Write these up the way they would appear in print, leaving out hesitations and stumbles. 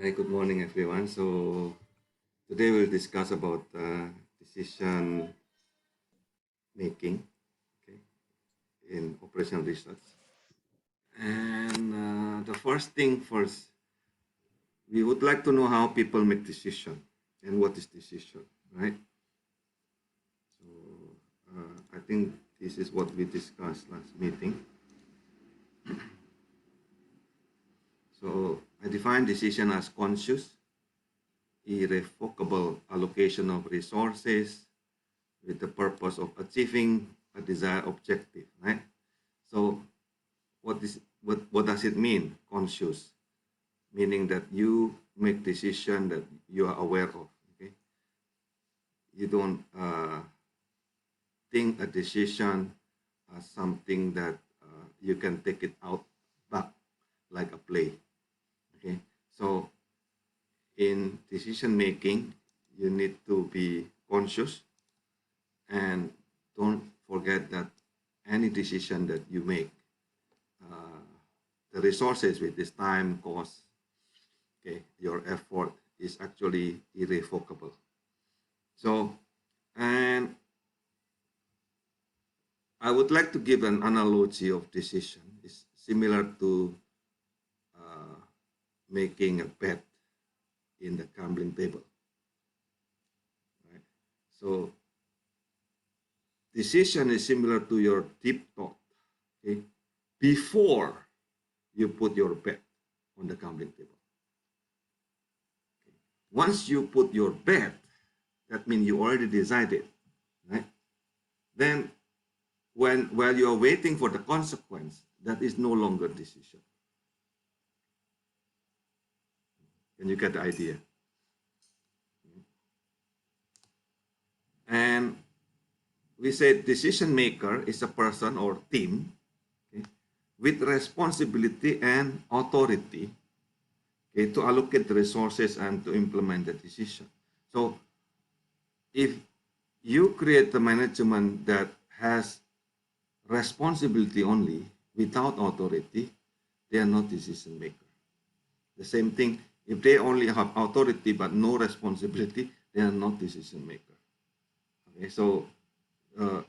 Hi, good morning, everyone. So today we'll discuss about decision making, okay, in operational research. And the first thing first, we would like to know how people make decision and what is decision, right? So I think this is what we discussed last meeting. So I define decision as conscious, irrevocable allocation of resources with the purpose of achieving a desired objective, right? So what does it mean? Conscious, meaning that you make decision that you are aware of. Okay, you don't think a decision as something that you can take it out back like a play. Okay, so in decision making, you need to be conscious and don't forget that any decision that you make, uh, the resources with this time, cost, okay, your effort is actually irrevocable. So, and I would like to give an analogy of decision. It's similar to uh, making a bet in the gambling table, right? So, decision is similar to your deep thought, okay, before you put your bet on the gambling table. Once you put your bet, that means you already decided, right? Then while you are waiting for the consequence, that is no longer decision. And you get the idea. And we said decision maker is a person or team, okay, with responsibility and authority, okay, to allocate the resources and to implement the decision. So if you create a management that has responsibility only without authority, they are not decision maker. The same thing, if they only have authority but no responsibility, they are not decision maker. Okay, so uh,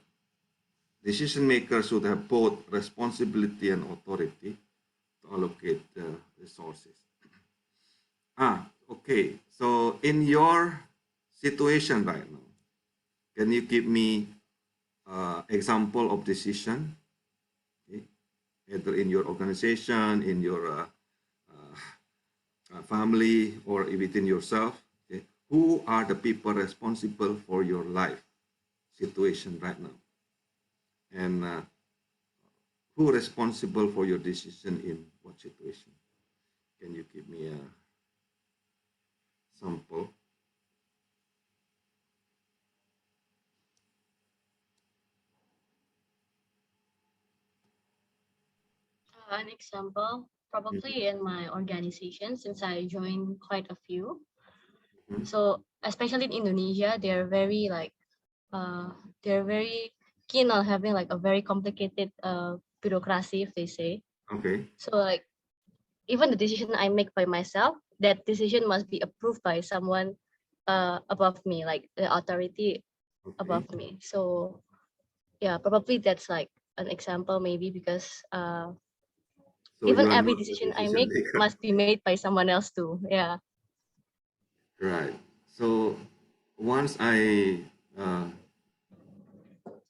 decision makers should have both responsibility and authority to allocate resources. Okay. So in your situation right now, can you give me example of decision, okay, either in your organization, in your family, or within yourself? Okay? Who are the people responsible for your life situation right now? And who responsible for your decision in what situation? Can you give me a sample? An example, Mhm, probably in my organization, since I joined quite a few. mhm. So especially in Indonesia, uh, they're very keen on having like a very complicated bureaucracy, if they say. Okay, So like even the decision I make by myself, that decision must be approved by someone above me, like the authority okay. above me. So yeah, probably that's like an example maybe because So even you are every not the decision I decision make maker, must be made by someone else too. Yeah. right? So once I uh,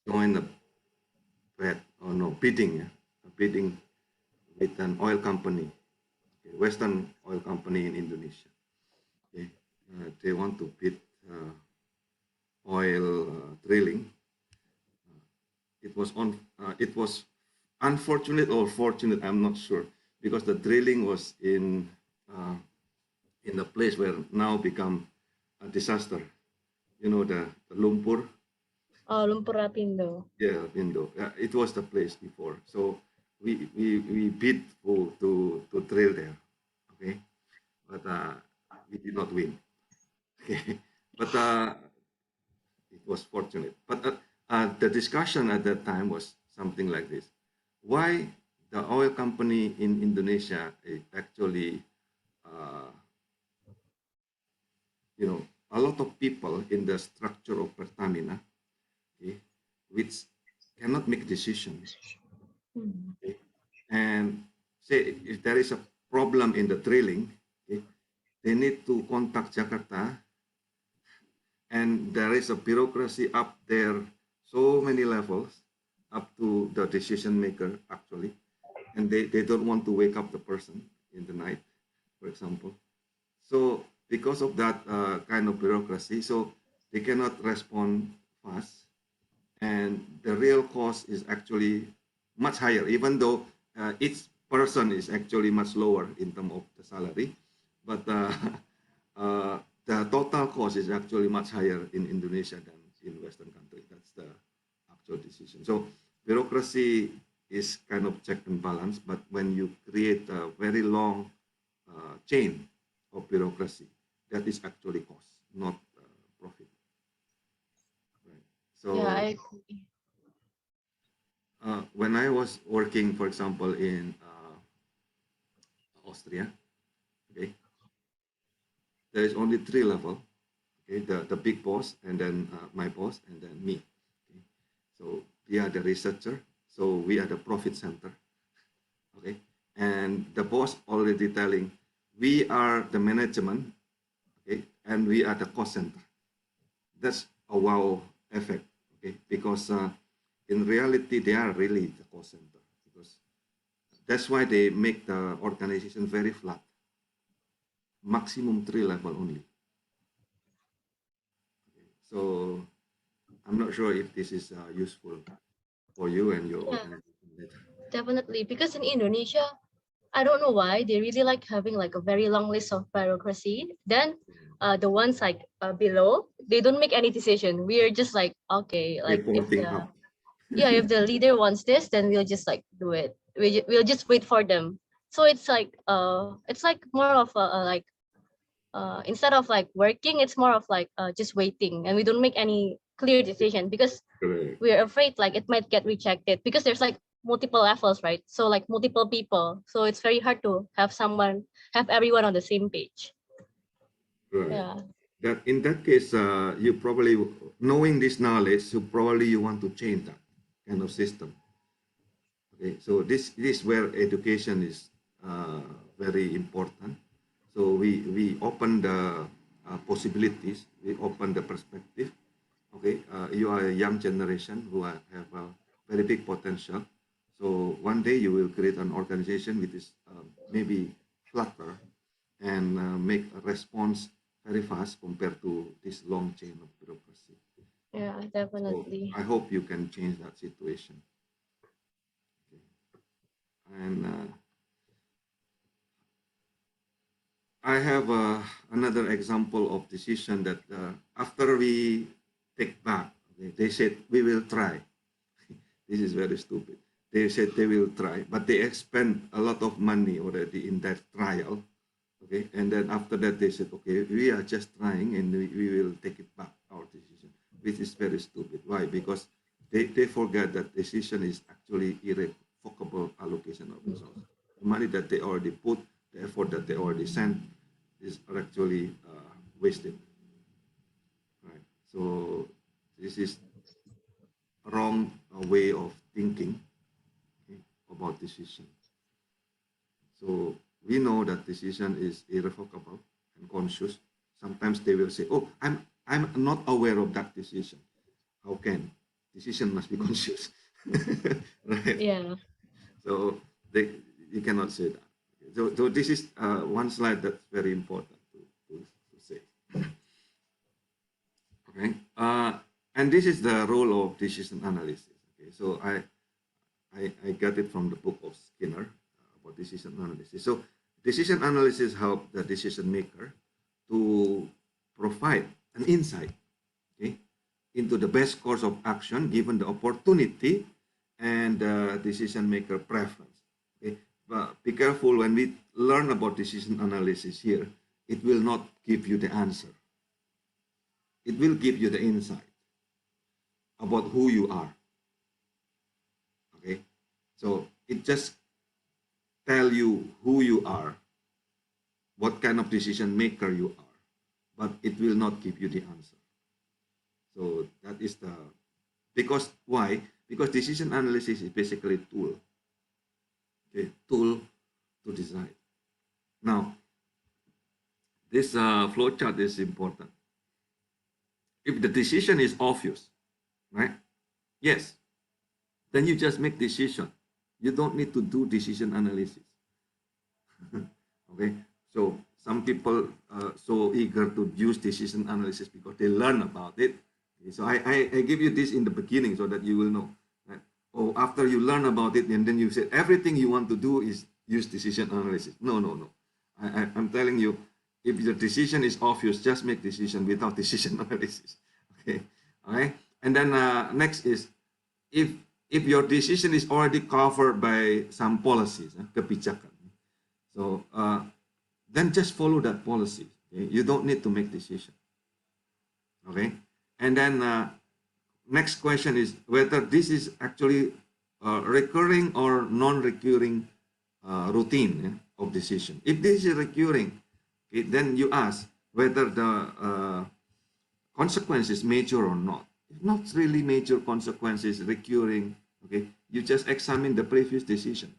joined the bed, or no, bidding, yeah, bidding with an oil company, okay, Western oil company in Indonesia. Okay, they want to bid uh, oil drilling. It was on. It was unfortunate or fortunate. I'm not sure because the drilling was uh, in the place where now become a disaster. You know the lumpur. Oh, Lumpur Lapindo. Yeah, window. It was the place before. So we bid for to drill there. Okay, but we did not win. Okay, but it was fortunate. But the discussion at that time was something like this: why the oil company in Indonesia actually uh, a lot of people in the structure of Pertamina, okay, which cannot make decision. Mm. Okay? And say if there is a problem in the drilling, okay, they need to contact Jakarta, and there is a bureaucracy up there, so many levels up to the decision maker actually, and they don't want to wake up the person in the night, for example. So because of that kind of bureaucracy, so they cannot respond fast, and the real cost is actually much higher, even though each person is actually much lower in terms of the salary, but uh, the total cost is actually much higher in Indonesia than in Western country. That's the actual decision. So bureaucracy is kind of check and balance, but when you create a very long chain of bureaucracy, that is actually cost, not profit. Right. Yeah, So I agree. when I was working, for example, in Austria, okay, there is only three level. Okay, the big boss, and then my boss, and then me. Okay, so we are the researcher. So we are the profit center. Okay, and the boss already telling we are the management. Okay, and we are the cost center. That's a wow effect. Okay, because in reality they are really the cost center, because that's why they make the organization very flat, maximum three level only. Okay. So I'm not sure if this is useful for you and your Yeah, organization later. definitely. Because in Indonesia, I don't know why they really like having like a very long list of bureaucracy. Then the ones like below, they don't make any decision. We are just like, okay, like if Reporting the up. yeah, if the leader wants this, then we'll just like do it. We'll just wait for them. So it's like more of a like instead of like working, it's more of like just waiting, and we don't make any clear decision because Correct. we're afraid like it might get rejected because there's like multiple levels, right? So like multiple people, so it's very hard to have everyone on the same page. Right. Yeah, That in that case, you probably knowing this knowledge, you probably you want to change that kind of system. Okay, so this is where education is very important. So we open the possibilities, we open the perspective. Okay, you are a young generation who have a very big potential. So one day you will create an organization which is maybe flatter and make a response very fast compared to this long chain of bureaucracy. yeah, So definitely. I hope you can change that situation. Okay. And I have another example of decision that after we take back, okay, they said we will try. This is very stupid. They said they will try, but they expend a lot of money already in that trial. Okay, and then after that they said, okay, we are just trying and we will take it back, our decision, which is very stupid. Why? Because they forget that decision is actually irrevocable allocation of resources. The money that they already put, the effort that they already sent is actually wasted. Right. So this is wrong way of thinking, okay, about decision. So we know that decision is irrevocable and conscious. Sometimes they will say, "Oh, I'm not aware of that decision." How can? Decision must be conscious, right? Yeah, So they you cannot say that. So this is one slide that's very important to say. Okay, and this is the role of decision analysis. Okay, so I got it from the book of Skinner about decision analysis. So decision analysis help the decision maker to provide an insight, okay, into the best course of action given the opportunity and the decision maker preference. Okay, but be careful when we learn about decision analysis here. It will not give you the answer. It will give you the insight about who you are. Okay, so it just tell you who you are, what kind of decision maker you are, but it will not give you the answer. So that is the, because why? Because decision analysis is basically a tool, okay, tool to decide. Now, this flow chart is important. If the decision is obvious, right? Yes, then you just make decision. You don't need to do decision analysis. Okay, so some people are so eager to use decision analysis because they learn about it. Okay, so I give you this in the beginning so that you will know. Right? Oh, after you learn about it and then you say everything you want to do is use decision analysis. No, no, no. I'm telling you, if your decision is obvious, just make decision without decision analysis. Okay, all right. And then next is if your decision is already covered by some policies, kebijakan. So then just follow that policy. Okay? You don't need to make decision. Okay, and then next question is whether this is actually recurring or non-recurring routine of decision. If this is recurring, okay, then you ask whether the consequence is major or not. If not really major consequences recurring, okay, you just examine the previous decision.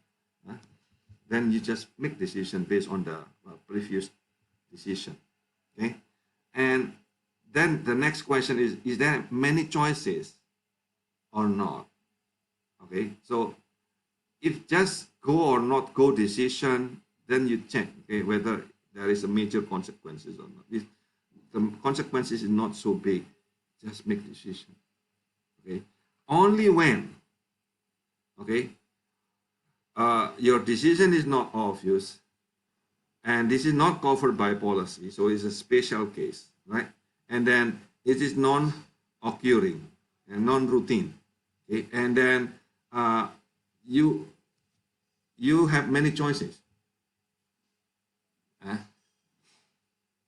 Then you just make decision based on the previous decision. Okay, and then the next question is there many choices or not? Okay, so if just go or not go decision, then you check, okay, whether there is a major consequences or not. If the consequences is not so big, just make decision. Okay, only when, okay, your decision is not obvious and this is not covered by policy, so it's a special case, right? And then it is non-occurring and non-routine, okay? And then you have many choices,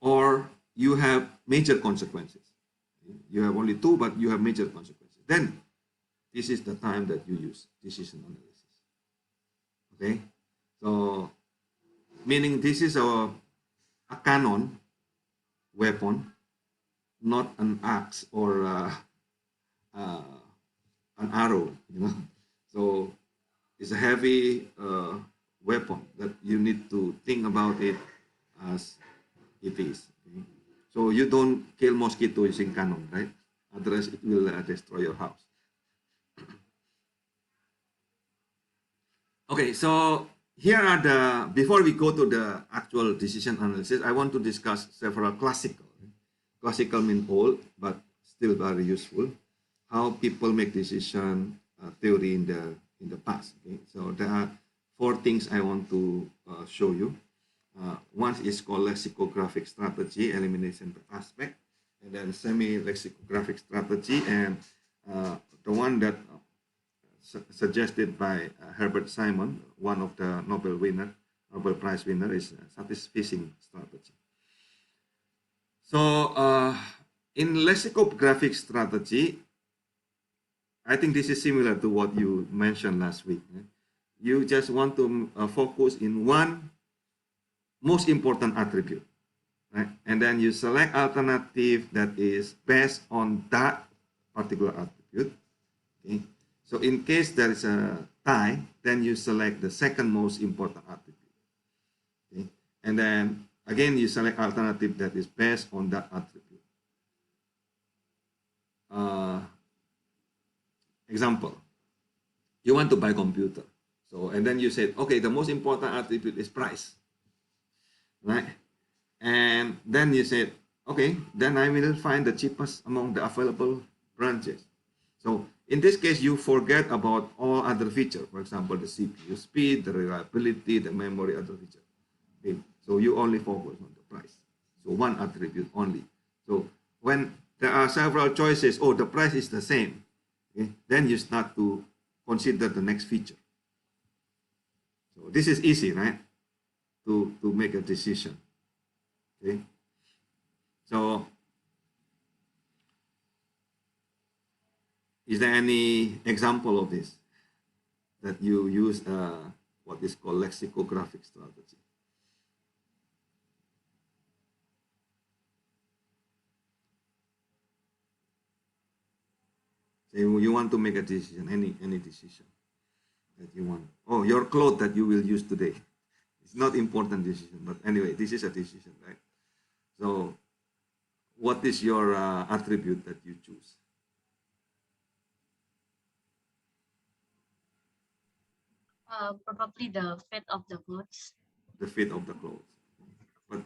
or you have major consequences. You have only two, but you have major consequences. Then this is the time that you use decision analysis. Okay, so meaning this is a cannon weapon, not an axe or an arrow, you know. So it's a heavy weapon that you need to think about it as it is. Okay? So you don't kill mosquito using cannon, right? Otherwise it will destroy your house. Okay, so here are the, before we go to the actual decision analysis, I want to discuss several classical. Classical means old, but still very useful. How people make decision theory in the past. Okay? So there are four things I want to show you. One is called lexicographic strategy, elimination per aspect, and then semi-lexicographic strategy, and the one that suggested by Herbert Simon, one of the Nobel Prize winner, is satisficing strategy. So in lexicographic strategy, I think this is similar to what you mentioned last week. You just want to focus in one most important attribute, right? And then you select alternative that is based on that particular attribute. Okay. So in case there is a tie, then you select the second most important attribute. Okay. And then again, you select alternative that is based on that attribute. Example, you want to buy computer. So, and then you said, okay, the most important attribute is price, right? And then you said, okay, then I will find the cheapest among the available branches. So in this case, you forget about all other features. For example, the CPU speed, the reliability, the memory, other features. Okay. So you only focus on the price. So one attribute only. So when there are several choices, oh, the price is the same. Okay. Then you start to consider the next feature. So this is easy, right? To make a decision. Okay. So is there any example of this that you use what is called lexicographic strategy? Say you want to make a decision, any decision that you want. Oh, your clothes that you will use today. It's not important decision, but anyway, this is a decision, right? So, what is your attribute that you choose? Probably the fit of the clothes. The fit of the clothes. But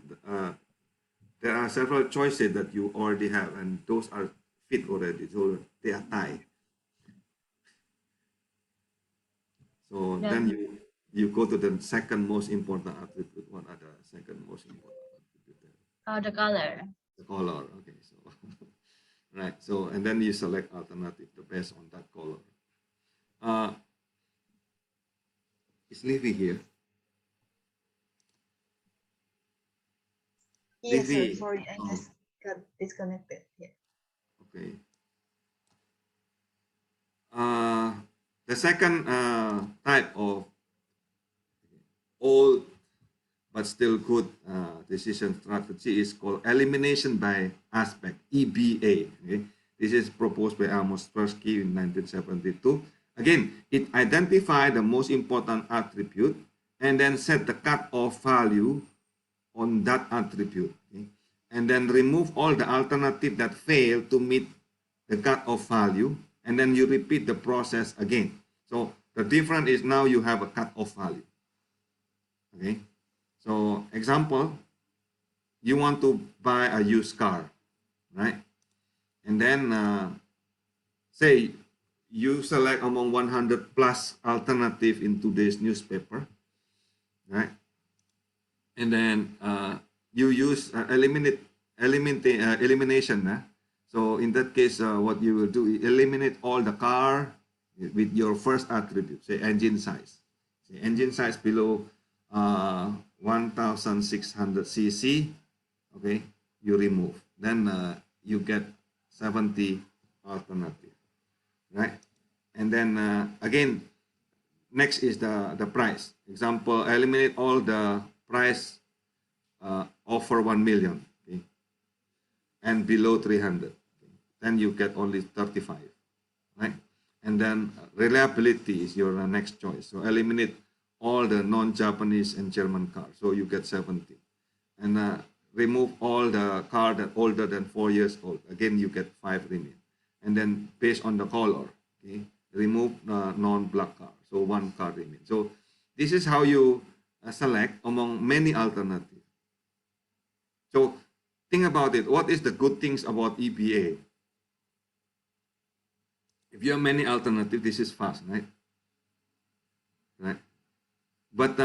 there are several choices that you already have, and those are fit already, so they are tied. So then Then you go to the second most important attribute. What are the second most important attribute there? the color. The color. Okay, so right. So and then you select alternative the best on that color. Uh, is Livy here? Yes, sir. Livy. Sorry, I Oh, just got disconnected. Yeah. okay. Uh, the second type of old but still good decision strategy is called elimination by aspect, EBA. Okay? This is proposed by Amos Tversky in 1972. Again, it identifies the most important attribute and then set the cutoff value on that attribute. Okay? And then remove all the alternative that fail to meet the cutoff value, and then you repeat the process again. So the difference is now you have a cutoff value. Okay. So example, you want to buy a used car, right? And then say you select among 100 plus alternative in today's newspaper, right? And then you use elimination. So in that case, what you will do is eliminate all the car with your first attribute, say engine size. Say engine size below 1,600 cc. Okay, you remove. Then you get 70 alternative, right? And then again, next is the price. Example, eliminate all the price offer 1 million, okay, and below 300. Okay. Then you get only 35, right? And then reliability is your next choice. So eliminate all the non-Japanese and German cars. So you get 70. And remove all the car that older than 4 years old. Again, you get 5 remain. And then based on the color, okay, remove non-black car. So 1 car remain. So this is how you select among many alternatives. So think about it. What is the good things about EBA? If you have many alternatives, this is fast, right? Right. But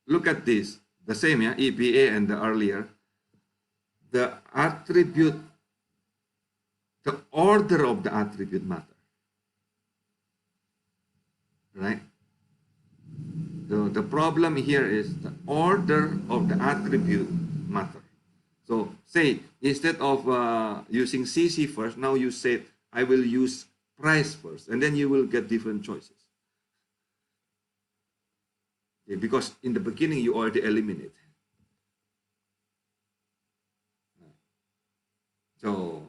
look at this. The same, yeah, EBA and the earlier. The attribute, the order of the attribute matter, right? The problem here is the order of the attribute matter. So say instead of using CC first, now you say I will use price first, and then you will get different choices. Okay, because in the beginning you already eliminate. So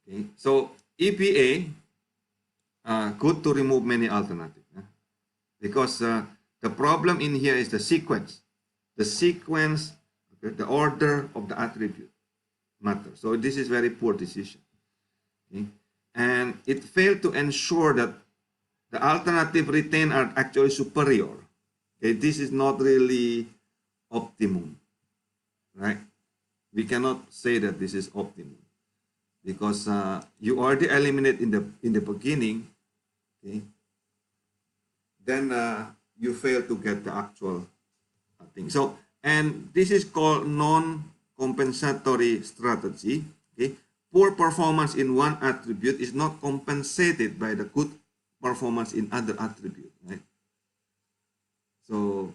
okay, so EPA good to remove many alternatives because the problem in here is the sequence. The sequence, okay, the order of the attribute matter. So this is very poor decision. Okay? And it failed to ensure that the alternative retained are actually superior. Okay? This is not really optimum, right? We cannot say that this is optimum because you already eliminate in the beginning. Okay? Then you fail to get the actual thing. So, and this is called non-compensatory strategy. Okay, poor performance in one attribute is not compensated by the good performance in other attribute. Right. So,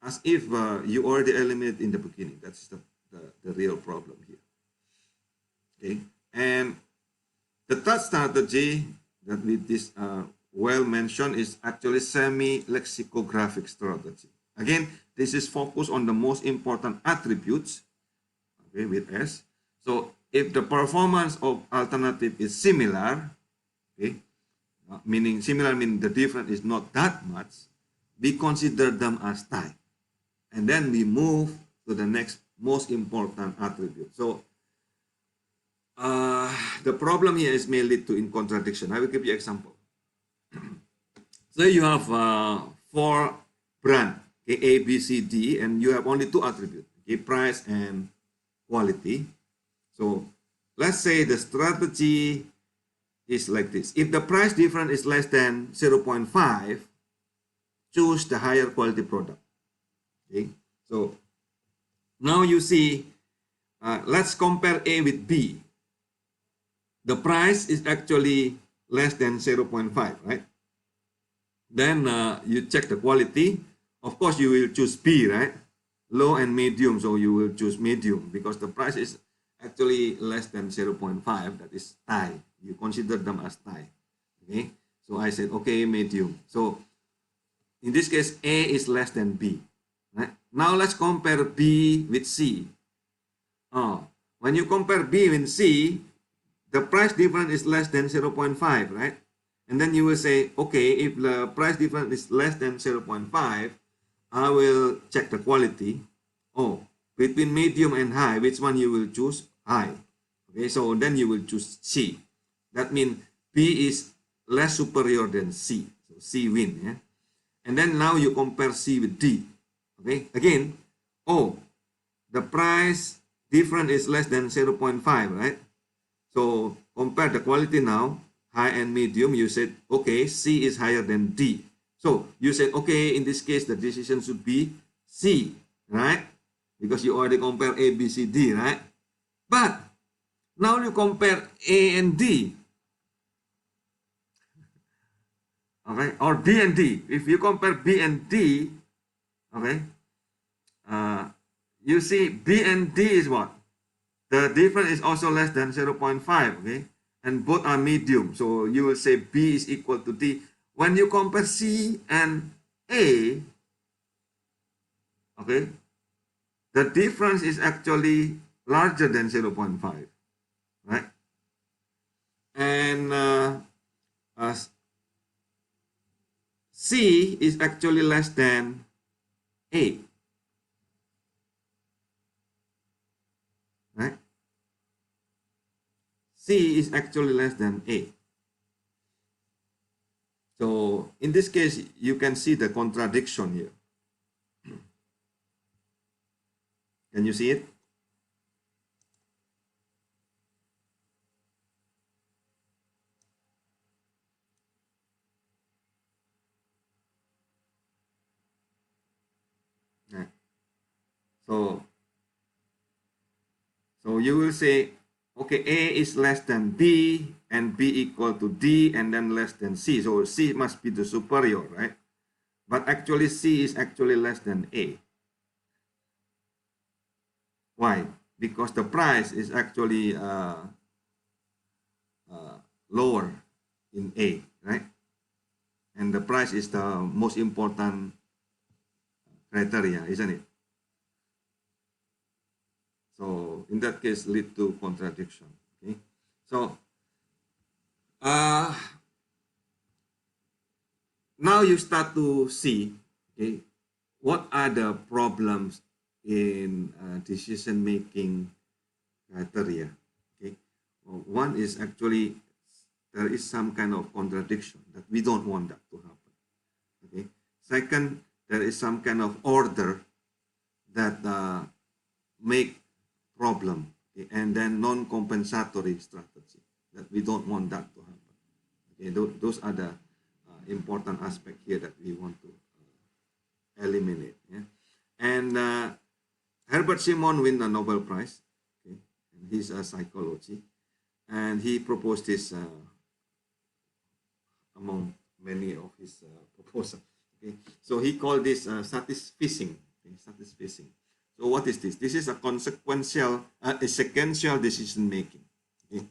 as if you already eliminate in the beginning. That's the real problem here. Okay, and the third strategy that with this well mentioned is actually semi-lexicographic strategy. Again, this is focused on the most important attributes, okay, with S. So if the performance of alternative is similar, okay, meaning similar meaning the difference is not that much, we consider them as tie. And then we move to the next most important attribute. So the problem here is may lead to in contradiction. I will give you an example. So you have 4 brand, okay, A, B, C, D, and you have only 2 attributes, okay, price and quality. So let's say the strategy is like this. If the price difference is less than 0.5, choose the higher quality product. Okay, so now you see, let's compare A with B. The price is actually less than 0.5, right? Then you check the quality. Of course, you will choose B, right? Low and medium, so you will choose medium because the price is actually less than 0.5. That is tie. You consider them as tie. Okay, so I said, okay, medium. So in this case, A is less than B. Right? Now let's compare B with C. When you compare B with C, the price difference is less than 0.5, right? And then you will say, okay, if the price difference is less than 0.5, I will check the quality. Oh, between medium and high, which one you will choose? High. Okay, so then you will choose C. That means B is less superior than C. So C win. Yeah? And then now you compare C with D. Okay, again, oh, the price difference is less than 0.5, right? So compare the quality now, high and medium. You said, okay, C is higher than D. So you said, okay, in this case, the decision should be C, right? Because you already compare A, B, C, D, right? But now you compare A and D, okay, or B and D. If you compare B and D, okay, you see B and D is what? The difference is also less than 0.5, okay? And both are medium. So you will say B is equal to D. When you compare C and A, okay, the difference is actually larger than 0.5, right? And C is actually less than A, right? C is actually less than A. So in this case, you can see the contradiction here. Can you see it? Yeah. So you will say, okay, A is less than B and B equal to D and then less than C. So C must be the superior, right? But actually C is actually less than A. Why? Because the price is actually lower in A, right? And the price is the most important criteria, isn't it? So in that case, lead to contradiction. Okay. So now you start to see, okay, what are the problems in decision making criteria. Okay, well, one is actually there is some kind of contradiction that we don't want that to happen. Okay. Second, there is some kind of order that make problem, okay? And then non-compensatory strategy that we don't want that to happen. Okay, those are the important aspect here that we want to eliminate. Yeah? And Herbert Simon won the Nobel Prize. Okay, and he's a psychology, and he proposed this among many of his proposals. Okay, so he called this satisficing. Okay, satisficing. So what is this? This is a consequential, a sequential decision making. Okay.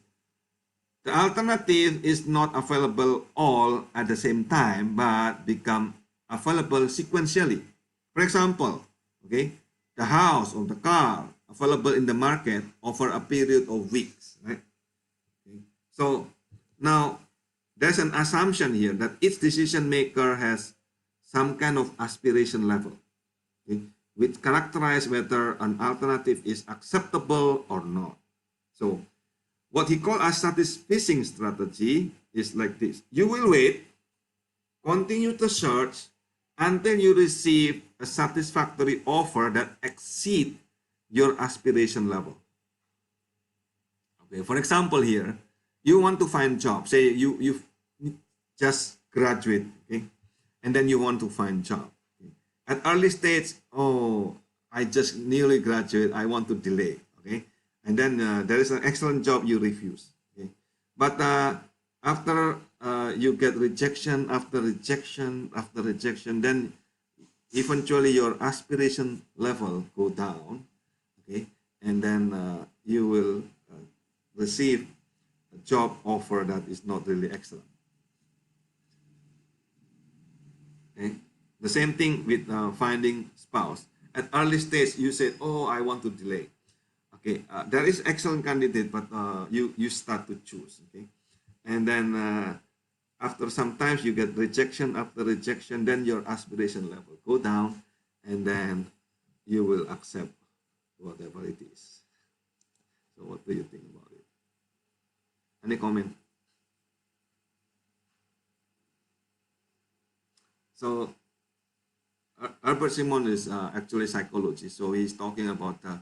The alternative is not available all at the same time, but become available sequentially. For example, okay, the house or the car available in the market over a period of weeks, right? Okay. So now there's an assumption here that each decision maker has some kind of aspiration level, okay, which characterize whether an alternative is acceptable or not. So what he called a satisficing strategy is like this. You will wait, continue to search until you receive a satisfactory offer that exceeds your aspiration level. Okay, for example here, you want to find job. Say you just graduate, okay, and then you want to find job. Okay? At early stage, oh, I just nearly graduate. I want to delay, okay, and then there is an excellent job you refuse, okay, but after you get rejection after rejection after rejection, then eventually your aspiration level go down, okay, and then you will receive a job offer that is not really excellent. Okay, the same thing with finding spouse. At early stage, you said, "Oh, I want to delay." Okay, there is excellent candidate, but you start to choose. Okay, and then after some times you get rejection after rejection, then your aspiration level go down, and then you will accept whatever it is. So what do you think about it? Any comment? So Albert Simon is actually psychologist, so he's talking about the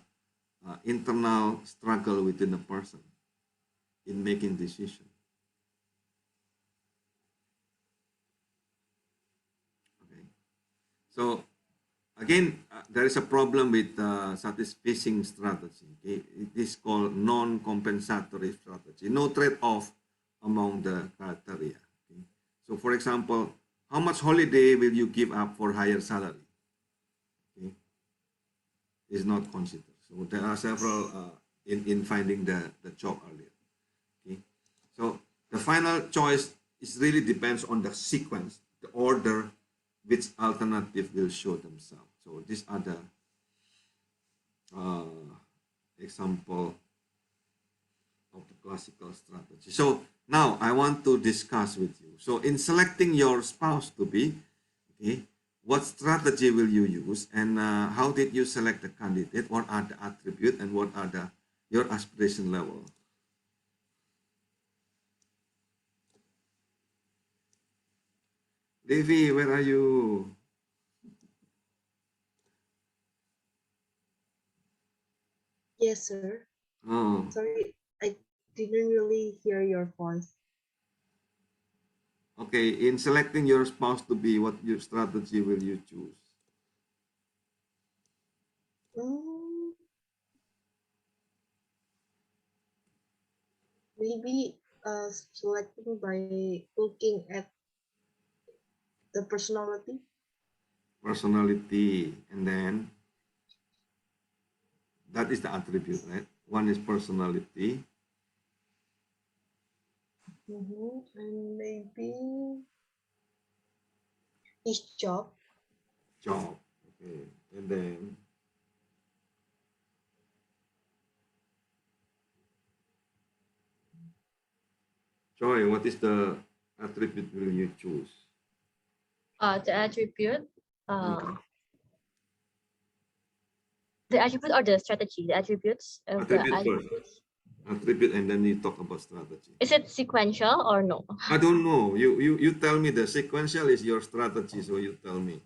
internal struggle within a person in making decisions. Okay, so again, there is a problem with satisficing strategy. Okay? It is called non-compensatory strategy. No trade-off among the criteria. Okay? So, for example, how much holiday will you give up for higher salary? Okay? Is not considered. So there are several in finding the job earlier. Okay? So the final choice is really depends on the sequence, the order which alternative will show themselves. So these are the example of the classical strategy. So now I want to discuss with you. So in selecting your spouse to be, okay, what strategy will you use, and how did you select the candidate? What are the attributes and what are your aspiration level? Devi, where are you? Yes, sir. Oh, Sorry, I didn't really hear your voice. okay. In selecting your spouse to be, what your strategy will you choose? Mm, maybe selecting by looking at the personality. Personality, and then that is the attribute, right? One is personality, And maybe his job. job, okay, and then Joy. What is the attribute will you choose? The attribute, Mm. the attribute or the strategy, the attributes of the Attribute first. attributes. Attribute, and then you talk about strategy. Is it sequential or no? I don't know. You tell me. The sequential is your strategy, so you tell me.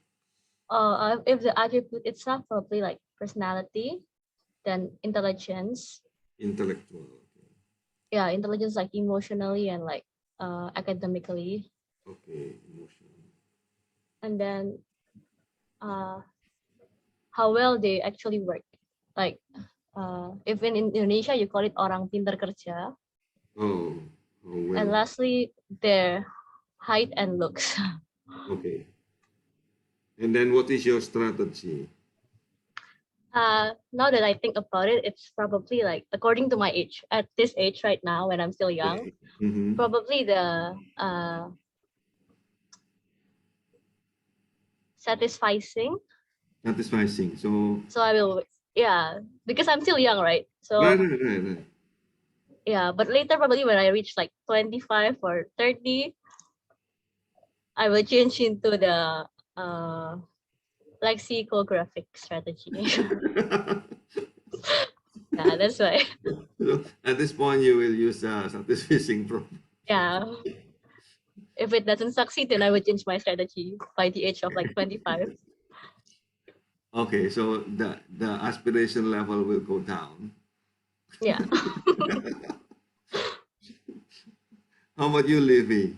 If the attribute itself, probably like personality, then intelligence. Intellectual. Okay. Yeah, intelligence like emotionally and like academically, Okay. Emotional. and then uh how well they actually work. Like if in Indonesia you call it orang pintar kerja, Oh. Oh and well. lastly their height and looks. Okay. And then what is your strategy? Now that I think about it, it's probably like according to my age. At this age right now, when I'm still young, Okay. Mm-hmm. probably the satisficing. Satisficing. So So I will Yeah, because I'm still young, right? So Right. yeah, but later probably when I reach like 25 or 30, I will change into the uh lexicographic strategy. Yeah, that's why. So at this point, you will use status fishing pro. Yeah. If it doesn't succeed, then I would change my strategy by the age of like 25. Okay, so the aspiration level will go down. Yeah. How about you, Livy?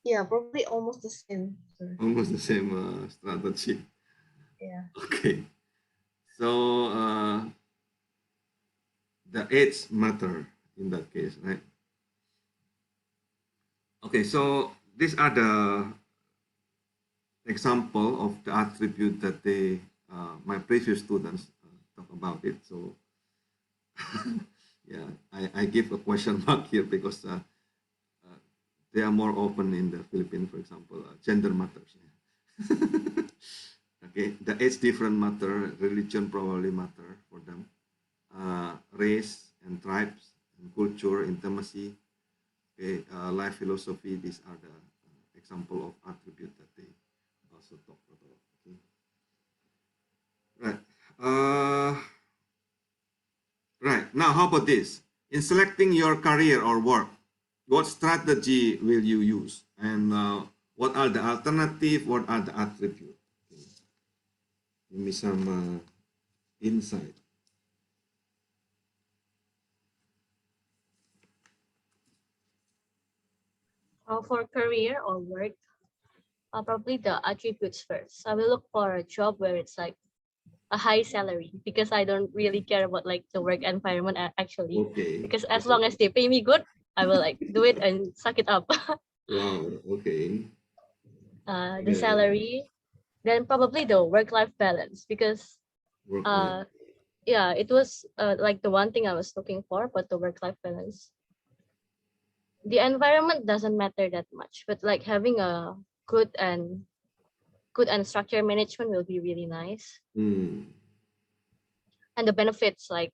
Yeah, probably almost the same, sir. Almost the same strategy. Yeah. Okay, so the age matter in that case, right? Okay, so these are the example of the attribute that my previous students talk about it. So yeah, I give a question mark here because they are more open in the Philippines, for example, gender matters. Okay, the age different matter, religion probably matter for them, race and tribes and culture, intimacy, okay, life philosophy. These are the example of attribute that they also talk about. Okay, right. Uh, right. Now, how about this? In selecting your career or work, what strategy will you use, and what are the alternative? What are the attributes? Okay. Give me some insight. For career or work, probably the attributes first. I will look for a job where it's like a high salary because I don't really care about like the work environment actually. Okay. Because as long as they pay me good, I will like do it and suck it up. Wow. Okay. The Yeah. salary, then probably the work-life balance because Work life. uh yeah, it was like the one thing I was looking for, but the work-life balance. The environment doesn't matter that much, but like having a good and good and structured management will be really nice. Hmm. And the benefits like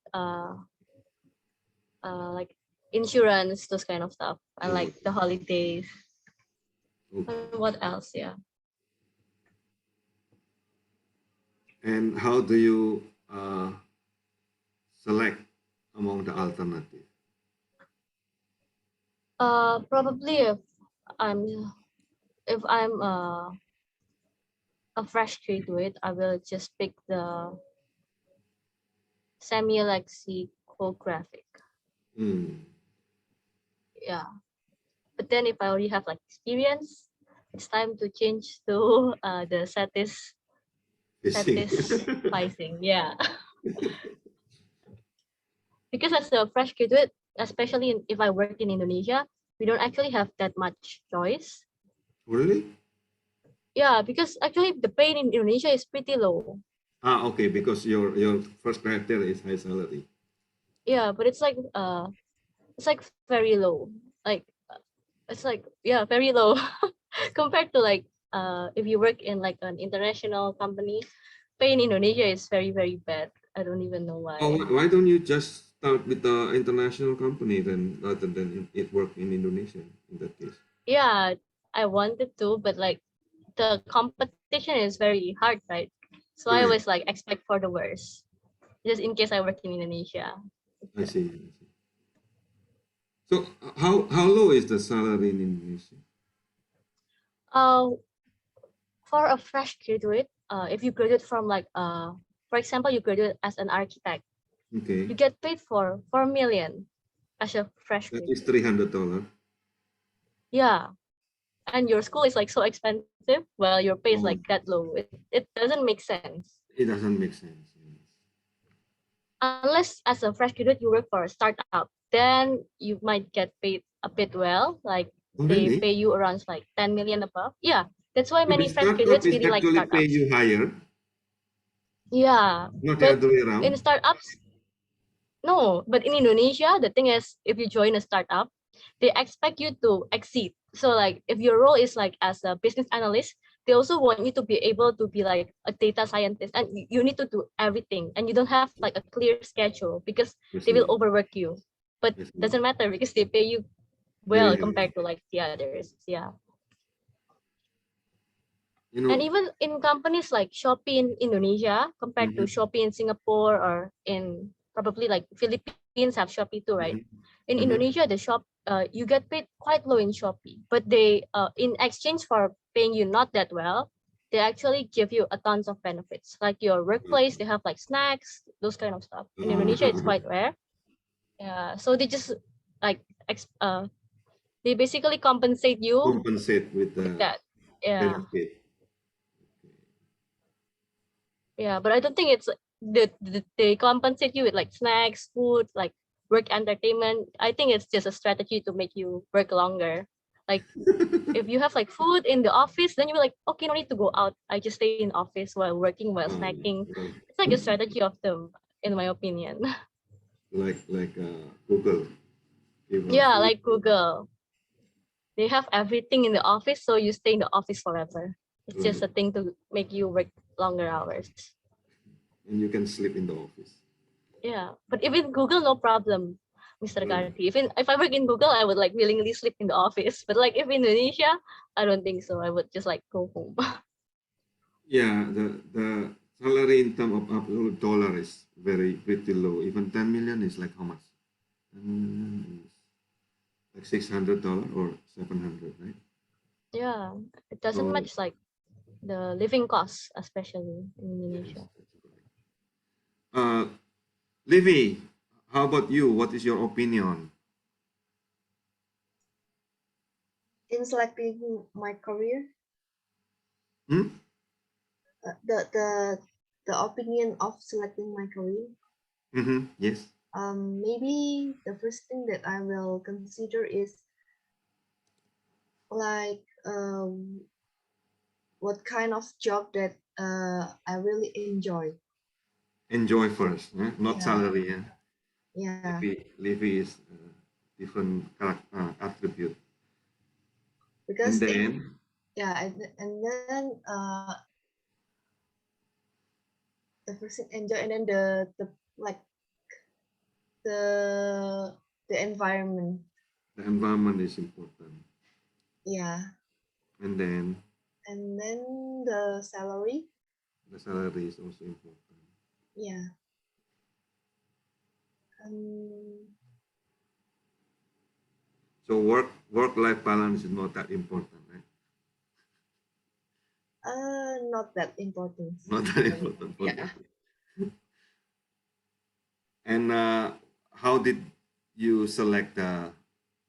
insurance, those kind of stuff. And Oh, like the holidays. okay. And what else? Yeah. And how do you select among the alternative? Probably I'm if I'm a fresh graduate, I will just pick the semi-lexicographic. Hmm. Yeah. But then if I already have like experience, it's time to change to the Fishing. satisficing. Yeah. Because as a fresh graduate, especially if I work in Indonesia, we don't actually have that much choice. Really? Yeah, because actually the pay in Indonesia is pretty low. Ah, okay. Because your first criteria is high salary. Yeah, but it's like very low. Like it's like yeah, very low compared to like if you work in like an international company, pay in Indonesia is very bad. I don't even know Oh, why. why don't you just start with the international company then, rather than it work in Indonesia in that case? Yeah, I wanted to, but like the competition is very hard, right? So I always Correct. like expect for the worst, just in case I work in Indonesia. I see. I see. So how low is the salary in Indonesia? Uh, for a fresh graduate, if you graduate from like for example, you graduate as an architect, Okay, you get paid for 4 million as a fresh that is graduate. $300. Yeah, and your school is like so expensive, while your pay is like Oh, that low. It doesn't make sense it doesn't make sense. Yes. unless as a fresh graduate you work for a startup. Then you might get paid a bit well, like Oh, they really? pay you around like 10 million above. Yeah, that's why So the many fresh startup graduates is really like actually pay startups. you higher, Yeah, not the but other way in around. startups, no, but in Indonesia, the thing is, if you join a startup, they expect you to exceed. So, like, if your role is like as a business analyst, they also want you to be able to be like a data scientist, and you need to do everything, and you don't have like a clear schedule because I they will see. overwork you. But I see. doesn't matter because they pay you Very well heavy. compared to like the others. Yeah. You And know, even in companies like Shopee in Indonesia compared to mhm, Shopee in Singapore, or in probably like Philippines have Shopee too, right? mhm, In mhm. Indonesia, you get paid quite low in Shopee, but they in exchange for paying you not that well, they actually give you a tons of benefits. Like your workplace, they have like snacks, those kind of stuff. In Indonesia, it's Uh, quite rare. Yeah, so they just like they basically compensate you compensate with with the that. Yeah. benefit. Yeah, but I don't think it's they compensate you with like snacks, food, like work entertainment. I think it's just a strategy to make you work longer. Like if you have like food in the office, then you're like, okay, no need to go out. I just stay in office while working, while snacking. Well, It's like a strategy of them, in my opinion. like Google give Yeah, food, like Google. They have everything in the office, so you stay in the office forever. It's just right? a thing to make you work longer hours. And you can sleep in the office. Yeah, but even Google, no problem, Mr. Right. Karti. Even if I work in Google, I would like willingly sleep in the office. But like if Indonesia, I don't think so. I would just like go home. Yeah, the salary in terms of absolute dollar is very pretty low. Even 10 million is like how much? 10 million is like $600 or 700, right? Yeah, it doesn't So match like the living costs, especially in yes, Indonesia. that's correct. Livy, how about you? What is your opinion? In selecting my career, Hmm? uh, the the the opinion of selecting my career, Mm-hmm. Yes. maybe the first thing that I will consider is like what kind of job that I really enjoy. Enjoy first, not Yeah, salary. Yeah. yeah, Livy is different attribute. And because if then, yeah, and then the person enjoy, and then the like the the environment. the environment is important. Yeah, And then and then the salary. the salary is also important. Yeah, um, So work-life balance is not that important, right? not that important Not that for me. important for Yeah. that. And how did you select the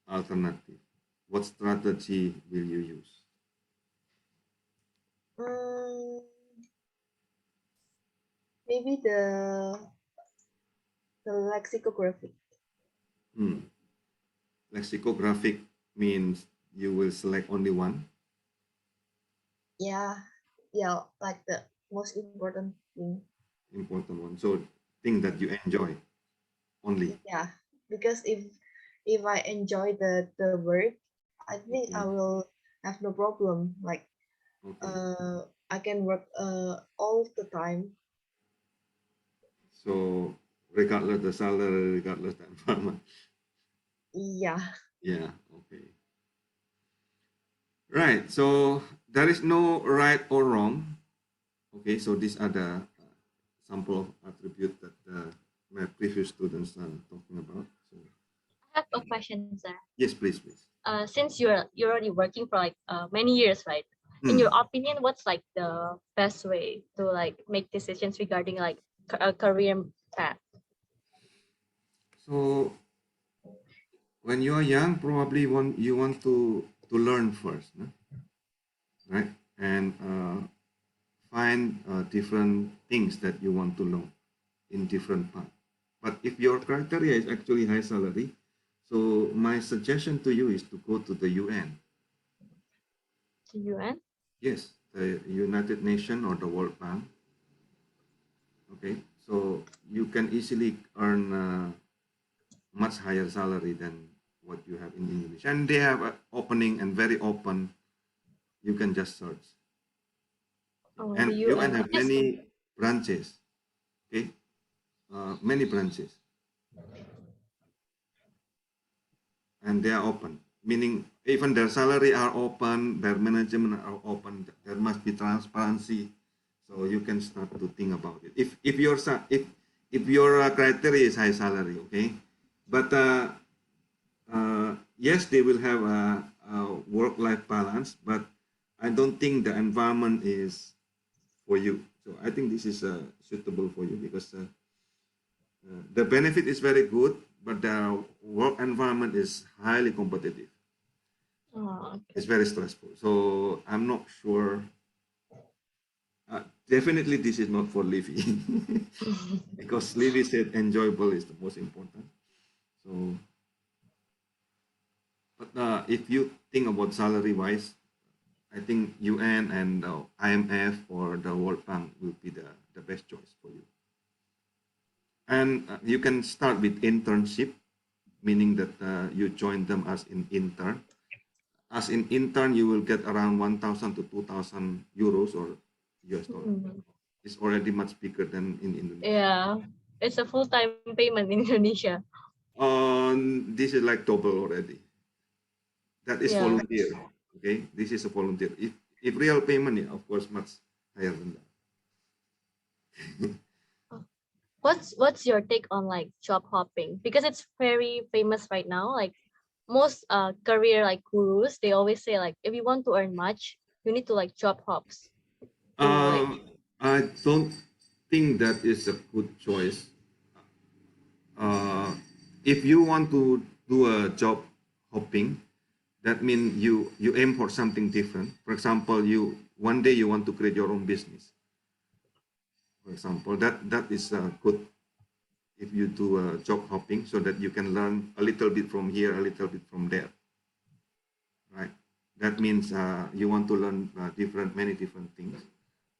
alternative? What strategy will you use? Um, maybe the lexicography. Hmm. Lexicographic means you will select only one Yeah, yeah, like the most important thing. important one. So thing that you enjoy only. Yeah, because if I enjoy the work, I think I Okay. will have no problem. Like Okay. I can work all the time. So regardless the salary, regardless the environment. Yeah. Yeah. Okay. Right. So there is no right or wrong. Okay. So these are the sample of attribute that my previous students are talking about. So I have a question, sir. yes, please, please. Since you're already working for like many years, right? In Hmm. your opinion, what's like the best way to like make decisions regarding like a career path? So when you are young, probably you want to learn first, no? Right? And find different things that you want to know in different paths. But if your criteria is actually high salary, so my suggestion to you is to go to the UN. To UN? Yes, the United Nations or the World Bank. Okay, so you can easily earn much higher salary than what you have in Indonesia, and they have a opening and very open. You can just search. Oh, And the UN UN. have Just many branches, okay, many branches, and they are open. Meaning, even their salary are open, their management are open. There must be transparency, so you can start to think about it. If your criteria is high salary, okay, but yes, they will have a work-life balance, but I don't think the environment is for you. So I think this is suitable for you because the benefit is very good, but the work environment is highly competitive. oh, It's very stressful. So I'm not sure. Definitely, this is not for Livy okay. because Livy said enjoyable is the most important. So, but if you think about salary wise, I think UN and IMF or the World Bank will be the best choice for you. And you can start with internship, meaning that you join them as an intern. As an intern, you will get around 1,000 to 2,000 euros or US dollar. Mhm. It's already much bigger than in Indonesia. Yeah, it's a full-time payment in Indonesia. This is like double already. That is Yeah. volunteer. Okay, this is a volunteer. If real payment, yeah, of course, much higher than that. What's your take on like job hopping? Because it's very famous right now. Like most career like gurus, they always say like if you want to earn much, you need to like job hops to like I don't think that is a good choice. Uh, if you want to do a job hopping, that means you aim for something different. For example, you one day you want to create your own business. For example, that is good if you do job hopping so that you can learn a little bit from here, a little bit from there, right? That means you want to learn many different things.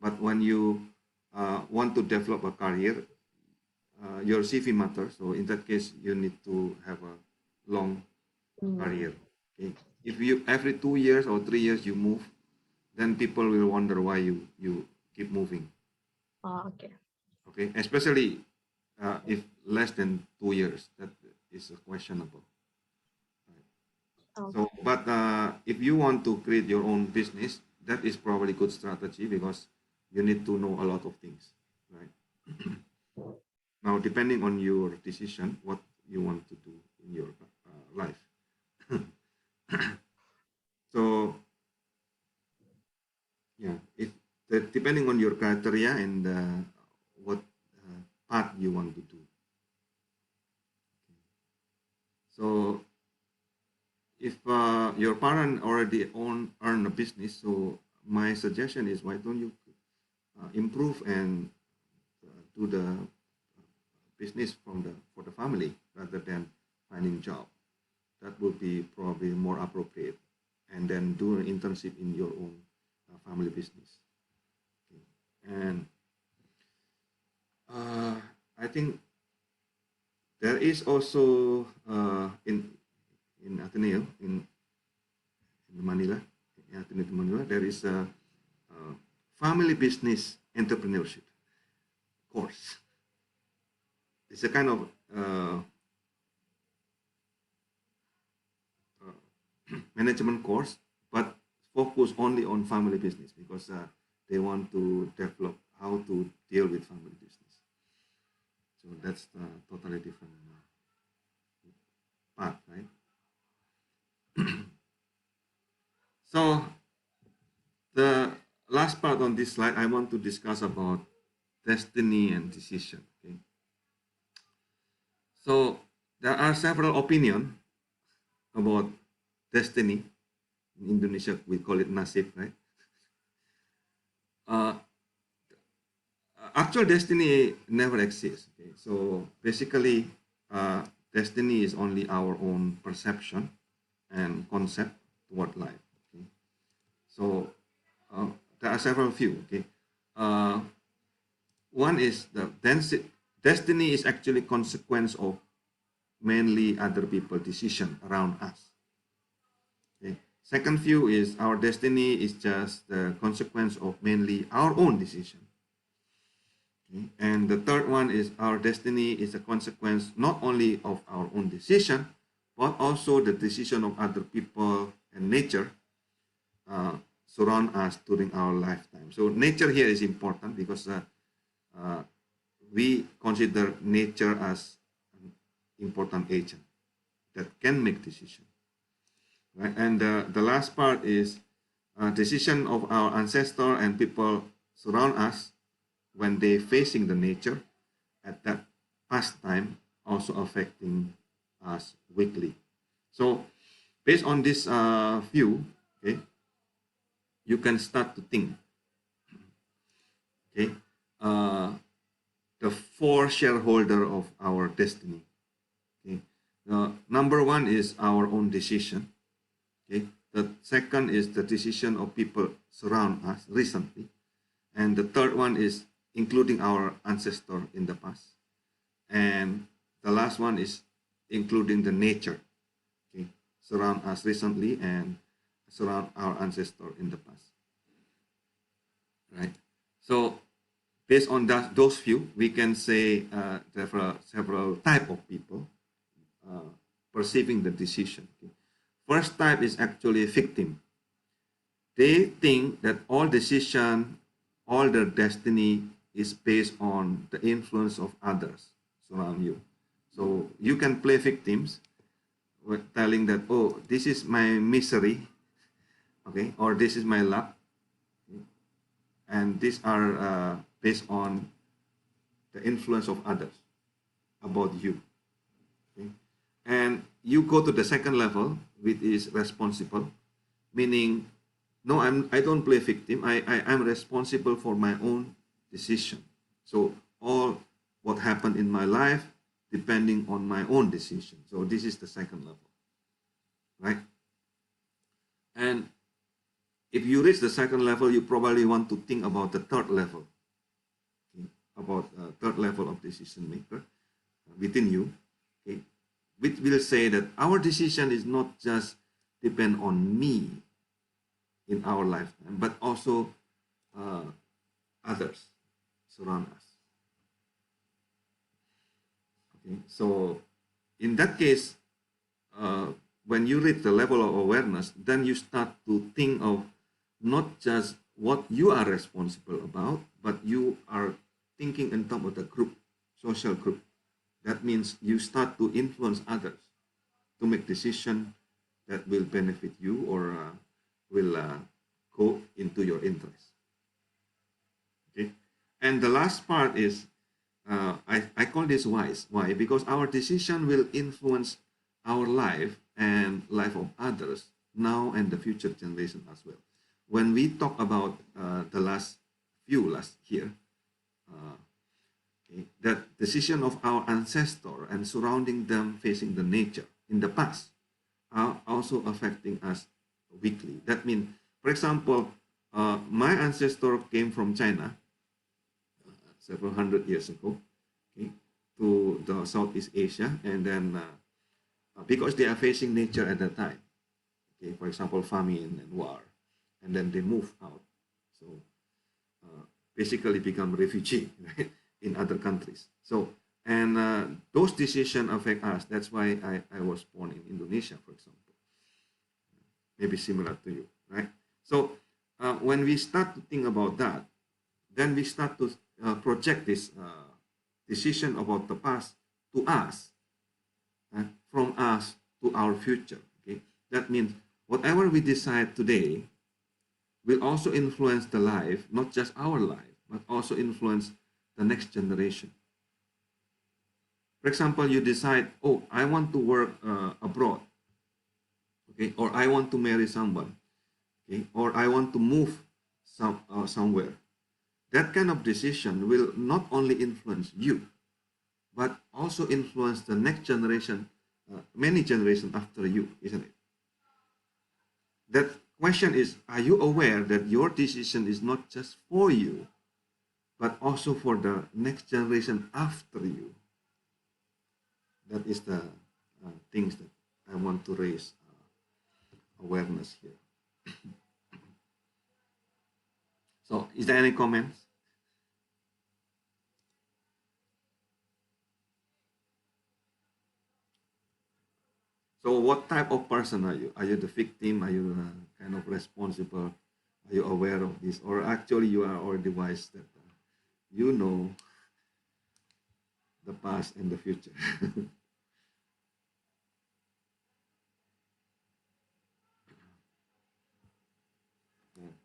But when you want to develop a career, your CV matters. So in that case, you need to have a long mm, career. Okay? If you every 2 years or 3 years you move, then people will wonder why you keep moving. okay. Okay, especially if less than 2 years, that is questionable. Right? So, Okay. but if you want to create your own business, that is probably good strategy because you need to know a lot of things, right? Now, depending on your decision, what you want to do in your life. So, yeah, depending on your criteria and what path you want to do. So, if your parent already earn a business, so my suggestion is why don't you improve and do the business for the family rather than finding job. That would be probably more appropriate, and then do an internship in your own family business. Okay. And I think there is also in Ateneo in Manila, in Ateneo de Manila, there is a family business entrepreneurship course. It's a kind of management course, but focus only on family business because they want to develop how to deal with family business. So that's a totally different path, right? So the last part on this slide, I want to discuss about destiny and decision. Okay, so there are several opinions about destiny. In Indonesia, we call it nasib, right? Uh, Actual destiny never exists. Okay? So basically, destiny is only our own perception and concept toward life. Okay? So uh, there are several few. Okay, uh, one is destiny is actually consequence of mainly other people decision around us. Okay? Second view is our destiny is just the consequence of mainly our own decision. Okay? And the third one is our destiny is a consequence not only of our own decision, but also the decision of other people and nature surround us during our lifetime. So nature here is important because uh, we consider nature as an important agent that can make decision. Right? And the last part is decision of our ancestor and people surround us when they facing the nature at that past time also affecting us weekly. So based on this view, okay, you can start to think, okay, the four shareholder of our destiny. Okay, number one is our own decision. Okay, the second is the decision of people surround us recently, and the third one is including our ancestor in the past, and the last one is including the nature, okay, surround us recently and surround our ancestor in the past, right? So based on those few, we can say several type of people perceiving the decision. Okay? First type is actually a victim. They think that all decision, all their destiny is based on the influence of others surround you. So you can play victims with telling that, oh, this is my misery, okay, or this is my luck, okay? And these are based on the influence of others about you. Okay? And you go to the second level, which is responsible, meaning, no, I don't play victim. I'm responsible for my own decision. So all what happened in my life depending on my own decision. So this is the second level, right? And if you reach the second level, you probably want to think about the third level, okay? About third level of decision maker within you, okay? Which will say that our decision is not just depend on me in our lifetime, but also others surround us. Okay, so in that case, when you reach the level of awareness, then you start to think of not just what you are responsible about, but you are thinking in terms of the group, social group. That means you start to influence others to make decisions that will benefit you or will go into your interest. Okay, and the last part is I call this wise. Why? Because our decision will influence our life and life of others now and the future generation as well. When we talk about the last year, okay, that decision of our ancestor and surrounding them facing the nature in the past are also affecting us weekly. That means, for example, my ancestor came from China several hundred years ago, okay, to the Southeast Asia, and then because they are facing nature at that time, okay, for example, famine and war, and then they move out, so basically become refugee right, in other countries. So and those decisions affect us. That's why I was born in Indonesia, for example, maybe similar to you, right? So when we start to think about that, then we start to project this decision about the past to us, from us to our future. Okay, that means whatever we decide today will also influence the life, not just our life, but also influence the next generation. For example, you decide, oh, I want to work abroad, okay, or I want to marry someone, okay, or I want to move somewhere. That kind of decision will not only influence you, but also influence the next generation, many generations after you, isn't it? That question is, are you aware that your decision is not just for you, but also for the next generation after you? That is the things that I want to raise awareness here. So, is there any comments? So, what type of person are you? Are you the victim? Are you kind of responsible? Are you aware of this? Or actually, you are already wise that you know the past and the future?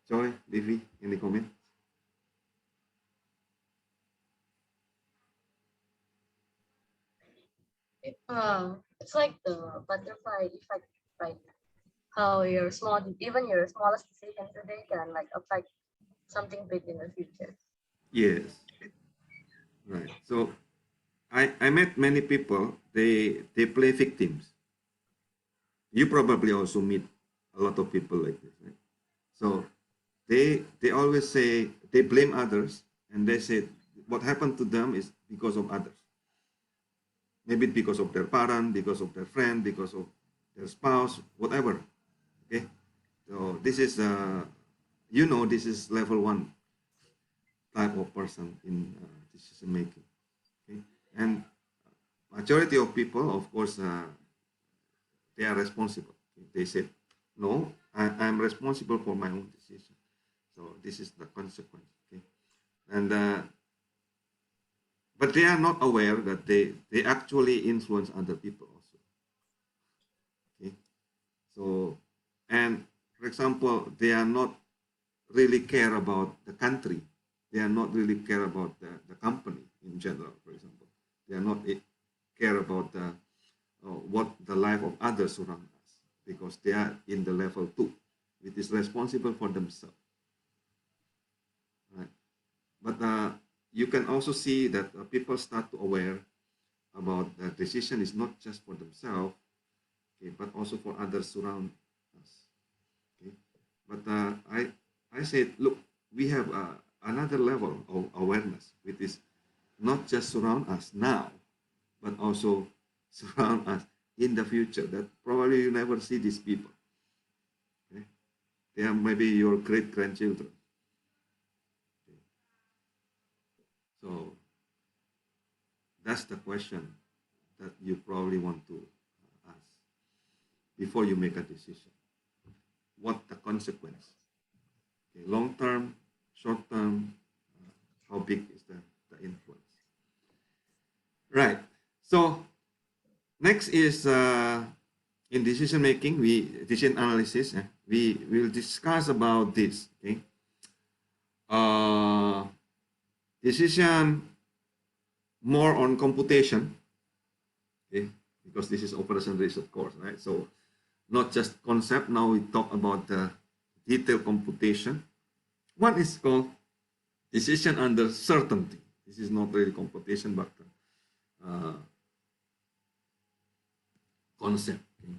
Joy, Livy, any comment? It's like the butterfly effect, right? How your small, even your smallest decision today can like affect something big in the future. Yes, right. So I met many people, they play victims. You probably also meet a lot of people like this, right? So they always say they blame others and they say what happened to them is because of others. Maybe because of their parent, because of their friend, because of their spouse, whatever. Okay. So this is this is level one type of person in decision making. Okay. And majority of people, of course, they are responsible. They said, no, I'm responsible for my own decision. So this is the consequence. Okay. And but they are not aware that they actually influence other people also. Okay. So, and for example, they are not really care about the country. They are not really care about the company in general, for example. They are not care about what the life of others around us because they are in the level two, which is responsible for themselves. Right? But you can also see that people start to aware about the decision is not just for themselves, okay, but also for others around us. Okay, but I said, look, we have another level of awareness, which is not just surround us now, but also surround us in the future. That probably you never see these people. Okay? They are maybe your great grandchildren. Okay? So that's the question that you probably want to ask before you make a decision. What the consequence? Okay, long term, short term, how big is the influence? Right. So next is in decision making, decision analysis. We will discuss about this. Okay. Uh, decision more on computation. Okay, because this is operation research course, right? So not just concept. Now we talk about the detailed computation. One is called decision under certainty. This is not really computation, but concept. Okay?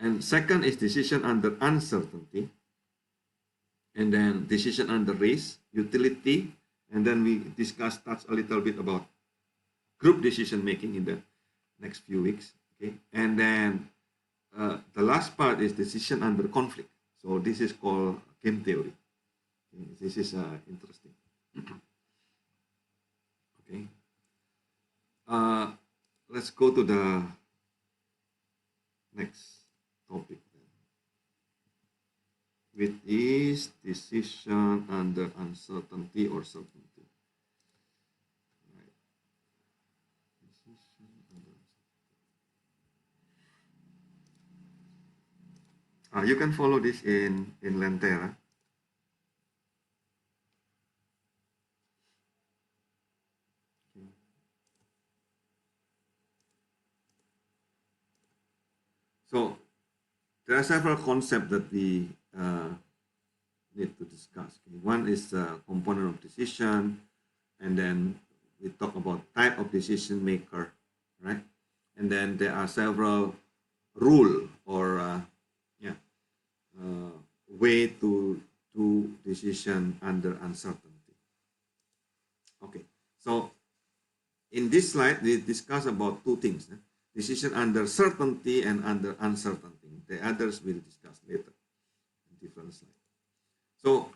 And second is decision under uncertainty. And then decision under risk, utility. And then we touch a little bit about group decision making in the next few weeks. Okay. And then the last part is decision under conflict. So this is called game theory. Okay. This is interesting. Okay. Let's go to the next topic, which is decision under uncertainty or certainty. Right. You can follow this in Lentera. Okay. So there are several concepts that we need to discuss. Okay. One is component of decision, and then we talk about type of decision maker, right? And then there are several rule or way to do decision under uncertainty. Okay, so in this slide we discuss about two things: decision under certainty and under uncertainty. The others we'll discuss later in different slides. So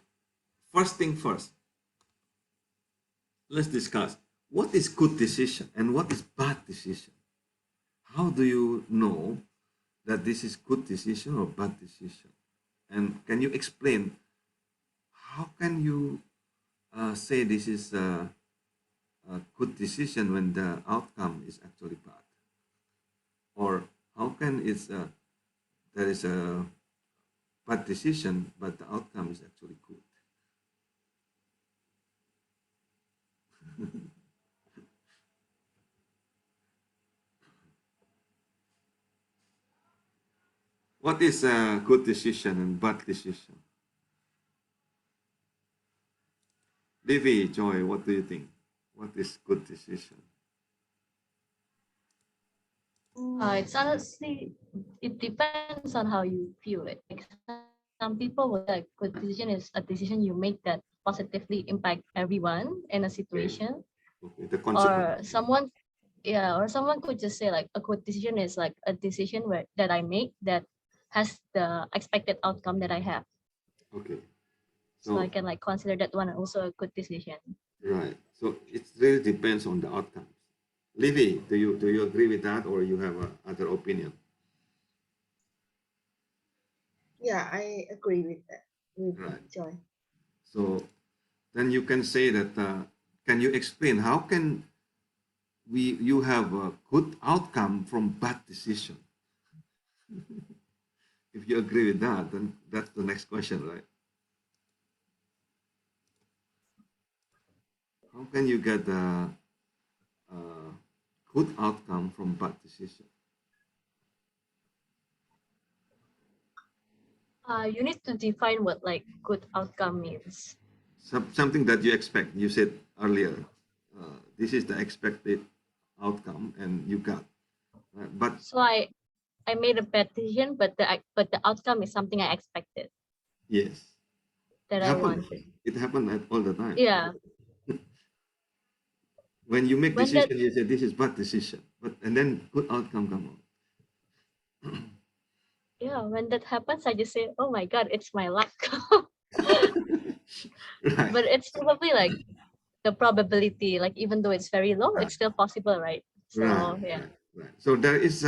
first thing first, let's discuss what is good decision and what is bad decision. How do you know that this is good decision or bad decision? And can you explain how can you say this is a good decision when the outcome is actually bad? Or how can there is a bad decision but the outcome is actually good? What is a good decision and bad decision? Livy, Joy, what do you think? What is good decision? It's honestly, it depends on how you view it. Like some people will say like good decision is a decision you make that positively impact everyone in a situation. Okay, the Or consequence. someone, yeah, or someone could just say like a good decision is like a decision that I make that has the expected outcome that I have. Okay, So I so can like consider that one also a good decision. right. So it really depends on the outcomes. Livy, do you agree with that or you have a other opinion? Yeah, I agree with that. With Right. Joy. So then you can say that. Can you explain how can you have a good outcome from bad decision? If you agree with that, then that's the next question, right? How can you get a good outcome from bad decision? You need to define what like good outcome means. Something that you expect. You said earlier, this is the expected outcome, and you got. Right? But So I made a bad decision, but the outcome is something I expected yes, it that I happened. wanted. It happened all the time. Yeah, When you make when that decision, you say this is bad decision, but and then good outcome come out. yeah when that happens, I just say, oh my god, it's my luck. Right, But it's probably like the probability, like even though it's very low, right, it's still possible, right? right, So yeah. right, right. So there is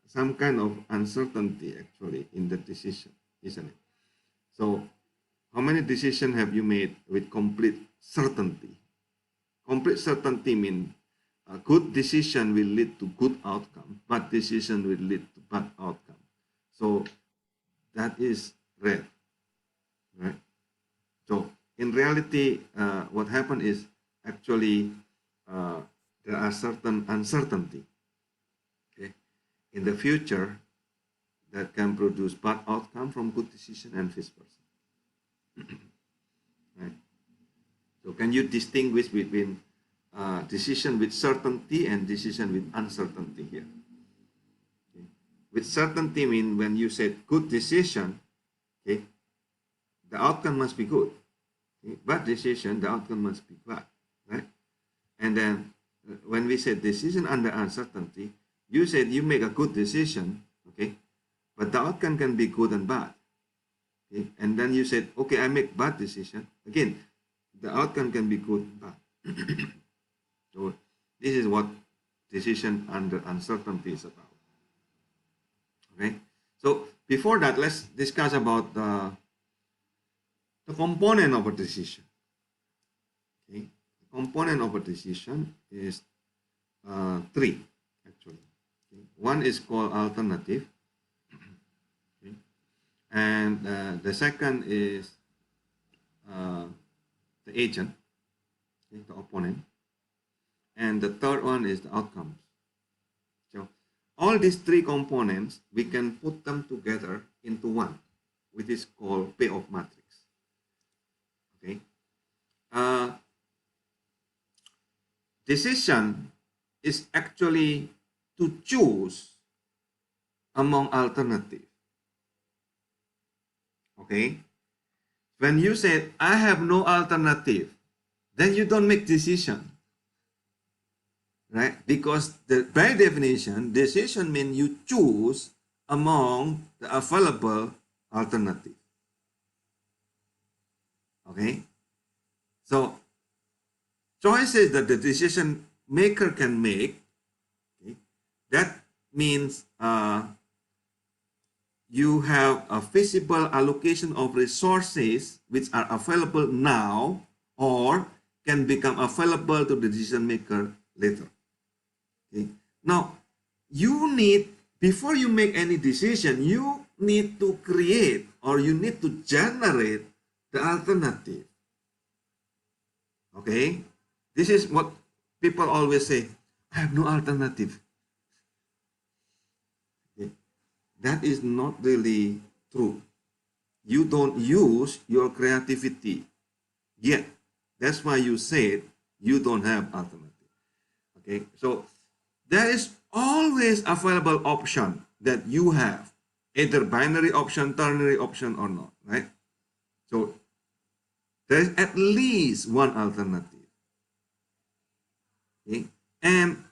some kind of uncertainty actually in the decision, isn't it? So how many decisions have you made with complete certainty? Complete certainty means a good decision will lead to good outcome, bad decision will lead to bad outcome. So that is rare, right? So in reality, what happened is actually uh, there are certain uncertainty, okay, in the future that can produce bad outcome from good decision and vice versa, right? So can you distinguish between decision with certainty and decision with uncertainty here? Okay. With certainty mean when you said good decision, okay, the outcome must be good. Okay. Bad decision, the outcome must be bad, right? And then when we said decision under uncertainty, you said you make a good decision, okay, but the outcome can be good and bad. Okay? And then you said, okay, I make bad decision. Again, the outcome can be good and bad. So this is what decision under uncertainty is about. Okay. So before that, let's discuss about the component of a decision. Okay. The component of a decision is three actually. Okay. One is called alternative, okay. And the second is uh, the agent, okay, the opponent, and the third one is the outcomes. So all these three components we can put them together into one, which is called payoff matrix. Okay. Uh, Decision is actually to choose among alternative. Okay. When you say I have no alternative, then you don't make decision, right? Because the by definition, decision means you choose among the available alternative. Okay, so choices that the decision maker can make, okay, that means you have a feasible allocation of resources which are available now or can become available to the decision maker later. Okay. Now, you need, before you make any decision, you need to create or you need to generate the alternative. Okay. This is what people always say, I have no alternative. Okay. That is not really true. You don't use your creativity yet. That's why you said you don't have alternative. Okay, so there is always available option that you have, either binary option, ternary option or not, right? So there is at least one alternative. Okay, and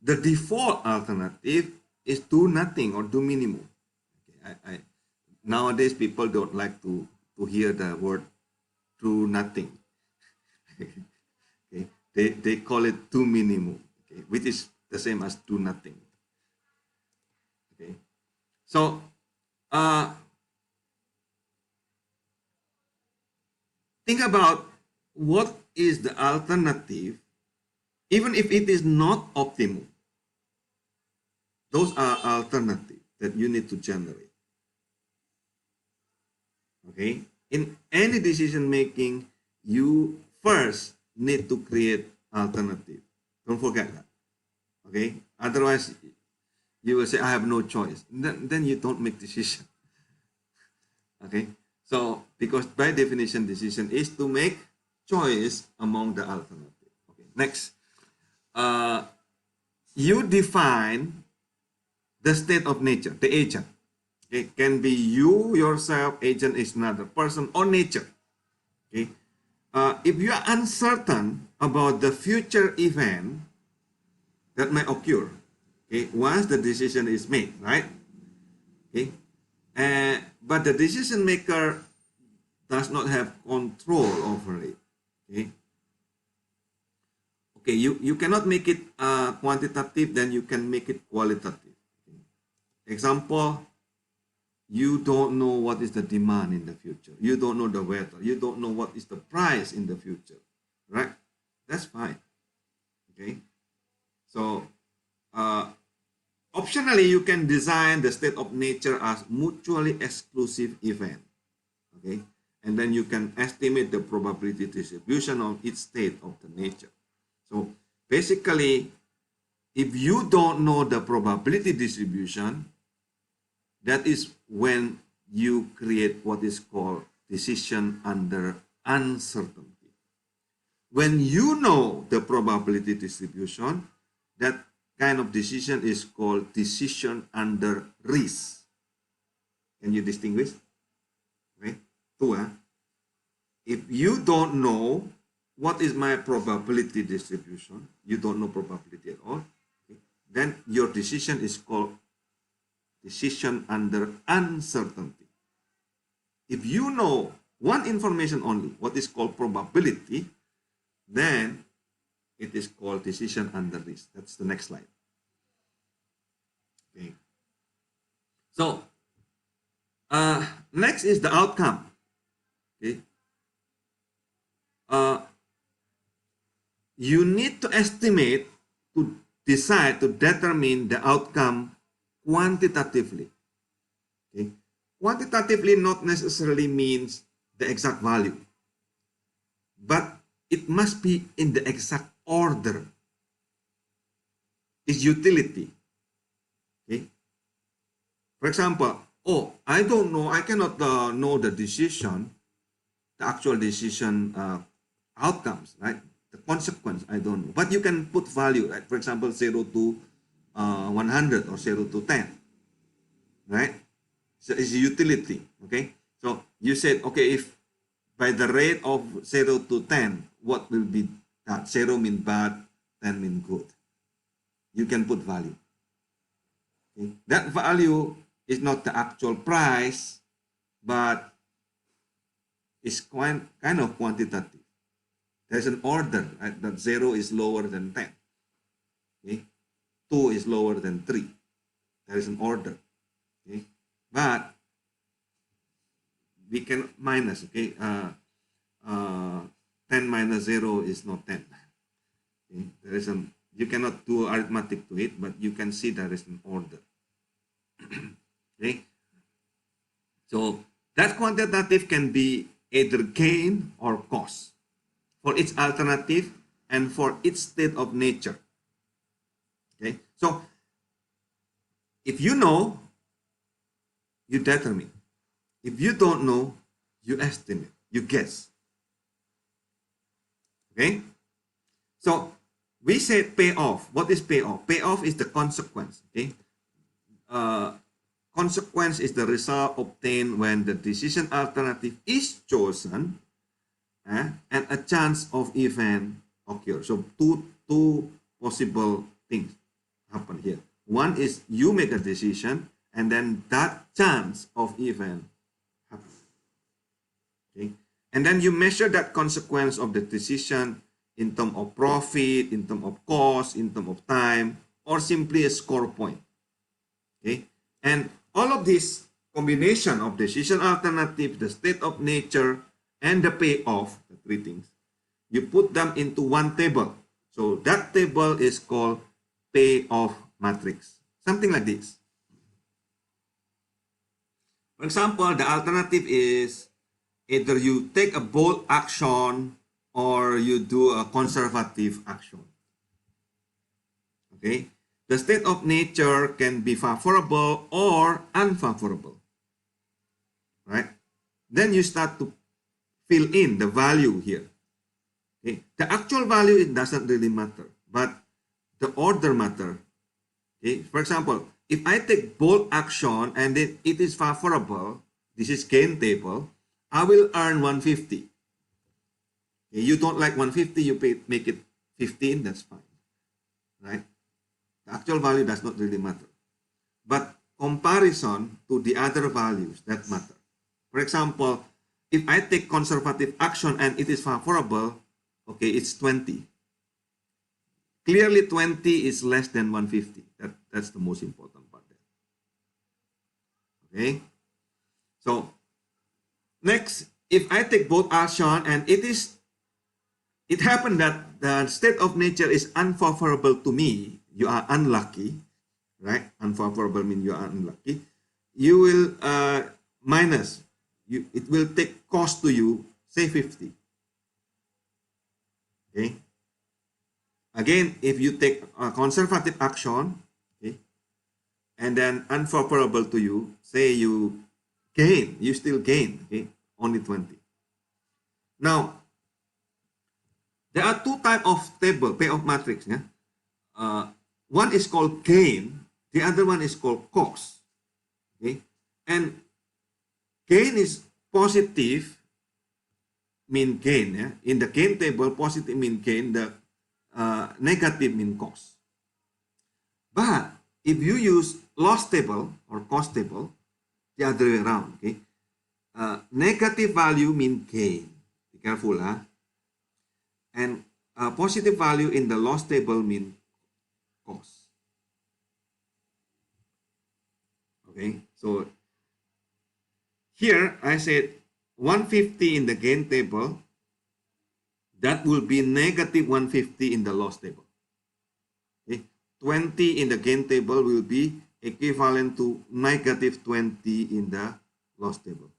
the default alternative is do nothing or do minimum. Okay, nowadays people don't like to hear the word do nothing. Okay, they call it do minimum, okay, which is the same as do nothing. Okay, so think about what is the alternative, even if it is not optimal. Those are alternatives that you need to generate. Okay, in any decision making, you first need to create alternative. Don't forget that. Okay, otherwise you will say I have no choice. Then you don't make decision. Okay, so because by definition decision is to make choice among the alternative. Okay, next, you define the state of nature, the agent. It can be you yourself, agent is another person or nature. Okay, if you are uncertain about the future event that may occur, okay, once the decision is made, right? Okay, but the decision maker does not have control over it. Okay, okay, you cannot make it quantitative, then you can make it qualitative. Okay. Example, you don't know what is the demand in the future. You don't know the weather. You don't know what is the price in the future, right? That's fine. Okay, so optionally, you can design the state of nature as mutually exclusive event. Okay, and then you can estimate the probability distribution of each state of the nature. So basically, if you don't know the probability distribution, that is when you create what is called decision under uncertainty. When you know the probability distribution, that kind of decision is called decision under risk. Can you distinguish? Okay. Two, if you don't know what is my probability distribution, you don't know probability at all, okay, then your decision is called decision under uncertainty. If you know one information only, what is called probability, then it is called decision under risk. That's the next slide. Okay. So next is the outcome. Okay. You need to estimate, to decide, to determine the outcome quantitatively. Okay. Quantitatively not necessarily means the exact value, but it must be in the exact order. Is utility. Okay. For example, oh, I don't know, I cannot know the decision, the actual decision outcomes, right? The consequence, I don't know. But you can put value, right? For example, 0 to 100 or 0 to 10, right? So it's utility, okay? So you said, okay, if by the rate of 0 to 10, what will be that? 0 mean bad, 10 mean good. You can put value. Okay? That value is not the actual price, but is kind of quantitative. There's an order, right? That 0 is lower than 10. Okay? 2 is lower than 3. There is an order. Okay? But we can minus, okay? 10 minus 0 is not 10. Okay? There is a, you cannot do arithmetic to it, but you can see there is an order. Okay? So that quantitative can be either gain or cost for its alternative and for its state of nature. Okay? So if you know, you determine. If you don't know, you estimate, you guess. Okay? So we said payoff. What is payoff? Payoff is the consequence. Okay? Consequence is the result obtained when the decision alternative is chosen and a chance of event occurs. So two possible things happen here. One is you make a decision and then that chance of event happens. Okay? And then you measure that consequence of the decision in terms of profit, in terms of cost, in terms of time, or simply a score point. Okay? And all of this combination of decision alternative, the state of nature, and the payoff, the three things, you put them into one table. So that table is called payoff matrix. Something like this. For example, the alternative is either you take a bold action or you do a conservative action. Okay? The state of nature can be favorable or unfavorable. Right? Then you start to fill in the value here. Okay? The actual value, it doesn't really matter, but the order matter. Okay? For example, if I take bold action and it is favorable, this is gain table, I will earn 150. Okay? You don't like 150, you make it 15, that's fine. Right? The actual value does not really matter. But comparison to the other values that matter. For example, if I take conservative action and it is favorable, okay, it's 20. Clearly 20 is less than 150. That's the most important part there. Okay? So next, if I take both action and it happened that the state of nature is unfavorable to me, you are unlucky, right? Unfavorable means you are unlucky. You will minus. It will take cost to you, say 50. Okay. Again, if you take a conservative action, okay, and then unfavorable to you, say you gain, you still gain, okay, only 20. Now, there are two types of table, payoff matrix. Yeah? One is called gain, the other one is called cost. Okay? And gain is positive, mean gain. Yeah? In the gain table, positive mean gain, the negative mean cost. But if you use loss table or cost table, the other way around, okay? Negative value mean gain. Be careful, huh? And positive value in the loss table mean cost. Okay, so here I said 150 in the gain table, that will be negative 150 in the loss table. Okay, 20 in the gain table will be equivalent to negative 20 in the loss table.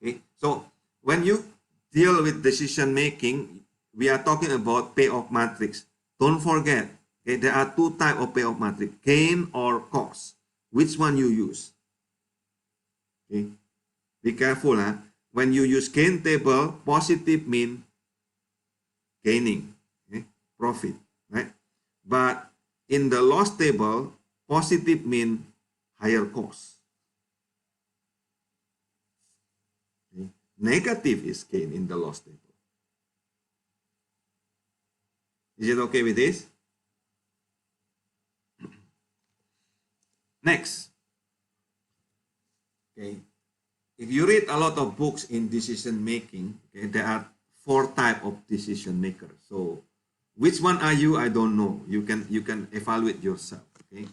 Okay, so when you deal with decision making, we are talking about payoff matrix. Don't forget, okay, there are two types of payoff matrix, gain or cost. Which one you use? Okay, be careful, huh? When you use gain table, positive mean gaining, okay? Profit, right? But in the loss table, positive mean higher cost. Okay? Negative is gain in the loss table. Is it okay with this? Next, okay, if you read a lot of books in decision making, okay, there are four type of decision makers. So which one are you? I don't know. You can evaluate yourself. Okay,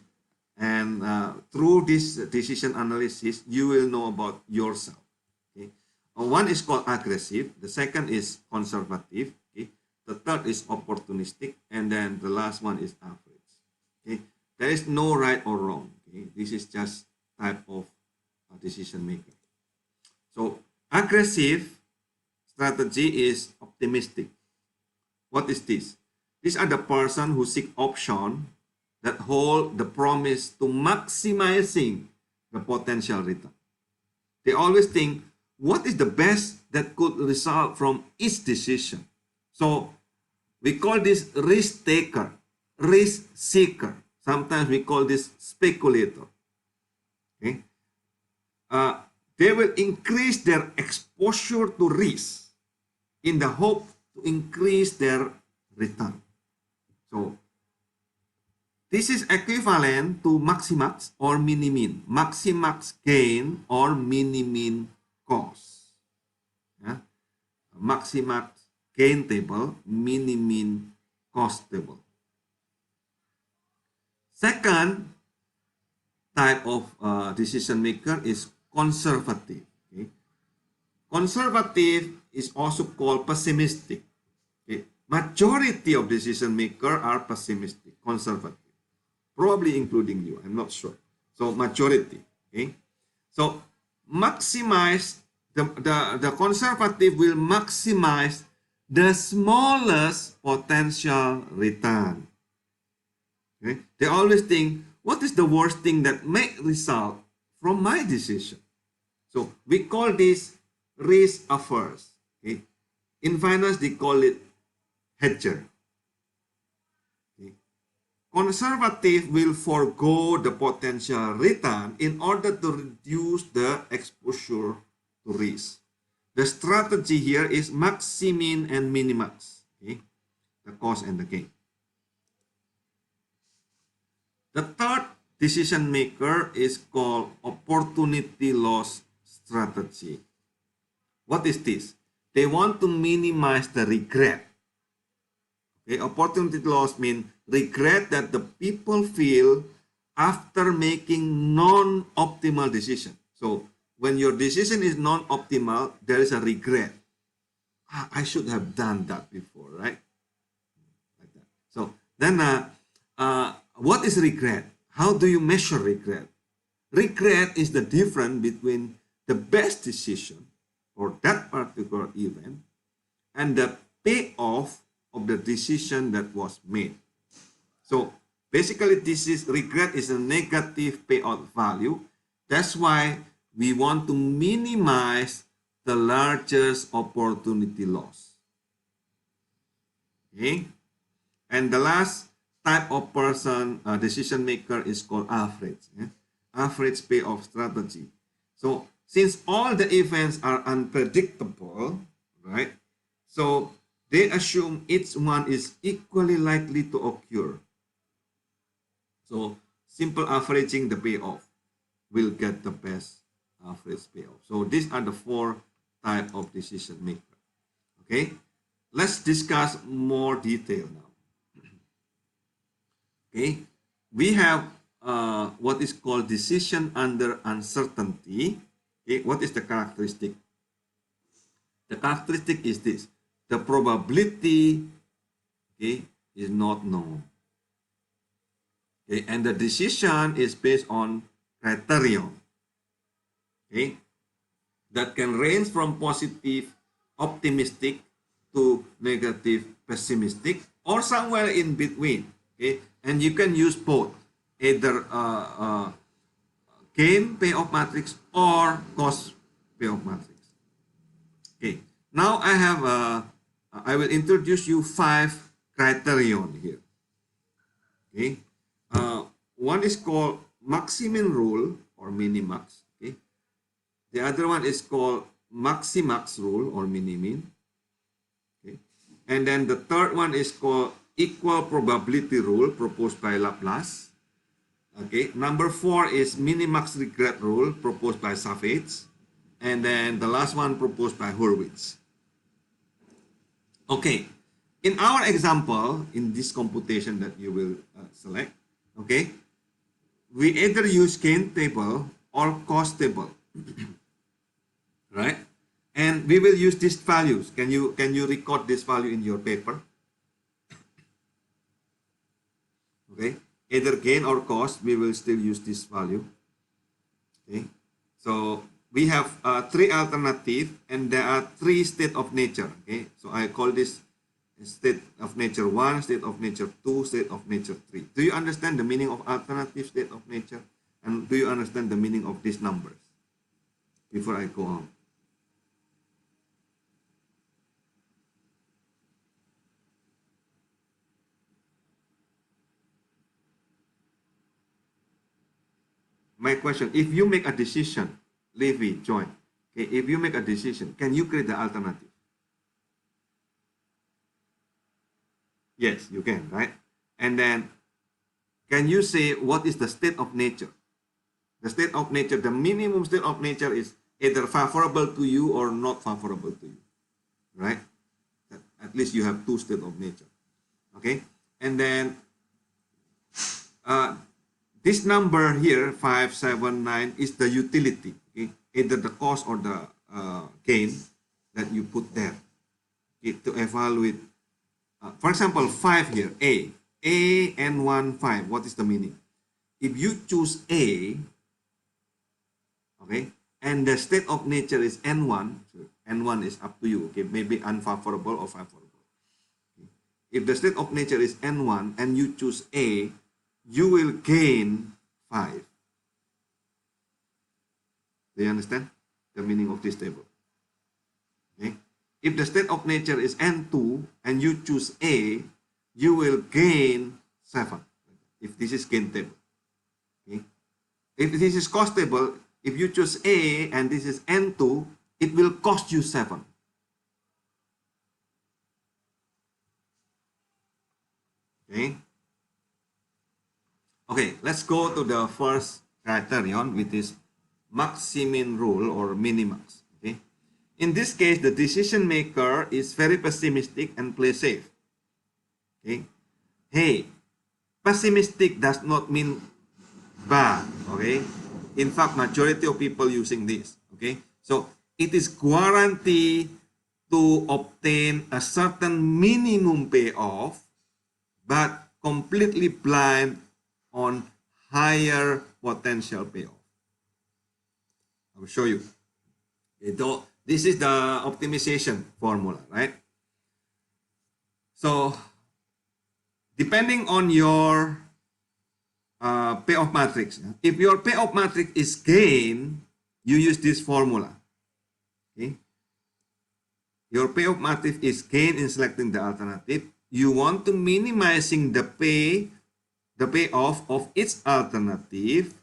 and through this decision analysis, you will know about yourself. Okay, one is called aggressive. The second is conservative. Okay, the third is opportunistic, and then the last one is average. Okay, there is no right or wrong. Okay, this is just type of decision maker. So aggressive strategy is optimistic. What is this? These are the person who seek option that hold the promise to maximizing the potential return. They always think what is the best that could result from each decision. So we call this risk taker, risk seeker. Sometimes we call this speculator. Okay? They will increase their exposure to risk in the hope to increase their return. So this is equivalent to maximax or minimin. Maximax gain or minimin cost. Yeah? Maximax gain table, minimin cost table. Second type of decision maker is conservative. Okay? Conservative is also called pessimistic. Okay? Majority of decision maker are pessimistic, conservative, probably including you. I'm not sure. So majority. Okay? So maximize the conservative will maximize the smallest potential return. Okay? They always think, what is the worst thing that may result from my decision? So we call this risk averse. Okay? In finance, they call it hedger. Okay? Conservative will forego the potential return in order to reduce the exposure to risk. The strategy here is maximin and minimax. Okay? The cost and the gain. The third decision maker is called opportunity loss strategy. What is this? They want to minimize the regret. Okay, opportunity loss means regret that the people feel after making non-optimal decision. So when your decision is non-optimal, there is a regret. I should have done that before, right? Like that. So then what is regret? How do you measure regret? Regret is the difference between the best decision for that particular event and the payoff of the decision that was made. So basically, this is regret is a negative payout value. That's why we want to minimize the largest opportunity loss. Okay, and the last type of person, decision maker, is called average. Average payoff strategy. So since all the events are unpredictable, right? So they assume each one is equally likely to occur. So simple averaging the payoff will get the best average payoff. So these are the four type of decision maker. Okay, let's discuss more detail now. Okay, we have what is called decision under uncertainty. Okay, what is the characteristic? The characteristic is this: the probability, okay, is not known. Okay, and the decision is based on criterion. Okay, that can range from positive, optimistic to negative, pessimistic, or somewhere in between. Okay, and you can use both, either gain payoff matrix or cost payoff matrix. Okay, now I will introduce you 5 criterion here. Okay, one is called maximin rule or minimax. Okay, the other one is called maximax rule or minimin. Okay, and then the third one is called equal probability rule proposed by Laplace. Okay, number 4 is minimax regret rule proposed by Savage. And then the last one proposed by Hurwitz. Okay, in our example, in this computation that you will select, okay, we either use gain table or cost table, right? And we will use these values. Can you record this value in your paper? Okay, either gain or cost, we will still use this value. Okay, so we have 3 alternatives and there are 3 state of nature. Okay, so I call this state of nature 1, state of nature 2, state of nature 3. Do you understand the meaning of alternative state of nature? And do you understand the meaning of these numbers? Before I go on. My question, if you make a decision, Levi, Joy, okay, if you make a decision, can you create the alternative? Yes, you can, right? And then, can you say what is the state of nature? The state of nature, the minimum state of nature is either favorable to you or not favorable to you, right? At least you have 2 states of nature, okay? And then, this number here, 579, is the utility, okay? Either the cost or the gain that you put there, okay, to evaluate. For example, 5 here, A and 1, 5. What is the meaning? If you choose A, okay, and the state of nature is N1, so N1 is up to you, okay, maybe unfavorable or favorable. Okay. If the state of nature is N1 and you choose A, you will gain 5. Do you understand the meaning of this table? Okay. If the state of nature is N2 and you choose A, you will gain 7. If this is gain table. Okay. If this is cost table, if you choose A and this is N2, it will cost you 7. Okay. Okay, let's go to the first criterion, which is max-min rule or minimax. Okay. In this case, the decision maker is very pessimistic and play safe. Okay. Hey, pessimistic does not mean bad. Okay. In fact, majority of people using this. Okay. So it is guaranteed to obtain a certain minimum payoff, but completely blind on higher potential payoff. I will show you. This is the optimization formula, right? So, depending on your payoff matrix, if your payoff matrix is gain, you use this formula. Okay? Your payoff matrix is gain in selecting the alternative. You want to minimizing the payoff of each alternative,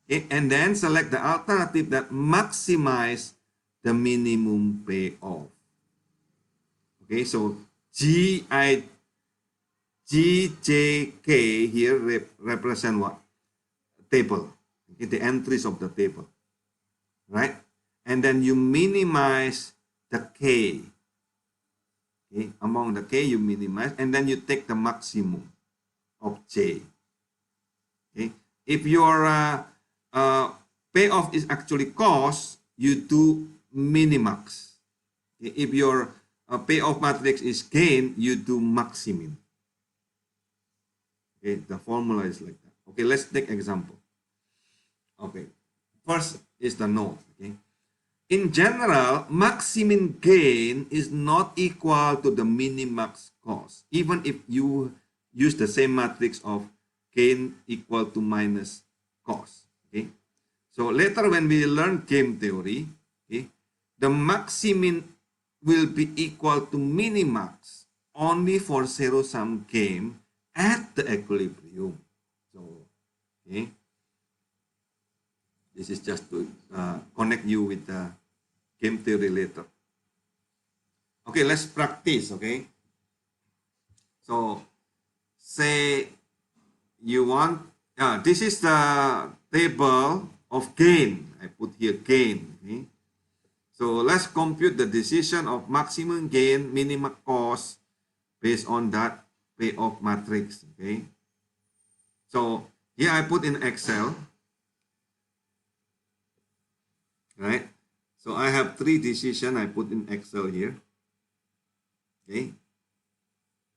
okay, and then select the alternative that maximize the minimum payoff. Okay, so GJK here represent what? Table, okay, the entries of the table, right? And then you minimize the K. Okay, among the K you minimize, and then you take the maximum of J. Okay, if your payoff is actually cost, you do minimax. Okay? If your payoff matrix is gain, you do maximin. Okay, the formula is like that. Okay, let's take example. Okay, first is the note. Okay, in general, maximin gain is not equal to the minimax cost, even if you use the same matrix of gain equal to minus cost. Okay, so later when we learn game theory, okay, the maximin will be equal to minimax only for zero-sum game at the equilibrium. So, okay, this is just to connect you with the game theory later. Okay, let's practice. Okay, so say you want This is the table of gain. I put here gain. Okay? So let's compute the decision of maximum gain, minimum cost based on that payoff matrix. Okay. So here I put in Excel, right? So I have 3 decisions I put in Excel here. Okay.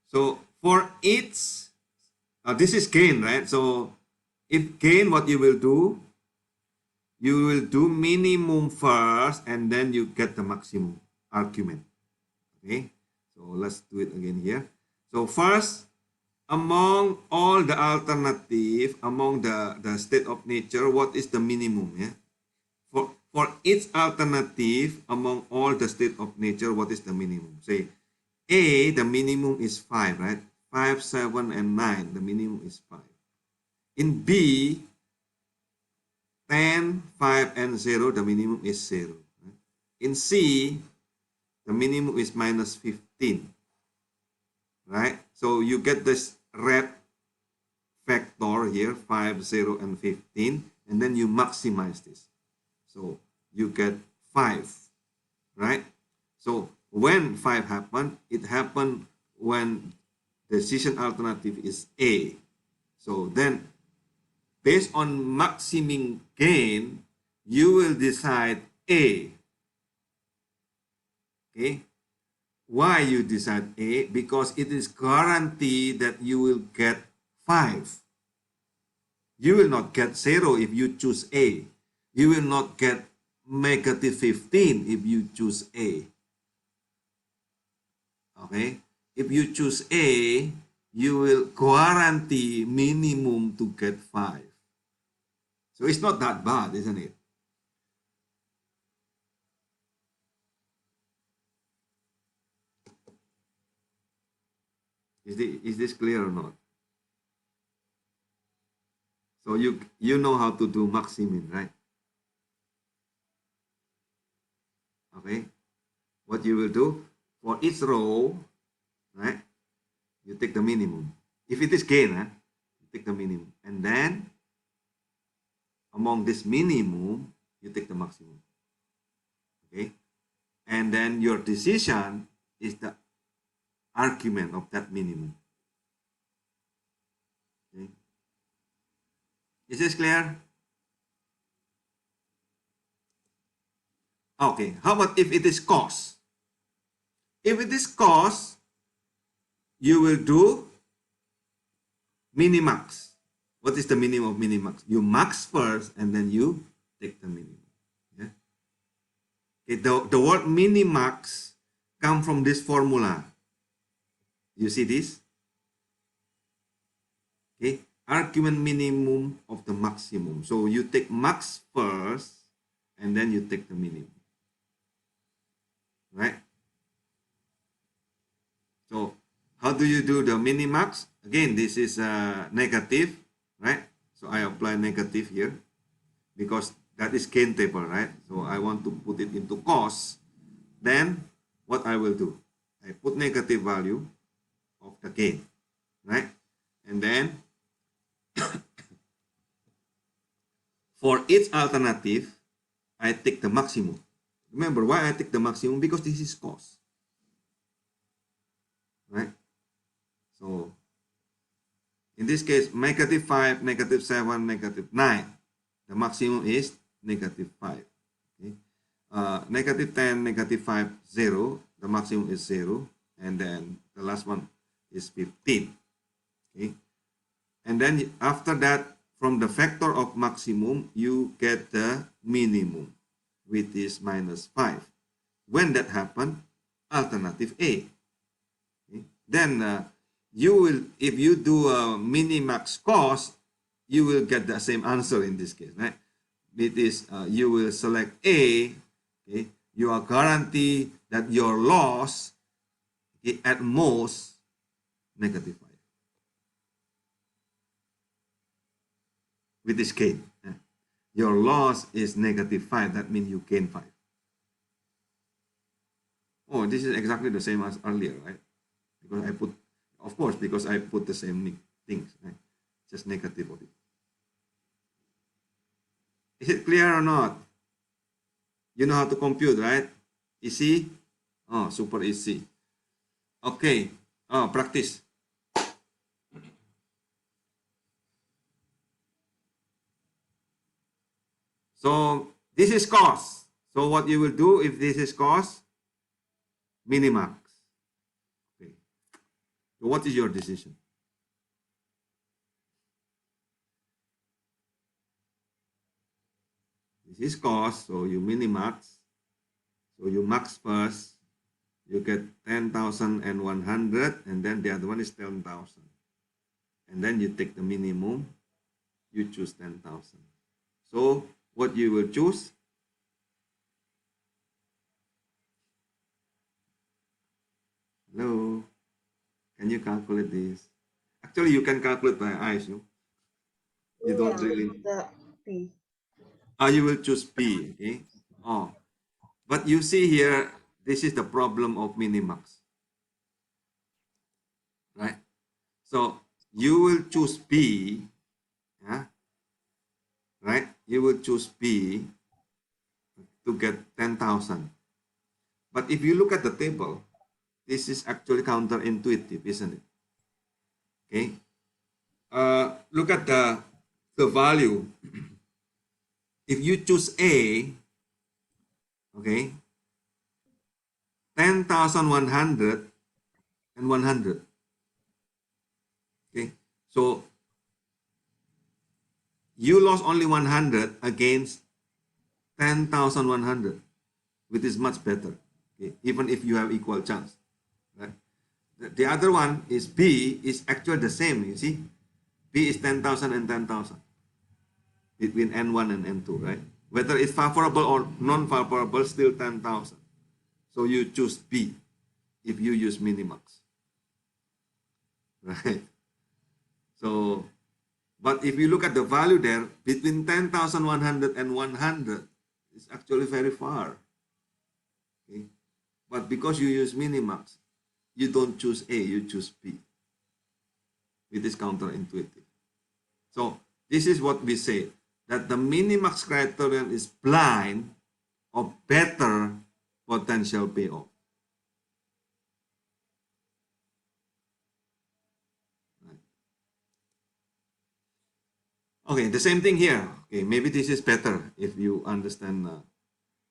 So for each, this is gain, right? So if gain, what you will do, you will do minimum first and then you get the maximum argument. Okay. So let's do it again here. So first, among all the alternative, among the state of nature, what is the minimum? Yeah. For each alternative among all the state of nature, what is the minimum? Say A, the minimum is 5, right? 5, 7, and 9, the minimum is 5. In B, 10, 5, and 0, the minimum is 0. Right? In C, the minimum is minus 15, right? So you get this red factor here, 5, 0, and 15, and then you maximize this. So you get 5, right? So when 5 happened, it happened when decision alternative is A. So then based on maximum gain, you will decide A. Okay? Why you decide A? Because it is guaranteed that you will get 5. You will not get 0 if you choose A. You will not get negative 15 if you choose A. Okay? If you choose A, you will guarantee minimum to get 5. So it's not that bad, isn't it? Is this clear or not? So you know how to do maximum, right? Okay. What you will do for each row, right? You take the minimum. If it is gain, you take the minimum, and then among this minimum, you take the maximum. Okay, and then your decision is the argument of that minimum. Okay, is this clear? Okay, how about if it is cost? If it is cost, you will do minimax. What is the minimum of minimax? You max first and then you take the minimum. Yeah? Okay, the word minimax come from this formula. You see this? Okay, argument minimum of the maximum. So you take max first and then you take the minimum. Right? So how do you do the minimax? Again, this is negative, right? So I apply negative here because that is gain table, right? So I want to put it into cost. Then what I will do? I put negative value of the gain, right? And then for each alternative, I take the maximum. Remember why I take the maximum? Because this is cost, right? So in this case, negative 5, negative 7, negative 9. The maximum is negative 5. Okay? Negative 10, negative 5, 0. The maximum is 0. And then the last one is 15. Okay? And then after that, from the factor of maximum, you get the minimum, which is minus 5. When that happens, alternative A. Okay? Then you will, if you do a minimax cost, you will get the same answer in this case, right? It is you will select A. Okay, you are guaranteed that your loss, okay, at most negative 5 with this gain. Your loss is negative 5. That means you gain 5. Oh, this is exactly the same as earlier, right? Because I put, of course, because I put the same things, right? Just negative of it. Is it clear or not? You know how to compute, right? Easy? Oh, super easy. Okay. Oh, practice. So this is cost. So what you will do if this is cost? Minimax. Okay. So what is your decision? This is cost, so you minimax. So you max first, you get 10,100, and then the other one is 10,000. And then you take the minimum, you choose 10,000. So what you will choose? Hello, can you calculate this? Actually, you can calculate by eyes. You don't Yeah, really. the P. You will choose P. Okay. Oh, but you see here, this is the problem of minimax, right? So you will choose P, yeah, right? You will choose P to get 10,000. But if you look at the table, this is actually counterintuitive, isn't it? Okay. Look at the value. If you choose A, okay, 10,100 and 100. Okay. So you lost only 100 against 10,100, which is much better. Okay. Even if you have equal chance. Right? The other one is B is actually the same. You see, B is 10,000 and 10,000 between N1 and N2, right? Whether it's favorable or non-favorable, still 10,000. So you choose B if you use minimax, right? So, but if you look at the value there, between 10,100 and 100, it's actually very far. Okay? But because you use minimax, you don't choose A, you choose B. It is counterintuitive. So this is what we say, that the minimax criterion is blind of better potential payoff. Right. Okay, the same thing here. Okay, maybe this is better if you understand.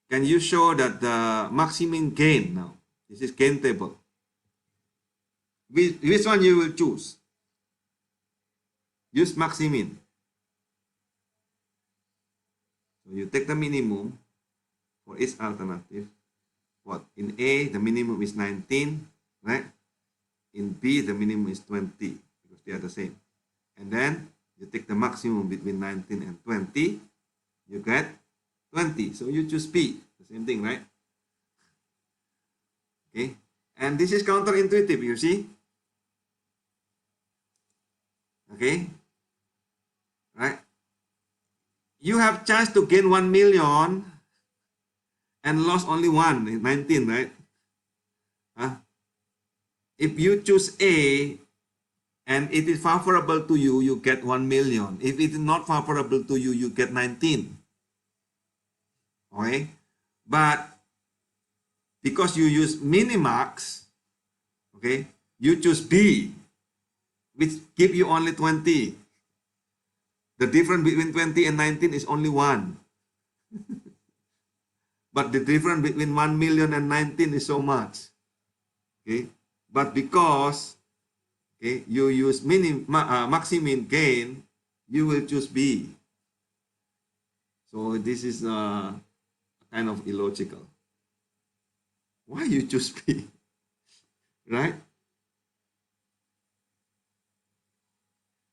Can you show that the maximum gain now? This is gain table. Which one you will choose? Use maximum. So you take the minimum for each alternative. What? In A, the minimum is 19, right? In B, the minimum is 20 because they are the same. And then you take the maximum between 19 and 20, you get 20. So you choose B, the same thing, right? Okay. And this is counterintuitive, you see? Okay. Right? You have chance to gain 1 million and lost only 19, right? Huh? If you choose A and it is favorable to you, you get 1 million. If it is not favorable to you, you get 19. Okay? But because you use minimax, okay, you choose B, which give you only 20. The difference between 20 and 19 is only 1. But the difference between 1 million and 19 is so much. Okay? But because okay, you use maximum gain, you will choose B. So this is kind of illogical. Why you choose B? Right?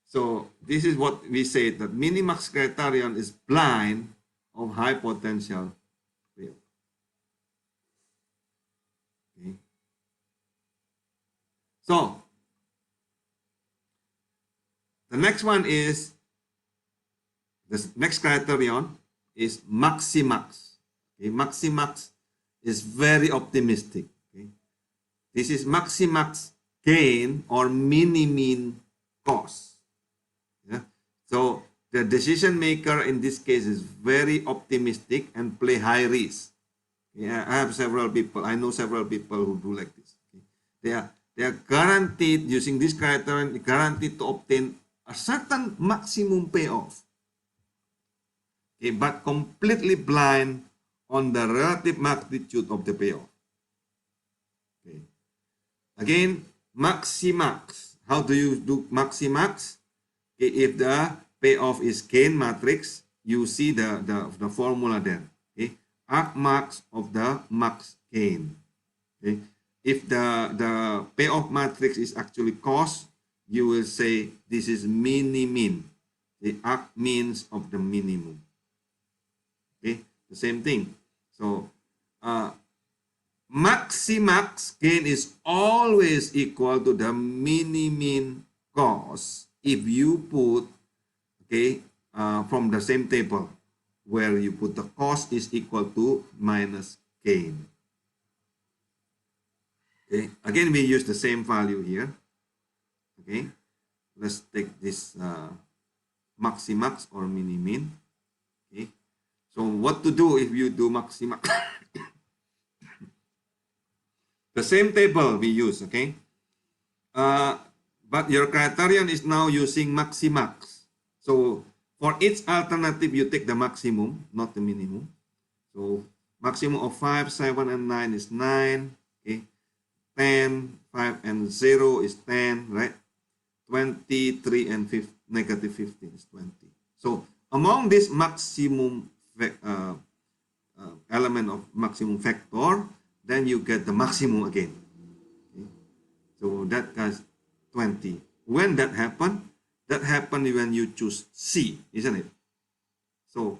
So this is what we say, that minimax criterion is blind of high potential field. Okay. So the next one is, the next criterion is maximax. Okay. Maximax is very optimistic. Okay. This is maximax gain or mini-mean cost. Yeah. So the decision maker in this case is very optimistic and play high risk. Yeah, I have several people. I know several people who do like this. Okay? They are guaranteed using this criterion, guaranteed to obtain a certain maximum payoff. Okay, but completely blind on the relative magnitude of the payoff. Okay. Again, maximax. How do you do maximax? Okay, if the payoff is gain matrix, you see the formula there. Okay, argmax of the max gain. Okay, if the payoff matrix is actually cost, you will say this is mini-min, the argmeans of the minimum. Okay, the same thing. So maximax gain is always equal to the mini-min cost if you put, okay, from the same table where you put the cost is equal to minus gain. Okay, again we use the same value here. Okay, let's take this maximax or mini-min. Okay, so what to do if you do maximax? The same table we use, okay? But your criterion is now using maximax. So for each alternative, you take the maximum, not the minimum. So maximum of 5, 7, and 9 is 9. Okay, 10, 5, and 0 is 10, right? 20, 3, and negative 15 is 20. So among this maximum element of maximum factor, then you get the maximum again. Okay? So that has 20. When that happened? That happened when you choose C, isn't it? So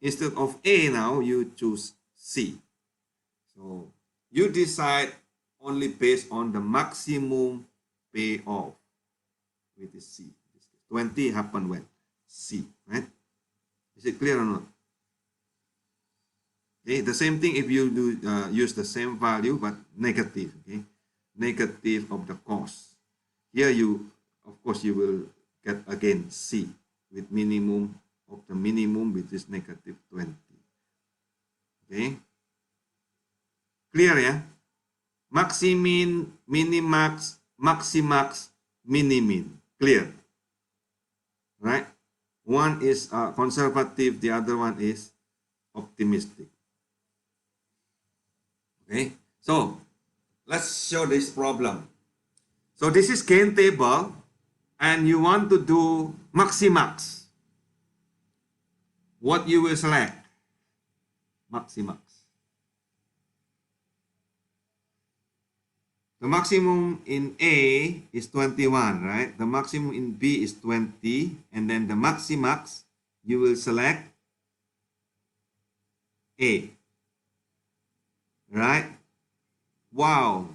instead of A now, you choose C. So you decide only based on the maximum payoff, which is C. 20 happened when? C, right? Is it clear or not? Okay, the same thing if you do use the same value but negative, okay? Negative of the cost. Here you, of course, you will get again C with minimum of the minimum, which is negative 20. Okay? Clear, yeah? Maximin, minimax, maximax, minimin. Clear? Right? One is conservative, the other one is optimistic. Okay, so let's show this problem. So this is gain table and you want to do maximax. What you will select? Maximax. The maximum in A is 21, right? The maximum in B is 20. And then the maximax, you will select A. Right? Wow.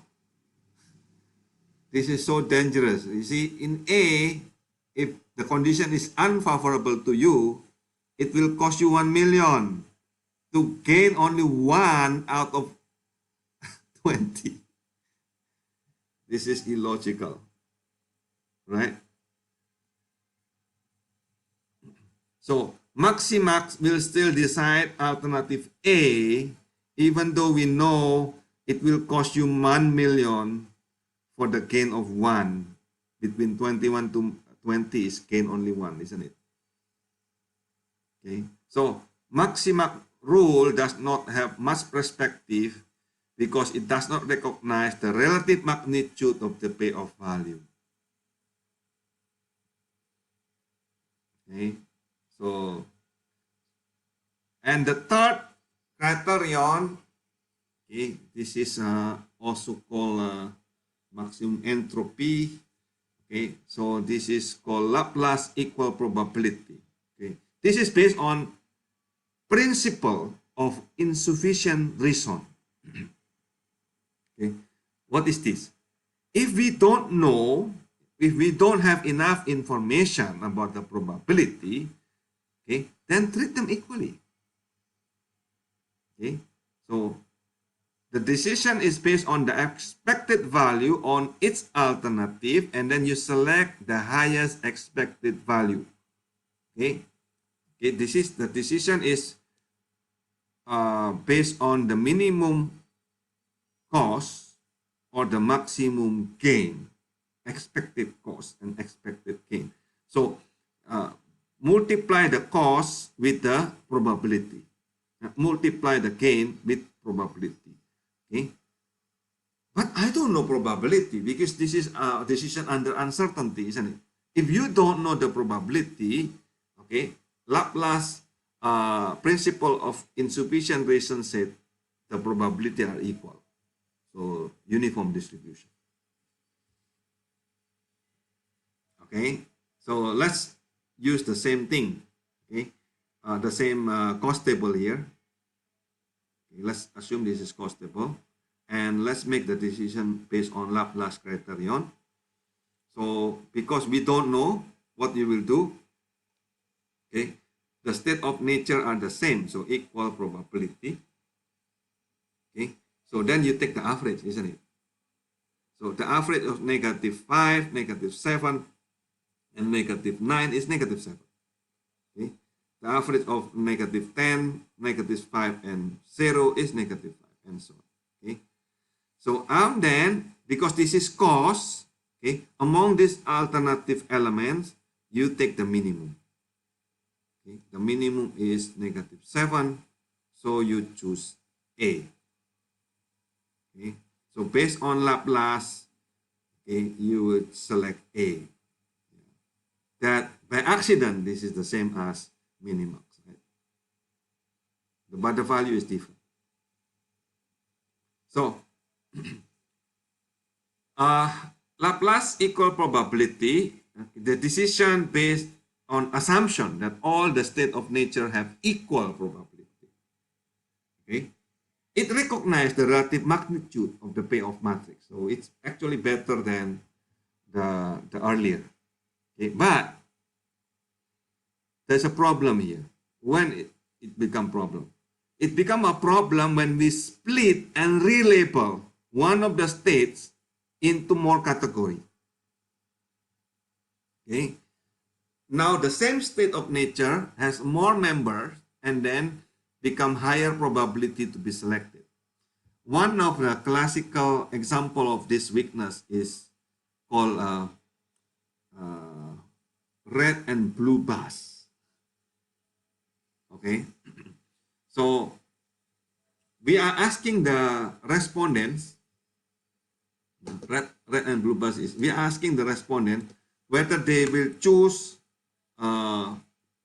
This is so dangerous. You see, in A, if the condition is unfavorable to you, it will cost you 1 million to gain only 1 out of 20. This is illogical, right? So maximax will still decide alternative A, even though we know it will cost you 1 million for the gain of 1. Between 21 to 20 is gain only 1, isn't it? Okay, so maximax rule does not have much perspective because it does not recognize the relative magnitude of the payoff value. Okay, so, and the third criterion, okay, this is also called maximum entropy. Okay, so this is called Laplace equal probability. Okay, this is based on principle of insufficient reason. Okay, what is this? If we don't know, if we don't have enough information about the probability, okay, then treat them equally. Okay, so the decision is based on the expected value on its alternative, and then you select the highest expected value. Okay, The decision is based on the minimum cost or the maximum gain, expected cost and expected gain. So multiply the cost with the probability, multiply the gain with probability. Okay, but I don't know probability because this is a decision under uncertainty, isn't it? If you don't know the probability, okay, Laplace principle of insufficient reason said the probability are equal. So uniform distribution. Okay, so let's use the same thing. Okay, the same cost table here. Okay, let's assume this is cost table, and let's make the decision based on Laplace criterion. So because we don't know what you will do, okay, the state of nature are the same, so equal probability. Okay, so then you take the average, isn't it? So the average of -5, -7, and -9 is -7. Okay, the average of -10, -5, and 0 is -5, and so on. Okay, so then because this is cost, okay, among these alternative elements, you take the minimum. Okay, the minimum is -7, so you choose A. Okay, so based on Laplace, okay, you would select A. That by accident, this is the same as minimax, right? But the value is different. So Laplace equal probability, the decision based on assumption that all the state of nature have equal probability. Okay, it recognizes the relative magnitude of the payoff matrix, so it's actually better than the earlier. Okay, but there's a problem here. When it become problem, it become a problem when we split and relabel one of the states into more category. Okay, now the same state of nature has more members and then become higher probability to be selected. One of the classical example of this weakness is called red and blue bus. Okay, so we are asking the respondents, red and blue bus is, we are asking the respondent whether they will choose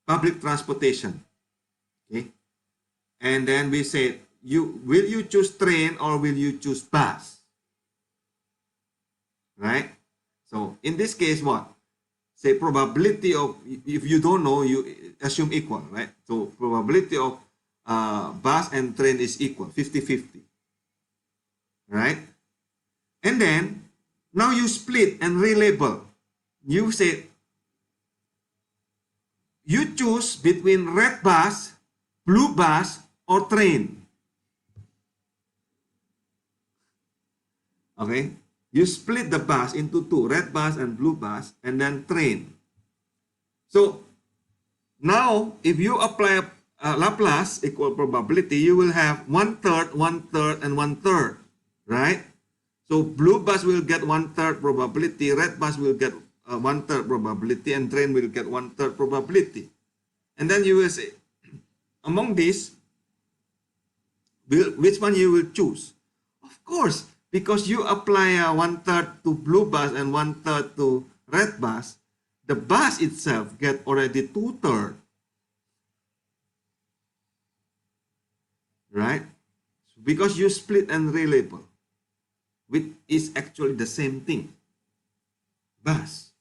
public transportation. Okay, and then we say, will you choose train or will you choose bus? Right? So in this case, what? Say probability of, if you don't know, you assume equal, right? So probability of bus and train is equal, 50-50. Right? And then now you split and relabel. You say you choose between red bus, blue bus, or train. Okay, you split the bus into two, red bus and blue bus, and then train. So now if you apply Laplace equal probability, you will have 1/3, 1/3, and 1/3, right? So blue bus will get 1/3 probability, red bus will get 1/3 probability, and train will get 1/3 probability. And then you will say, among these, which one you will choose? Of course, because you apply 1/3 to blue bus and 1/3 to red bus, the bus itself get already 2/3, right? Because you split and relabel, which is actually the same thing. Bus.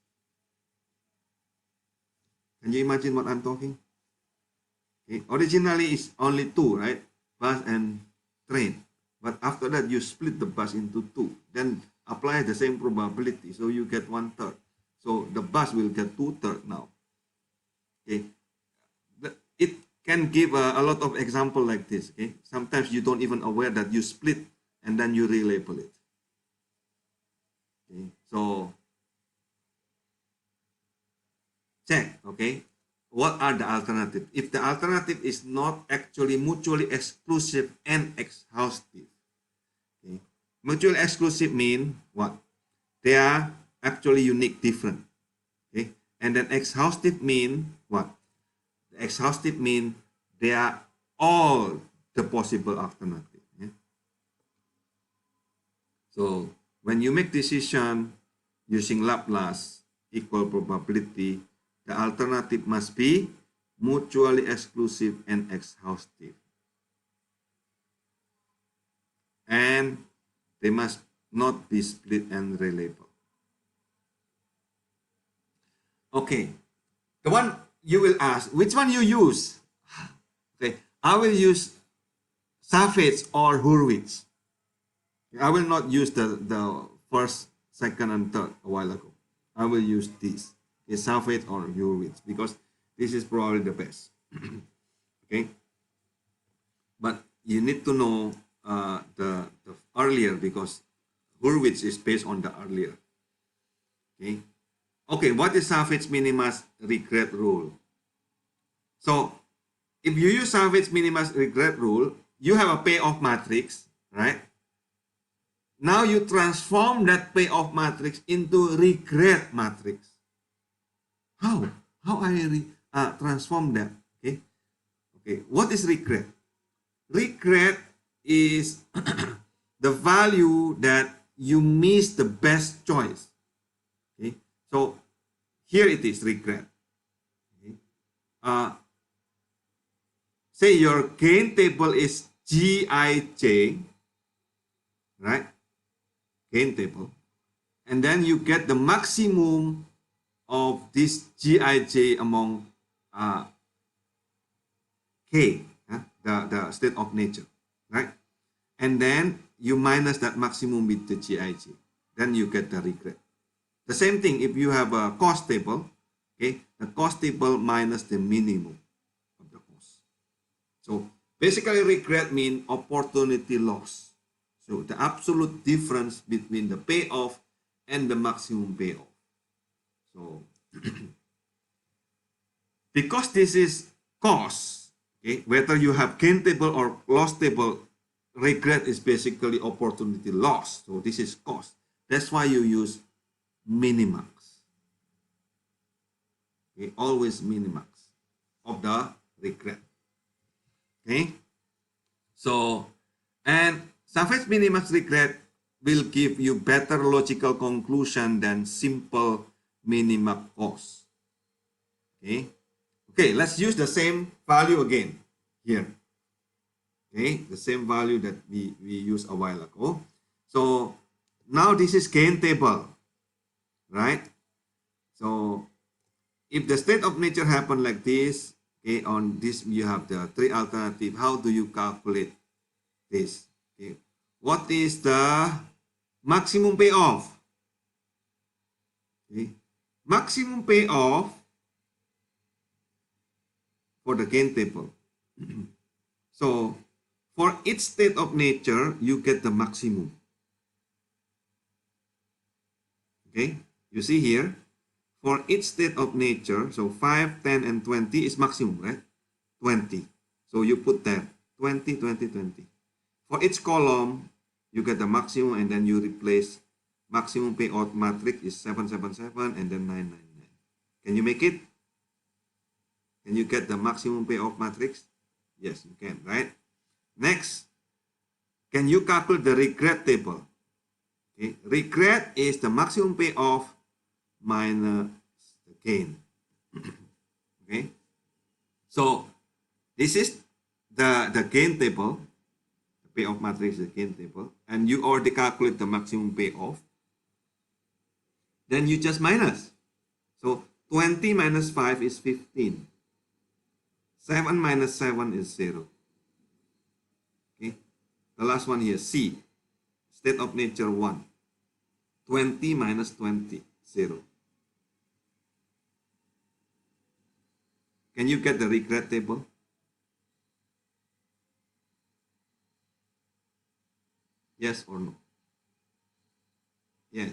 Can you imagine what I'm talking? Okay. Originally it's only two, right? Bus and train. But after that you split the bus into two. Then apply the same probability. So you get 1/3. So the bus will get 2/3 now. Okay. It can give a lot of example like this. Okay. Sometimes you don't even aware that you split and then you relabel it. Okay. So check. Okay. what are the alternatives? If the alternative is not actually mutually exclusive and exhaustive, okay? Mutually exclusive mean what? They are actually unique, different. Okay, and then exhaustive mean what? Exhaustive mean they are all the possible alternative. Yeah? So when you make decision using Laplace equal probability, the alternative must be mutually exclusive and exhaustive. And they must not be split and reliable. Okay, the one you will ask, which one you use? Okay, I will use Savage or Hurwitz. I will not use the first, second, and third a while ago. I will use this, is Savage or Hurwitz, because this is probably the best. Okay, but you need to know the earlier, because Hurwitz is based on the earlier. Okay, okay, what is Savage minimus regret rule? So if you use Savage minimus regret rule, you have a payoff matrix, right? Now you transform that payoff matrix into regret matrix. How? How I transform that? Okay. Okay. What is regret? Regret is the value that you miss the best choice. Okay. So here it is, regret. Okay. Say your gain table is Gij, right? Gain table. And then you get the maximum of this Gij among K, the state of nature, right? And then you minus that maximum with the Gij. Then you get the regret. The same thing if you have a cost table, okay? The cost table minus the minimum of the cost. So basically regret means opportunity loss. So the absolute difference between the payoff and the maximum payoff. So because this is cost, okay, whether you have gain table or loss table, regret is basically opportunity loss. So this is cost. That's why you use minimax. Okay, always minimax of the regret. Okay, so and Savage minimax regret will give you better logical conclusion than simple minimax cost. Okay. Okay, let's use the same value again here. Okay, the same value that we used a while ago. So now this is gain table, right? So if the state of nature happen like this, okay, on this you have the three alternative. How do you calculate this? Okay, what is the maximum payoff? Okay, maximum payoff for the gain table. So for each state of nature, you get the maximum. Okay, you see here, for each state of nature, so 5, 10, and 20 is maximum, right? 20. So you put that 20, 20, 20. For each column, you get the maximum, and then you replace maximum payout matrix is 777 and then 999. Can you make it? Can you get the maximum payoff matrix? Yes, you can, right? Next, can you calculate the regret table? Okay. Regret is the maximum payoff minus the gain. Okay. So this is the gain table, the payoff matrix is the gain table, and you already calculate the maximum payoff. Then you just minus. So 20 minus 5 is 15. 7 minus 7 is 0. Okay. The last one here, C. State of nature 1. 20 minus 20, 0. Can you get the regret table? Yes or no? Yes.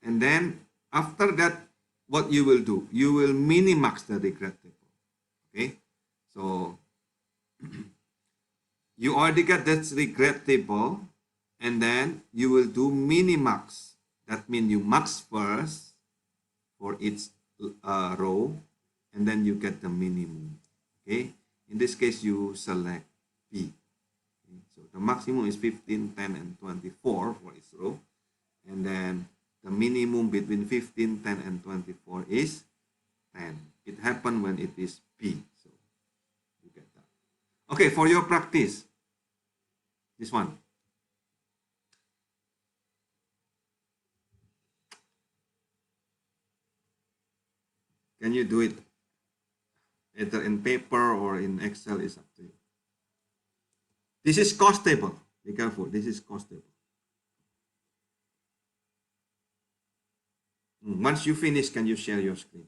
And then after that what you will do, you will minimax the regret table. Okay, so you already got that regret table, and then you will do minimax. That means you max first for each row, and then you get the minimum. Okay, in this case you select B. Okay? So the maximum is 15, 10, and 24 for each row, and then the minimum between 15, 10, and 24 is 10. It happened when it is B. So you get that. Okay, for your practice, this one. Can you do it either in paper or in Excel? Is up to you. This is cost table. Be careful. This is cost table. Once you finish, can you share your screen?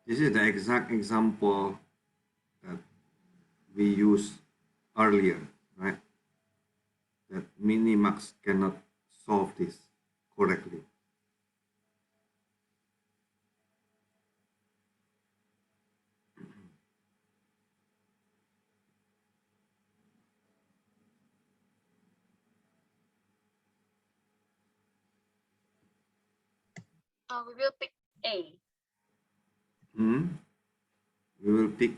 This is the exact example that we used earlier, right? That Minimax cannot solve this correctly. We will pick A. We will pick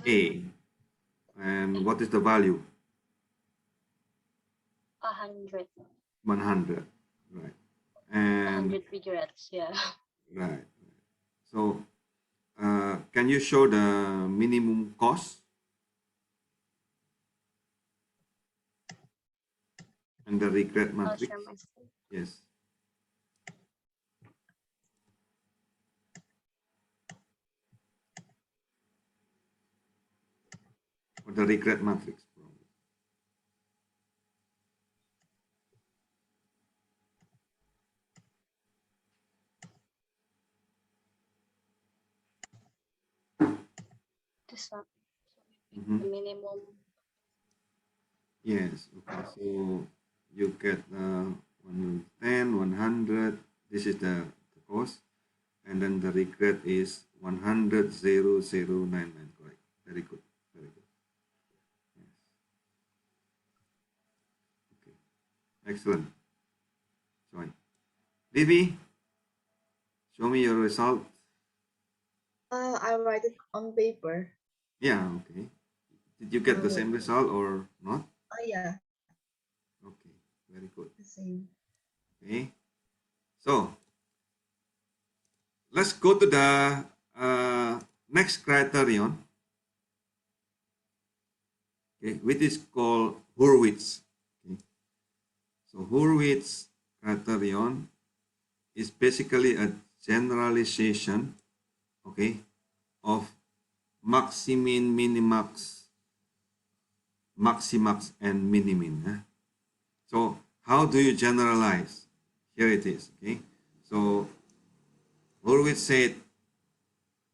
A. And what is the value? 100. 100, right? And 100 regrets. Yeah. right. So can you show the minimum cost and the regret I'll matrix? share my screen. Yes. Or the regret matrix, probably. This one. Mhm. The minimum. Yes. Okay. So you get 110, 100. This is the cost, and then the regret is 100,099. Correct. Very good. Very good. Yes. Okay. Excellent. Join. Vivi, show me your result. I write it on paper. Yeah. Okay. Did you get the same result or not? Oh yeah. Okay. Very Very good. The same. Okay. So let's go to the next criterion, okay, which is called Hurwitz. Okay. So Hurwitz criterion is basically a generalization, okay, of maximin, minimax, maximax, and minimin. So how do you generalize? Here it is. Okay. So Hurwitz said,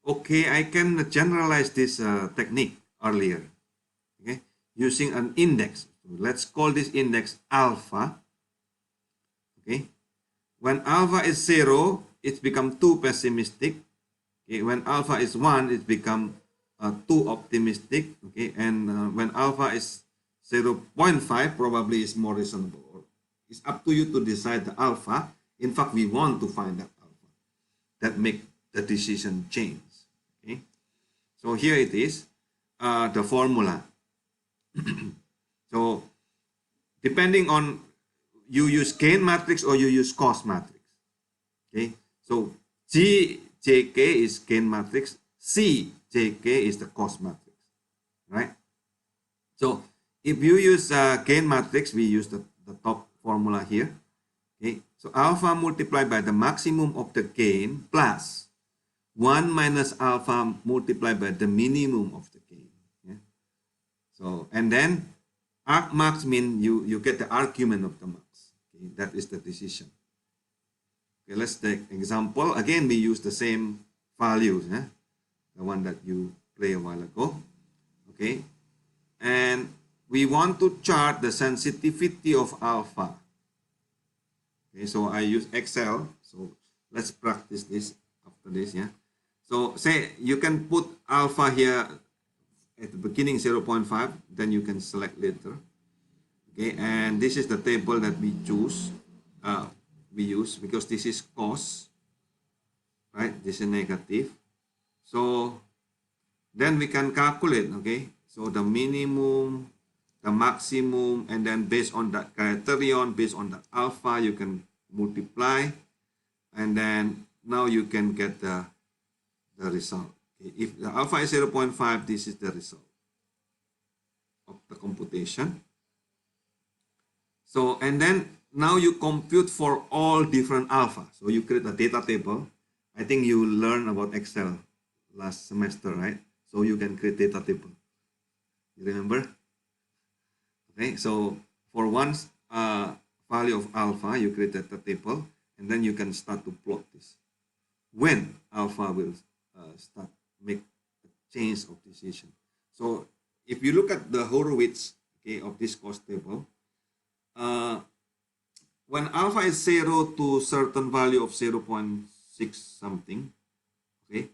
okay, I can generalize this technique earlier, okay, using an index. So let's call this index alpha. Okay. When alpha is 0, it's become too pessimistic. Okay. When alpha is 1, it become too optimistic. Okay. And when alpha is 0.5, probably is more reasonable. It's up to you to decide the alpha. In fact, we want to find that alpha that make the decision change. Okay. So here it is, the formula. So depending on you use gain matrix or you use cost matrix. Okay. So GJK is gain matrix, CJK is the cost matrix, right? So if you use gain matrix, we use the top formula here. Okay. So alpha multiplied by the maximum of the gain plus 1 minus alpha multiplied by the minimum of the gain. Yeah? So, and then arc max mean you get the argument of the max. Okay? That is the decision. Okay, let's take example. Again, we use the same values, the one that you play a while ago. Okay, and we want to chart the sensitivity of alpha. Okay, so I use Excel. So let's practice this after this, yeah. So say you can put alpha here at the beginning 0.5, then you can select later. Okay, and this is the table that we choose, we use because this is cost, right? This is negative. So then we can calculate, okay? So the minimum, the maximum, and then based on that criterion, based on the alpha, you can multiply, and then now you can get the result. Okay. If the alpha is 0.5, this is the result of the computation. So, and then now you compute for all different alpha. So you create a data table. I think you learned about Excel last semester, right? So you can create data table. You remember? Okay, so for one value of alpha, you create a table, and then you can start to plot this. When alpha will start make a change of decision. So if you look at the Horowitz, okay, of this cost table, when alpha is 0 to certain value of 0.6 something, okay,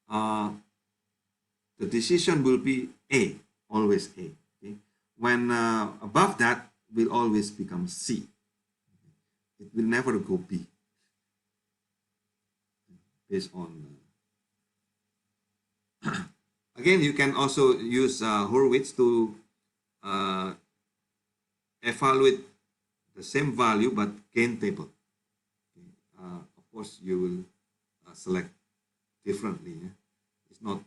the decision will be A, always A. Okay? When above that, will always become C. It will never go B based on. Again, you can also use Horowitz to evaluate the same value but gain table. Okay. Of course, you will select differently. Yeah? It's not.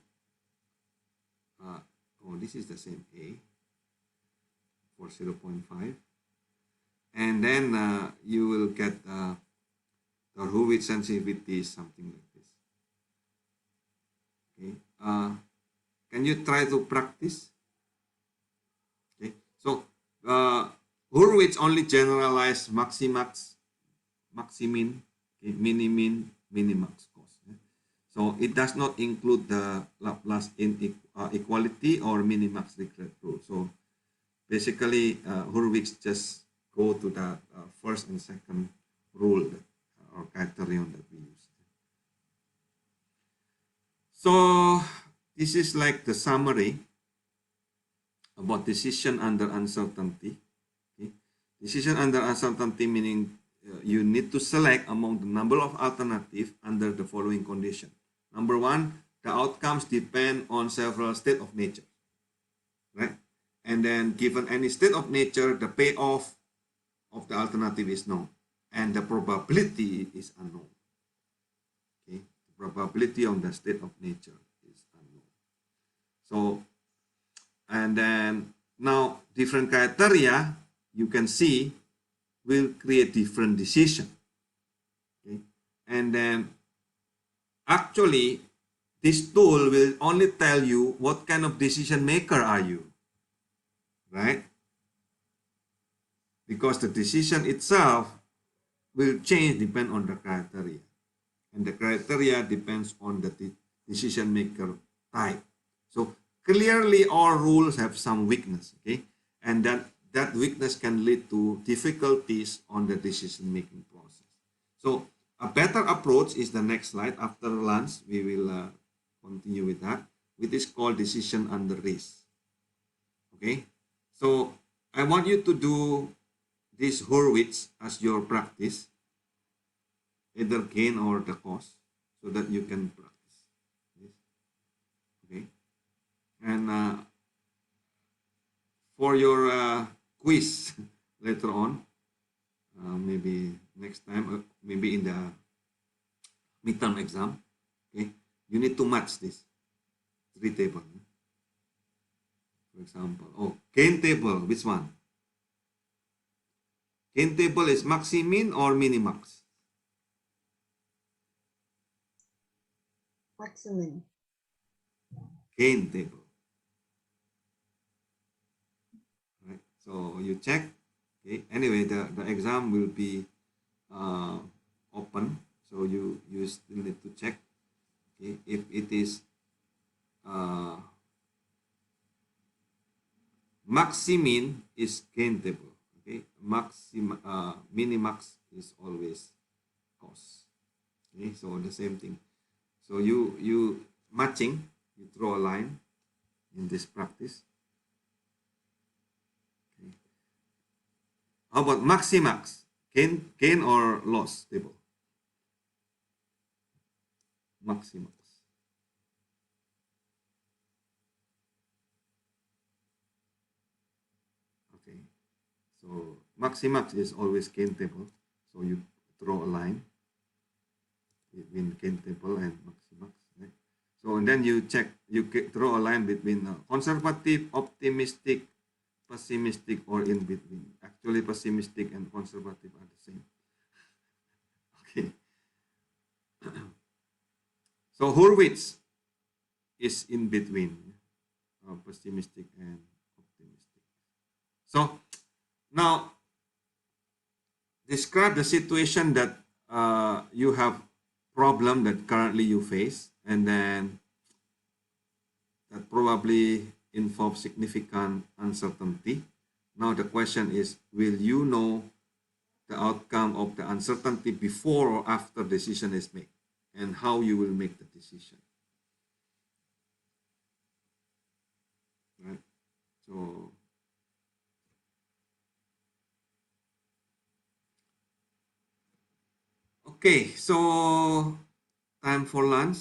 Oh, this is the same A for 0.5, and then you will get the Horowitz sensitivity is something like this. Okay. Can you try to practice? Okay. So Horowitz only generalize maximax, maximin, okay, minimin, minimax cost. Yeah? So it does not include the Laplace inequality or minimax regret rule. So basically, Horowitz just go to the first and second rule that, or criterion that we use. So this is like the summary about decision under uncertainty. Okay? Decision under uncertainty meaning you need to select among the number of alternatives under the following condition. Number one, the outcomes depend on several states of nature, right? And then given any state of nature, the payoff of the alternative is known, and the probability is unknown. Okay, the probability of the state of nature is unknown. So, and then now different criteria you can see will create different decision. Okay, and then actually this tool will only tell you what kind of decision maker are you, right? Because the decision itself will change depend on the criteria, and the criteria depends on the decision maker type. So clearly all rules have some weakness, okay, and that weakness can lead to difficulties on the decision making process. So a better approach is the next slide. After lunch we will continue with that, which is called decision under risk. Okay, so I want you to do this Horwitz as your practice, either gain or the cost, so that you can practice. Okay, and for your quiz later on, maybe next time, maybe in the midterm exam, okay, you need to match this three table. For example, oh, gain table, which one? Gain table is maximin or minimax? Maximum. Gain table. Right. So you check. Okay. Anyway, the exam will be open. So you still need to check. Okay. If it is maximin is gain table. Okay. Minimax is always cost. Okay. So the same thing. So you matching. You draw a line in this practice. Okay. How about maximax? Gain or loss table? Maximax. Okay. So maximax is always gain table. So you draw a line between gain table and maximax. Right? So and then you check, you draw a line between conservative, optimistic, pessimistic, or in between. Actually, pessimistic and conservative are the same. Okay. So Hurwitz is in between pessimistic and optimistic. So now describe the situation that you have problem that currently you face, and then that probably involves significant uncertainty. Now the question is, will you know the outcome of the uncertainty before or after decision is made, and how you will make the decision? Right. So okay, so time for lunch.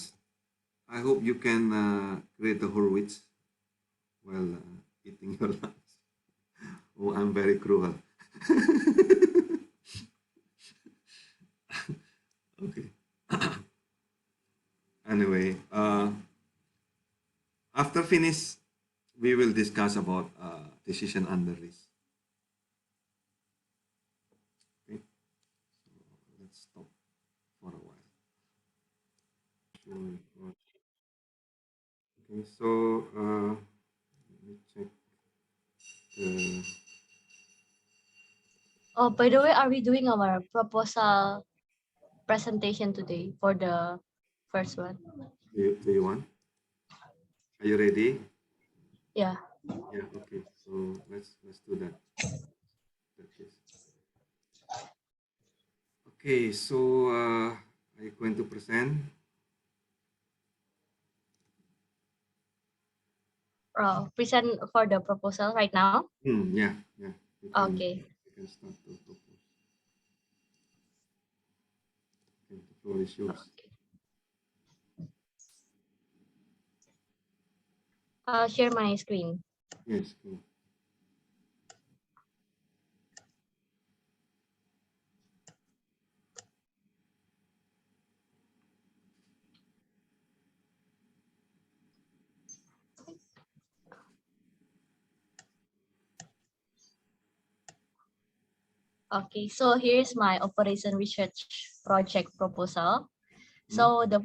I hope you can create the Horwitz while eating your lunch. Oh, I'm very cruel. Okay. Anyway, after finish, we will discuss about decision under risk. Okay. So let's stop for a while. Okay. So let me check the. Oh, by the way, are we doing our proposal presentation today for the first one? Do you want? Are you ready? Yeah. Yeah. Okay. So let's do that. That case. Okay. So I'm going to present. Present for the proposal right now. Yeah. Yeah. Okay. You can start to propose. Okay, the floor is yours. I'll share my screen. Yes. Cool. Okay, so here's my operation research project proposal. Mm. So the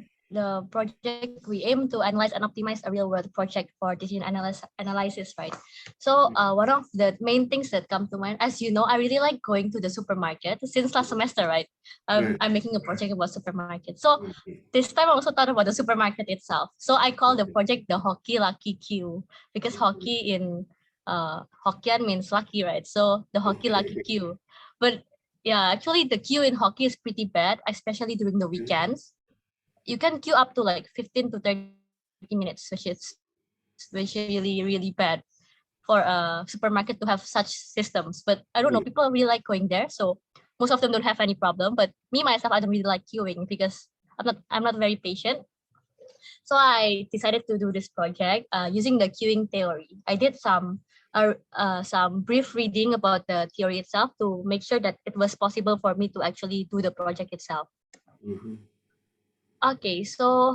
project we aim to analyze and optimize a real world project for decision analysis, right? So one of the main things that come to mind, as you know, I really like going to the supermarket since last semester, right? Right. I'm making a project about supermarket. So Okay. this time I also thought about the supermarket itself. So I call the Okay. project the Hockey Lucky Queue because hockey in Hokkien means lucky, right? So the Hockey Lucky Okay. Queue. But yeah, actually the queue in hockey is pretty bad, especially during the weekends. You can queue up to like 15 to 30 minutes, which is really, really bad for a supermarket to have such systems. But I don't know, people really like going there. So most of them don't have any problem. But me myself, I don't really like queuing because I'm not very patient. So I decided to do this project using the queuing theory. I did some brief reading about the theory itself to make sure that it was possible for me to actually do the project itself. Mm-hmm. Okay, so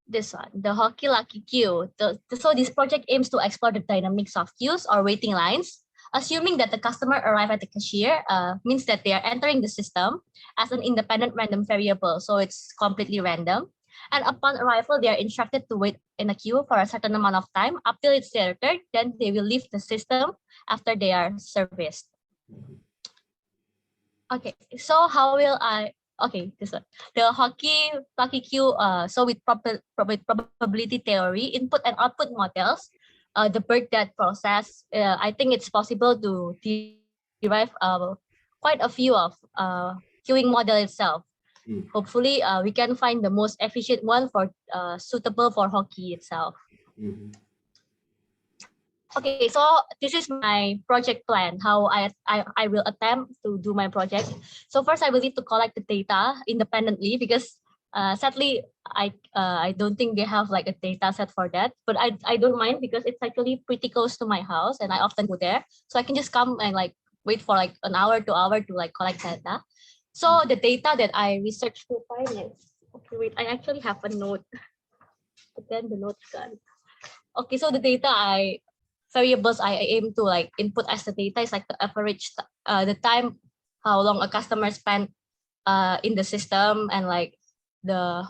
this one, the Hockey Lucky Queue. So this project aims to explore the dynamics of queues or waiting lines, assuming that the customer arrive at the cashier means that they are entering the system as an independent random variable. So it's completely random. And upon arrival, they are instructed to wait in a queue for a certain amount of time up till it's their turn. Then they will leave the system after they are serviced. Okay, so how will I? Okay, this one. The hockey lucky queue. So with probability theory, input and output models, the bird that process. I think it's possible to derive quite a few of queuing model itself. Mm. Hopefully, we can find the most efficient one for suitable for hockey itself. Mm-hmm. Okay, so this is my project plan, how I will attempt to do my project. So first I will need to collect the data independently because sadly I don't think they have like a data set for that. But I don't mind because it's actually pretty close to my house and I often go there. So I can just come and like wait for like an hour, 2 hour to like collect data. So the data that I researched to find is, okay, wait, I actually have a note, but then the note's gone. Okay, so the data I variables I aim to like input as the data is like the average the time how long a customer spent in the system and like the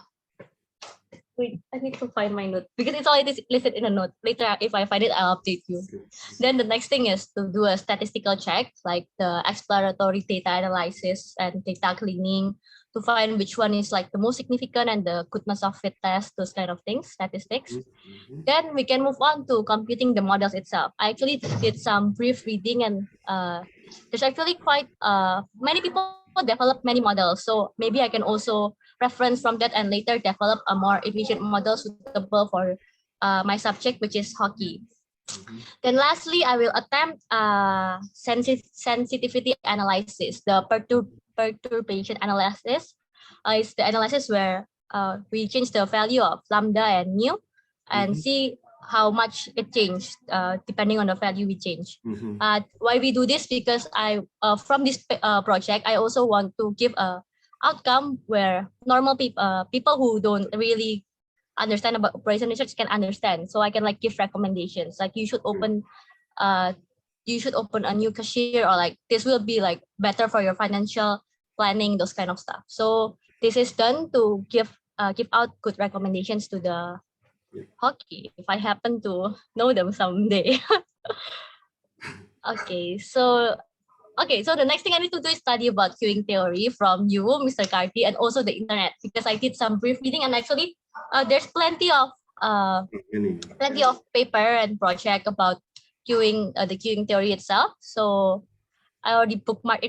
wait, I need to find my note because it's already listed in a note. Later if I find it I'll update you. Okay. Then the next thing is to do a statistical check like the exploratory data analysis and data cleaning to find which one is like the most significant and the goodness of fit test, those kind of things, statistics. Mm-hmm. Then we can move on to computing the models itself. I actually did some brief reading and there's actually quite many people develop many models. So maybe I can also reference from that and later develop a more efficient model suitable for my subject, which is hockey. Mm-hmm. Then lastly, I will attempt sensitivity analysis. The perturbation analysis is the analysis where we change the value of lambda and mu and Mm-hmm. see how much it changed depending on the value we change. Mm-hmm. Why we do this? Because I from this project, I also want to give a outcome where normal people who don't really understand about operation research can understand. So I can like give recommendations like uh you should open a new cashier or like this will be like better for your financial planning, those kind of stuff. So this is done to give out good recommendations to the Yeah. hockey if I happen to know them someday. Okay, so the next thing I need to do is study about queuing theory from you, Mr. Karti, and also the internet because I did some brief reading and actually there's uh, Any. plenty of paper and project about the queuing theory itself. So I already bookmark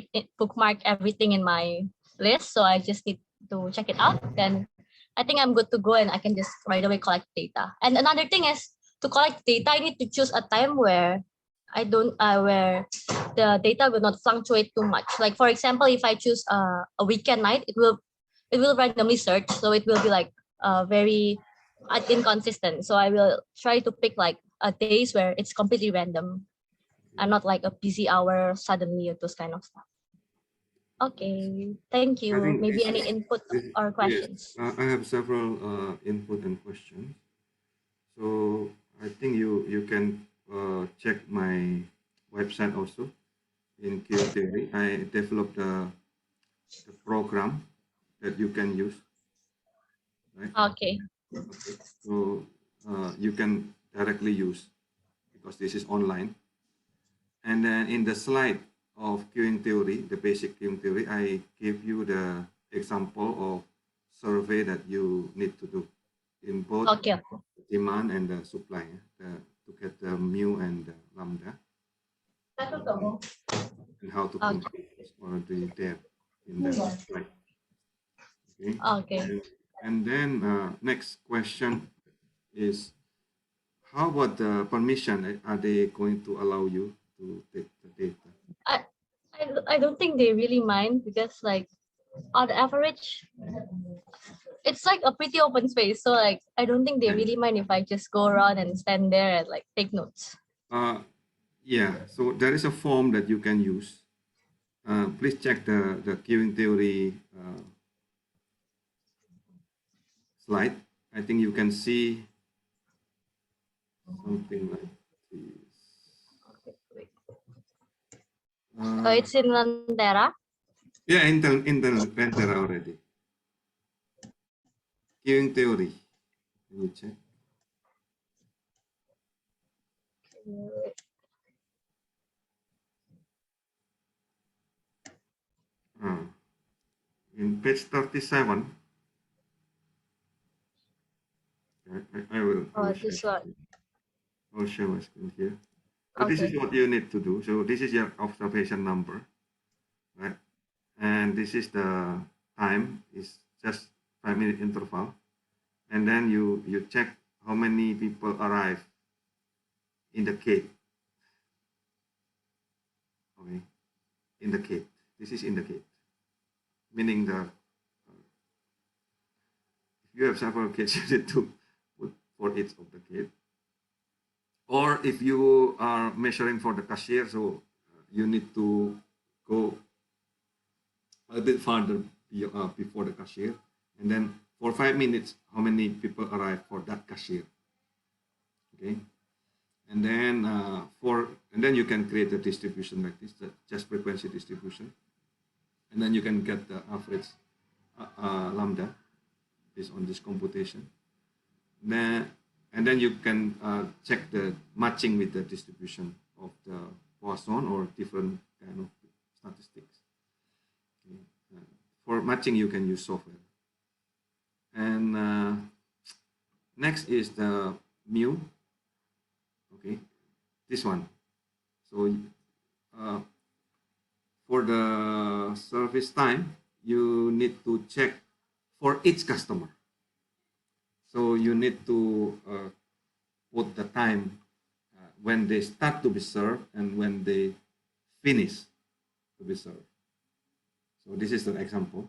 everything in my list. So I just need to check it out. Then I think I'm good to go and I can just right away collect data. And another thing is to collect data, I need to choose a time where I don't where the data will not fluctuate too much. Like for example, if I choose a weekend night, it will randomly search, so it will be like very inconsistent. So I will try to pick like days where it's completely random and not like a busy hour suddenly or those kind of stuff. Okay, thank I you. think Maybe any input or yes, questions? I have several input and questions. So I think you can check my website also. in queuing theory, I developed the program that you can use, right? Okay. Okay, so you can directly use because this is online. And then in the slide of queuing theory, the basic queuing theory, I give you the example of survey that you need to do in both Okay. demand and the supply, to get the mu and the lambda, and how to Okay. compute is already there in the slide. Okay. Okay. And then next question is, how about the permission? Are they going to allow you to take the data? I, I don't think they really mind because like on average it's like a pretty open space. So like I don't think they Yeah. really mind if I just go around and stand there and like take notes. Yeah, so there is a form that you can use. Please check the queuing theory slide. I think you can see something like this. Okay, wait. Uh, It's in Lantera. yeah, Intel Pantera already. Queuing theory. Can you check? Uh, in page 37, I will share. This one. I'll share my screen here. So this is Okay. what you need to do. So this is your observation number, right? And this is the time. It's just 5-minute interval. And then you check how many people arrive in the gate. Okay, in the gate. This is in the gate, meaning the if you have several gates, you need to put for each of the gate. Or if you are measuring for the cashier, so you need to go a bit farther before the cashier, and then for 5 minutes, how many people arrive for that cashier? Okay, and then and then you can create a distribution like this, just frequency distribution, and then you can get the average lambda based on this computation. Then and then you can check the matching with the distribution of the Poisson or different kind of statistics. Okay. For matching, you can use software. And next is the mu. Okay, this one. So for the service time, you need to check for each customer. So you need to put the time when they start to be served and when they finish to be served. So this is the example.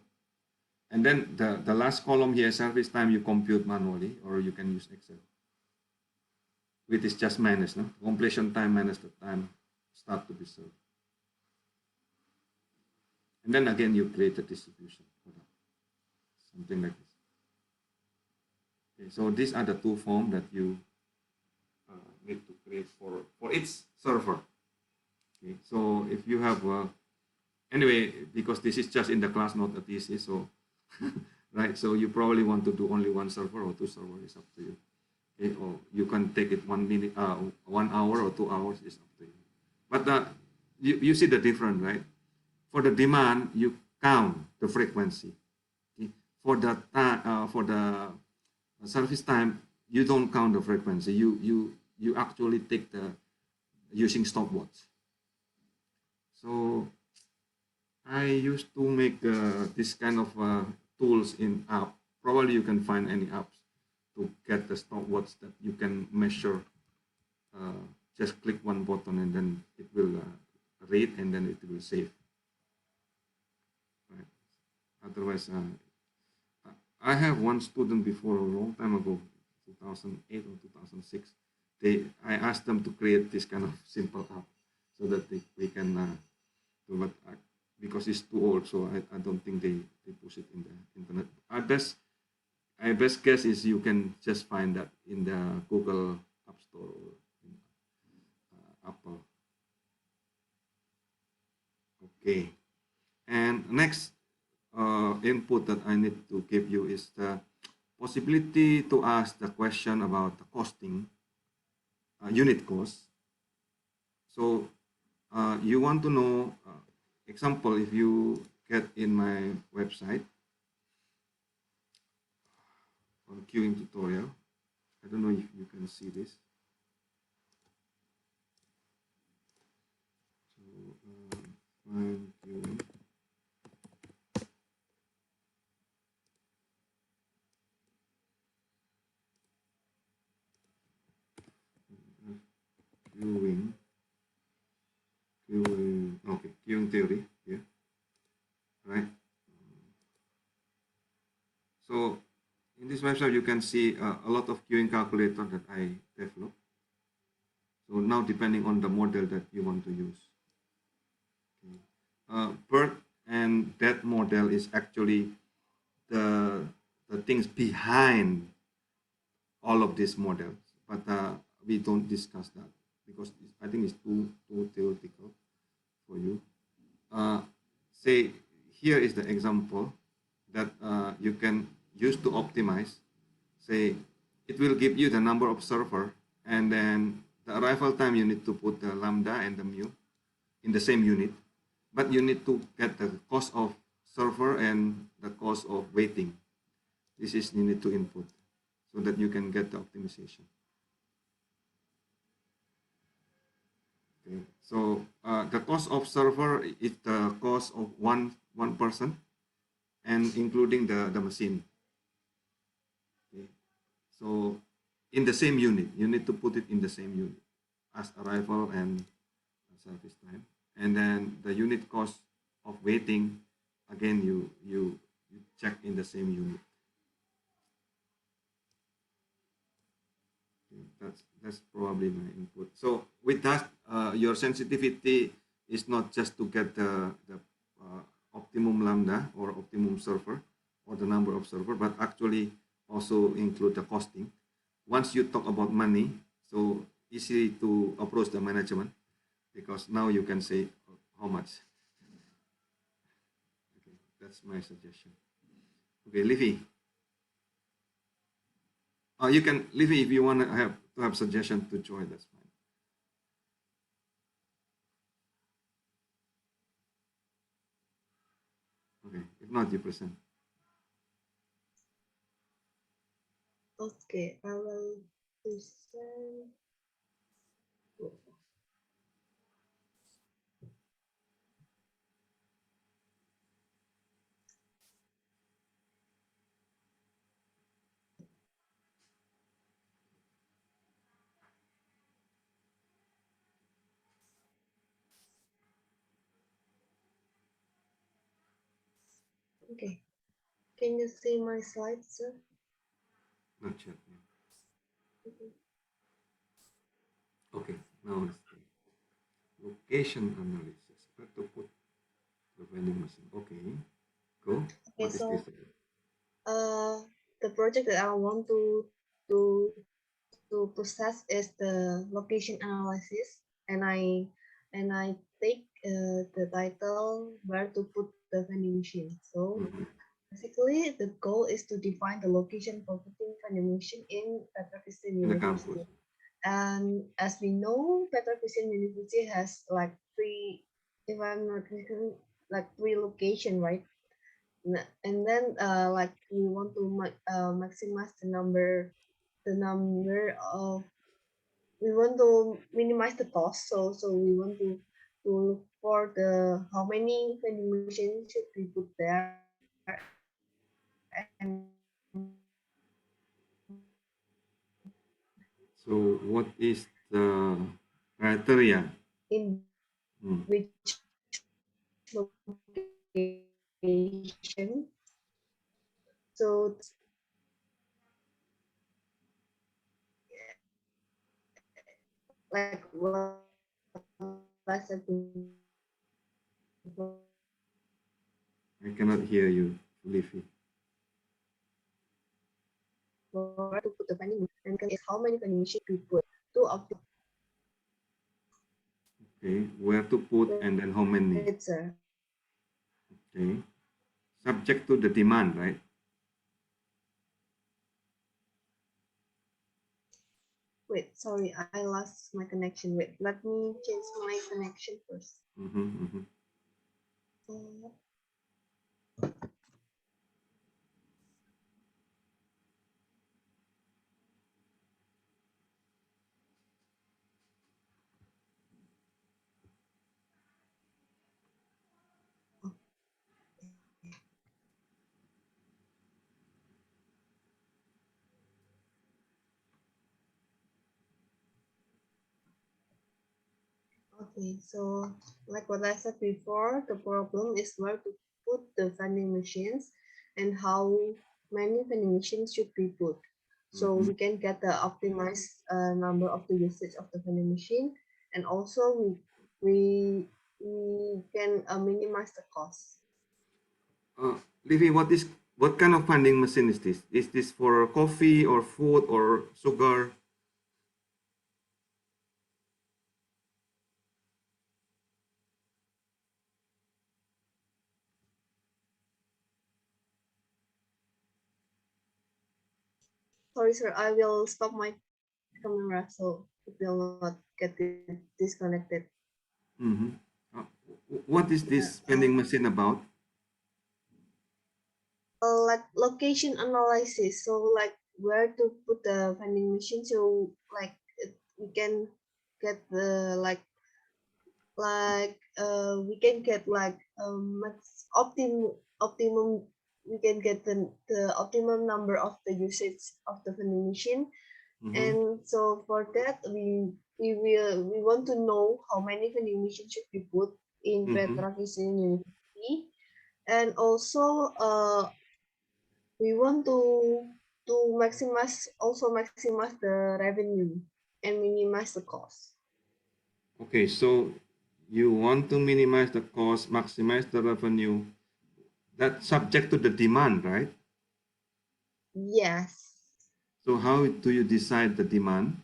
And then the last column here, service time, you compute manually or you can use Excel. Which is just minus, no? Completion time minus the time start to be served. And then again, you create a distribution for that. Something like this. Okay, so these are the two forms that you need to create for each server. Okay, so if you have anyway, because this is just in the class, not a thesis, so right. So you probably want to do only one server or two servers. It's up to you. Okay, or you can take it 1 minute, 1 hour or 2 hours. It's up to you. But you see the difference, right? For the demand, you count the frequency. Okay? For the service time, you don't count the frequency. You actually take the using stopwatch. So I used to make this kind of tools in app. Probably you can find any apps to get the stopwatch that you can measure. Just click one button and then it will read and then it will save. Right. Otherwise, I have one student before a long time ago, 2008 or 2006. I asked them to create this kind of simple app so that they can do, but because it's too old, so I don't think they push it in the internet. I best guess is you can just find that in the Google App Store or in, Apple. Okay. And next input that I need to give you is the possibility to ask the question about the costing, unit cost. So you want to know, example, if you get in my website on queuing tutorial, I don't know if you can see this. So find queuing. Queuing, okay, queuing theory, yeah, right. So in this website, you can see a lot of queuing calculator that I developed. So now depending on the model that you want to use. Okay. BERT and that model is actually the, the things behind all of these models, but we don't discuss that because I think it's too theoretical for you. Say here is the example that you can use to optimize. Say it will give you the number of server, and then the arrival time you need to put the lambda and the mu in the same unit, but you need to get the cost of server and the cost of waiting. This is you need to input so that you can get the optimization. Okay. So the cost of server is the cost of one person and including the machine. Okay. So in the same unit, you need to put it in the same unit as arrival and service time. And then the unit cost of waiting, again, you check in the same unit. Okay, that's probably my input. So with that, your sensitivity is not just to get the optimum lambda or optimum server or the number of server, but actually also include the costing. Once you talk about money, so easy to approach the management because now you can say how much. Okay, that's my suggestion. Okay, Livy. You can, Livy, if you want to have suggestion to join, that's fine. Okay, if not, you present. Okay, I will present. Okay, can you see my slides, sir? Not yet. Yeah. Okay. Okay, now let's see. Location analysis. Where to put the vending machine? Okay, go. Okay, What is this? so the project that I want to to process is the location analysis, and I take the title where to put the vending machine. So Mhm. basically, the goal is to define the location for putting vending machine in Petra Christian In the campus. University. And as we know, Petra Christian University has like three, if I'm not mistaken, like three location, right? And then like we want to maximize the number of we want to minimize the cost, so we want to look for the how many vending machines should we put there, and So what is the criteria? in Hmm. which location. So like what less I cannot hear you, Livy. where to put the vending machine, and is how many vending machines we put to optimize Okay, where to put and then how many? it, sir. Okay. Subject to the demand, right? Wait, sorry, I lost my connection. Wait, let me change my connection first. Mm-hmm. Uh, Okay, so like what I said before, the problem is where to put the vending machines and how many vending machines should be put. So Mm-hmm. we can get the optimized number of the usage of the vending machine, and also we we can minimize the cost. Livy, what kind of vending machine is this? Is this for coffee or food or sugar? Sorry, sir, I will stop my camera so it will not get disconnected. Mm-hmm. What is Yeah. this vending machine about? Like location analysis, so like where to put the vending machine, so like we can get the we can get like optimum, we can get the optimum number of the usage of the vending machine. Mm-hmm. And so for that we want to know how many vending machines should be put in Mm-hmm. Petrovision University. And also we want to maximize the revenue and minimize the cost. Okay, so you want to minimize the cost, maximize the revenue. That's subject to the demand, right? Yes. So how do you decide the demand?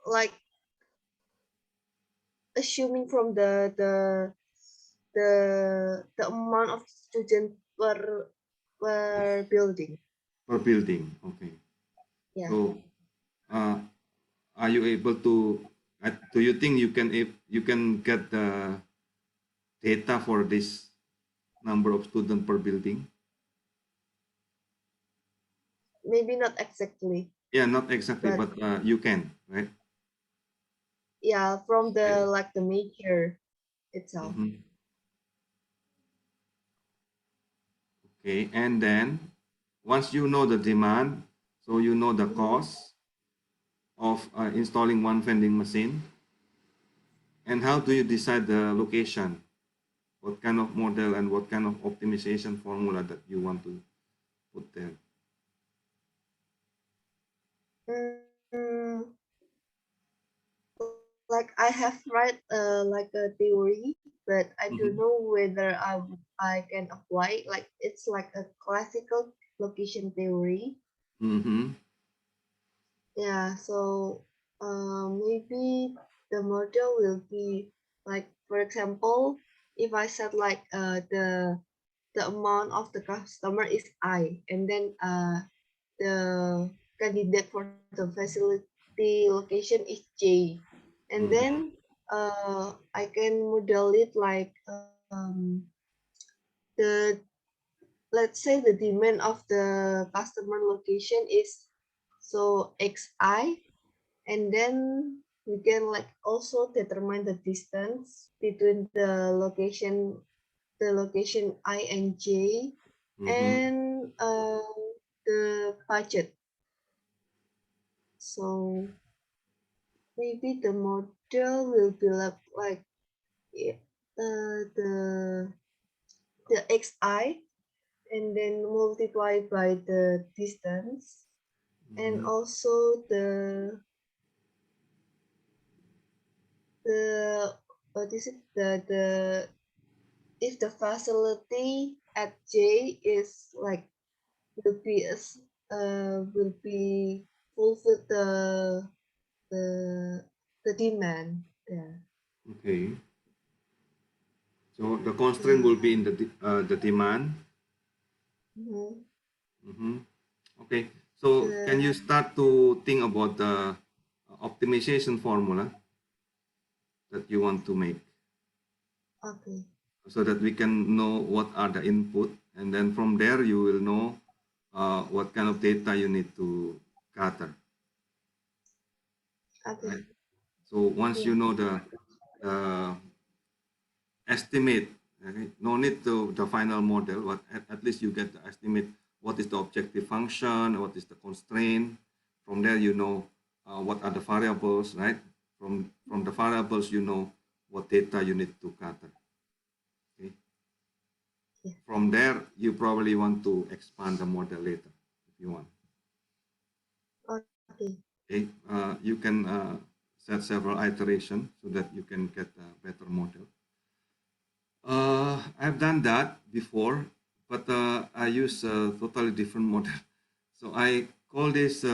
Like assuming from the amount of student per building. Per building? Okay. Yeah. So uh, are you able to? Do you think you can get the data for this number of student per building? Maybe not exactly, Yeah, not exactly, but but you can, right? yeah, from Okay. the like the major itself. Mhm. Okay, and then once you know the demand, so you know the Mhm. cost of installing one vending machine, and how do you decide the location? What kind of model and what kind of optimization formula that you want to put there? Mm, like I have read like a theory, but I don't Mm-hmm. know whether I can apply. Like it's like a classical location theory. Mm-hmm. Yeah, so maybe the model will be like, for example, if I said like the amount of the customer is I, and then the candidate for the facility location is J, and Mm-hmm. then I can model it like the let's say the demand of the customer location is so xi, and then we can like also determine the distance between the location I and J, Mm-hmm. and the budget. So maybe the model will be like yeah, the xi, and then multiplied by the distance, and Mm-hmm. also the what is it, the if the facility at J is like will be as will be fulfill the the demand. Yeah. Okay. So the constraint will be in the demand. Mhm. Okay. So can you The start to think about the optimization formula that you want to make okay. so that we can know what are the input, and then from there you will know what kind of data you need to gather, right? Okay. So once you Yeah. know the estimate, okay, no need to the final model, but at least you get the estimate what is the objective function, what is the constraint. From there you know what are the variables, right? From the variables you know what data you need to gather. Okay. Yeah. From there you probably want to expand the model later if you want. Okay. Okay. You can set several iterations so that you can get a better model. I've done that before, but I use a totally different model. So I call this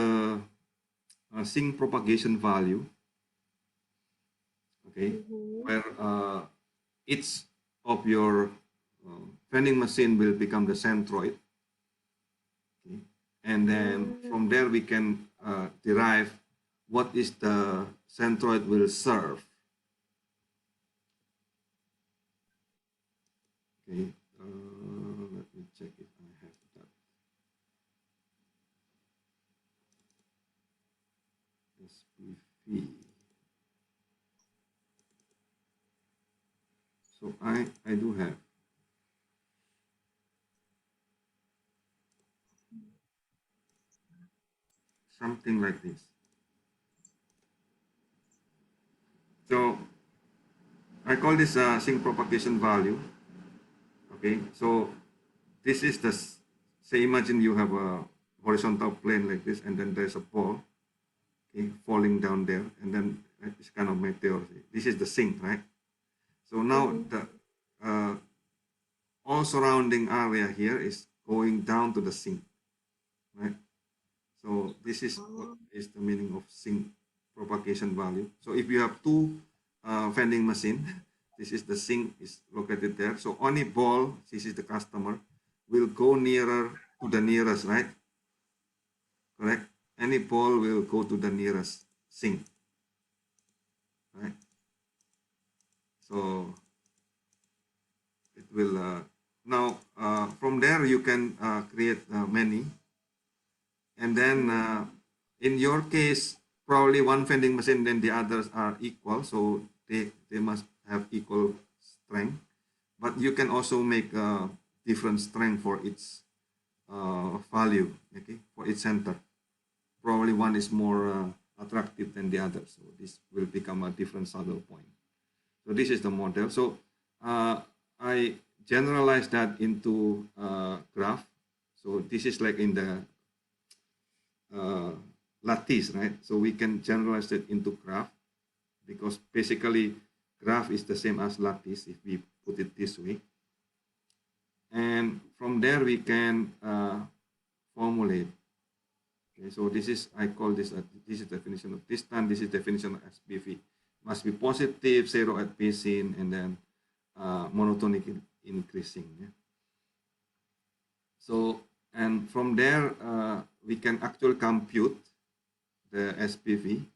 sync propagation value, okay, Mhm. where each of your vending machine will become the centroid, okay, and then from Mm. there we can derive what is the centroid will serve, okay. Let me check if I have that SPV. So I do have something like this. So I call this sync propagation value. Okay, so this is say imagine you have a horizontal plane like this, and then there's a ball, okay, falling down there, and then it's kind of meteor. This is the sink, right? So now Mhm. the uh, all surrounding area here is going down to the sink, right? So this is what Oh. is the meaning of sync propagation value. So if you have two vending machine, this is the sink is located there. So only ball, this is the customer, will go nearer to the nearest, right? Correct? Any ball will go to the nearest sink, right? So it will, now from there you can create many. And then in your case, probably one vending machine, then the others are equal. So they must have equal strength. But you can also make different strength for its value, okay, for its center. Probably one is more attractive than the other. So this will become a different saddle point. So this is the model. So I generalize that into graph. So this is like in the uh, lattice, right? So we can generalize it into graph because basically graph is the same as lattice if we put it this way. And from there we can formulate. Okay, so this is, I call this, this is definition of distance, this is definition of SPV. Must be positive, zero at basin, and then monotonic increasing. Yeah? So, and from there, we can actually compute the SPV.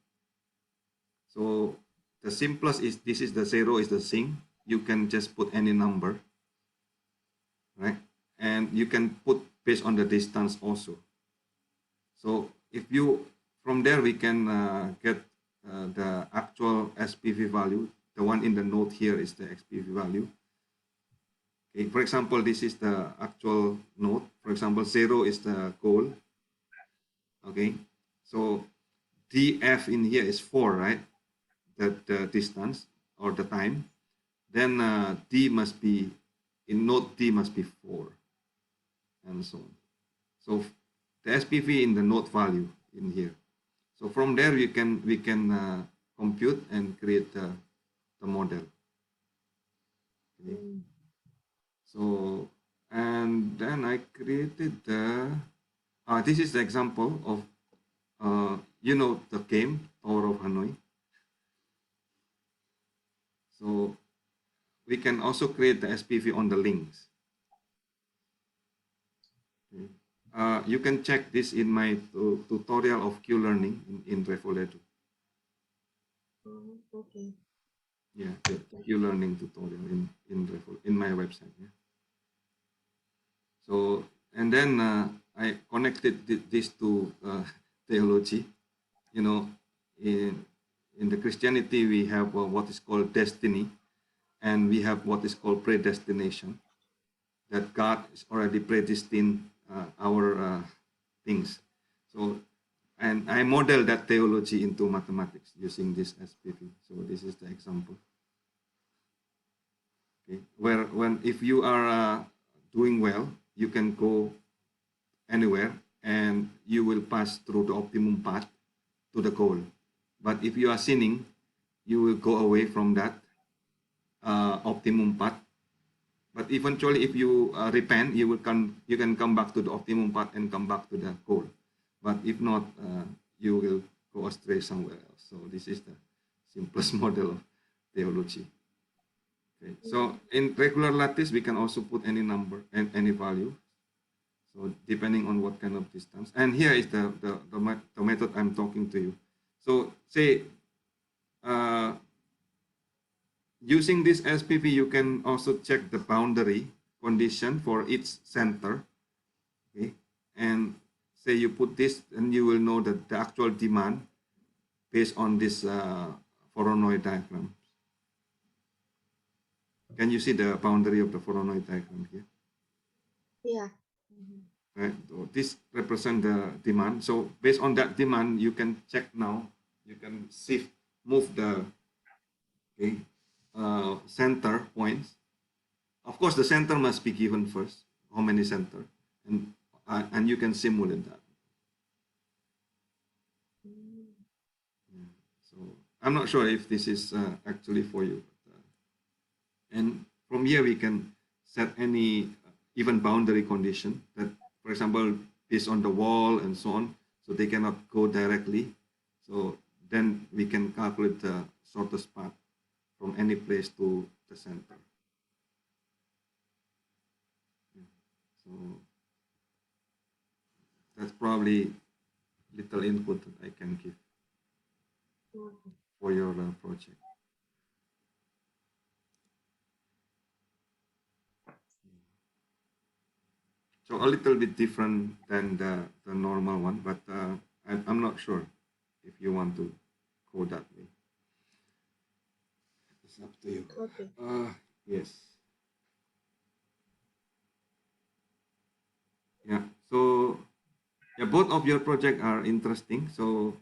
So the simplest is this is the zero is the sink. You can just put any number, right? And you can put based on the distance also. So if you from there we can get the actual SPV value. The one in the note here is the SPV value. Okay, for example, this is the actual note. For example, zero is the goal. Okay, so DF in here is 4, right? That the distance or the time. Then D must be, in node D must be 4, and so on. So the SPV in the node value in here. So from there we can compute and create the model. Okay. Mm. So and then I created this is the example of the game Tower of Hanoi. So we can also create the SPV on the links. Okay. You can check this in my tutorial of Q-learning in Revoledo. Okay. Yeah, the Q-learning tutorial in my website. Yeah. So, and then I connected this to theology. You know, in the Christianity, we have what is called destiny, and we have what is called predestination, that God is already predestined our things. So, and I model that theology into mathematics using this SPV. So this is the example. Okay, where when if you are doing well, you can go anywhere and you will pass through the optimum path to the goal. But if you are sinning, you will go away from that optimum path. But eventually, if you repent, you can come back to the optimum path and come back to the goal. But if not, you will go astray somewhere else. So this is the simplest model of theology. Okay. So in regular lattice, we can also put any number and any value. So depending on what kind of distance. And here is the method I'm talking to you. So say using this SPV, you can also check the boundary condition for each center. Okay. And say you put this, and you will know that the actual demand based on this Voronoi diagram. Can you see the boundary of the Voronoi diagram here? Yeah. Right. So this represents the demand. So based on that demand, you can check now. You can move the center points. Of course, the center must be given first. How many center, and you can simulate that. Yeah. So I'm not sure if this is actually for you. And from here we can set any even boundary condition that, for example, based on the wall and so on, so they cannot go directly. So then we can calculate the shortest path from any place to the center. So that's probably little input that I can give for your project. So a little bit different than the normal one, but I'm not sure if you want to go that way. It's up to you. Okay. Yes. Yeah. So yeah, both of your projects are interesting. So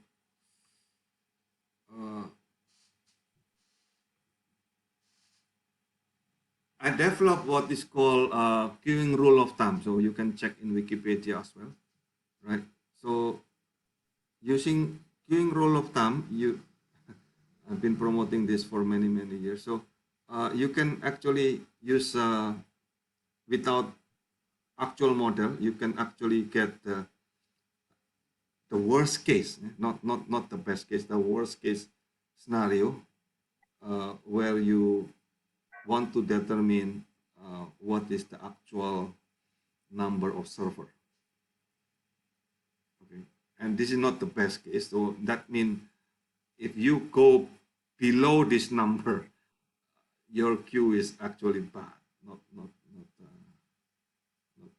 I developed what is called queuing rule of thumb. So you can check in Wikipedia as well, right? So using queuing rule of thumb, I've been promoting this for many years. So you can actually use without actual model, you can actually get the worst case, not the best case, the worst case scenario where you want to determine what is the actual number of server. Okay, and this is not the best case. So that means if you go below this number, your queue is actually bad, not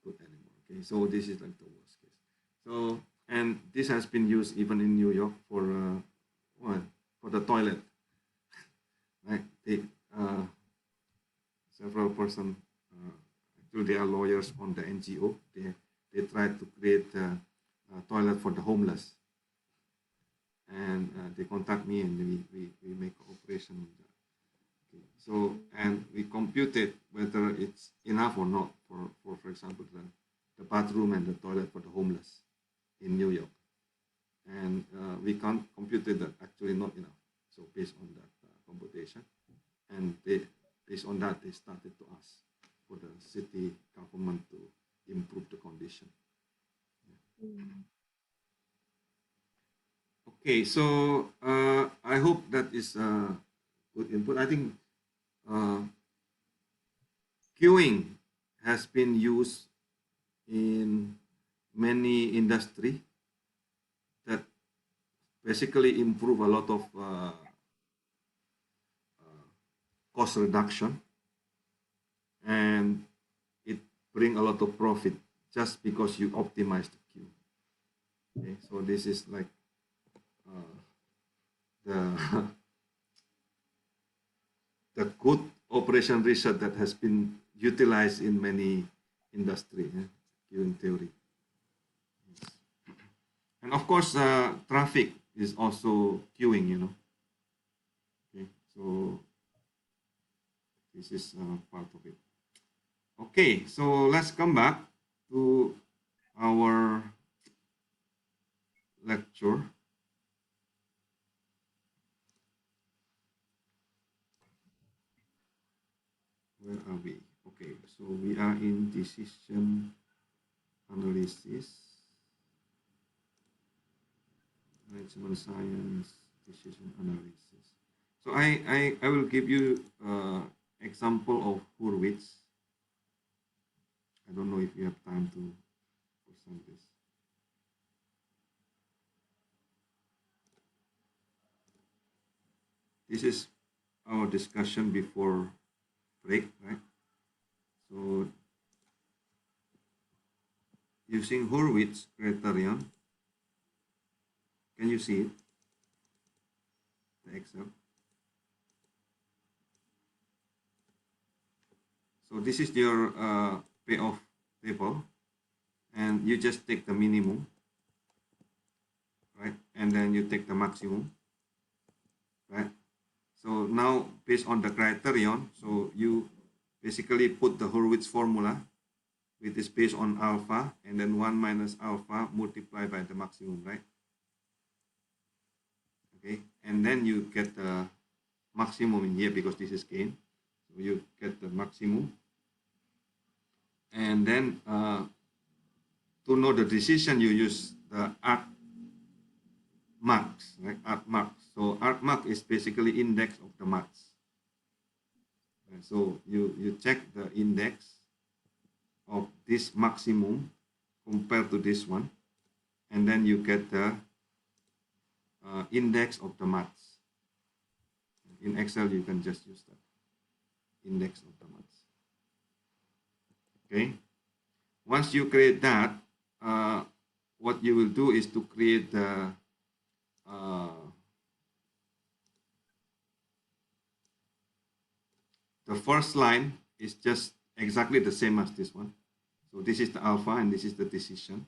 good anymore. Okay, so this is like the worst case. So, and this has been used even in New York for for the toilet, right? Several person, actually they are lawyers on the NGO. They try to create a toilet for the homeless, and they contact me, and we make cooperation with that. Okay. So, and we computed whether it's enough or not for example, the bathroom and the toilet for the homeless in New York. And we can't compute that actually not enough. So based on that computation, and based on that, they started to ask for the city government to improve the condition. Yeah. Okay, so I hope that is good input. I think queuing has been used in many industry that basically improve a lot of cost reduction, and it bring a lot of profit just because you optimize the queue. Okay, so this is like the the good operation research that has been utilized in many industry, queuing theory. And of course, traffic is also queuing, you know. Okay, so this is part of it. Okay, so let's come back to our lecture. Where are we? Okay, so we are in decision analysis, management science, decision analysis. So I will give you example of Hurwitz. I don't know if you have time to present this. This is our discussion before break, right? So using Hurwitz criterion, can you see it? The Excel. So this is your payoff table, and you just take the minimum, right? And then you take the maximum, right? So now based on the criterion, so you basically put the Hurwitz formula, which is based on alpha, and then 1 minus alpha multiplied by the maximum, right? Okay, and then you get the maximum in here because this is gain. So you get the maximum. And then to know the decision, you use the argmax, right? Argmax. So argmax is basically index of the max. And so you check the index of this maximum compared to this one, and then you get the index of the max. In Excel, you can just use that index of the max. Okay. Once you create that, what you will do is to create the first line is just exactly the same as this one. So this is the alpha and this is the decision,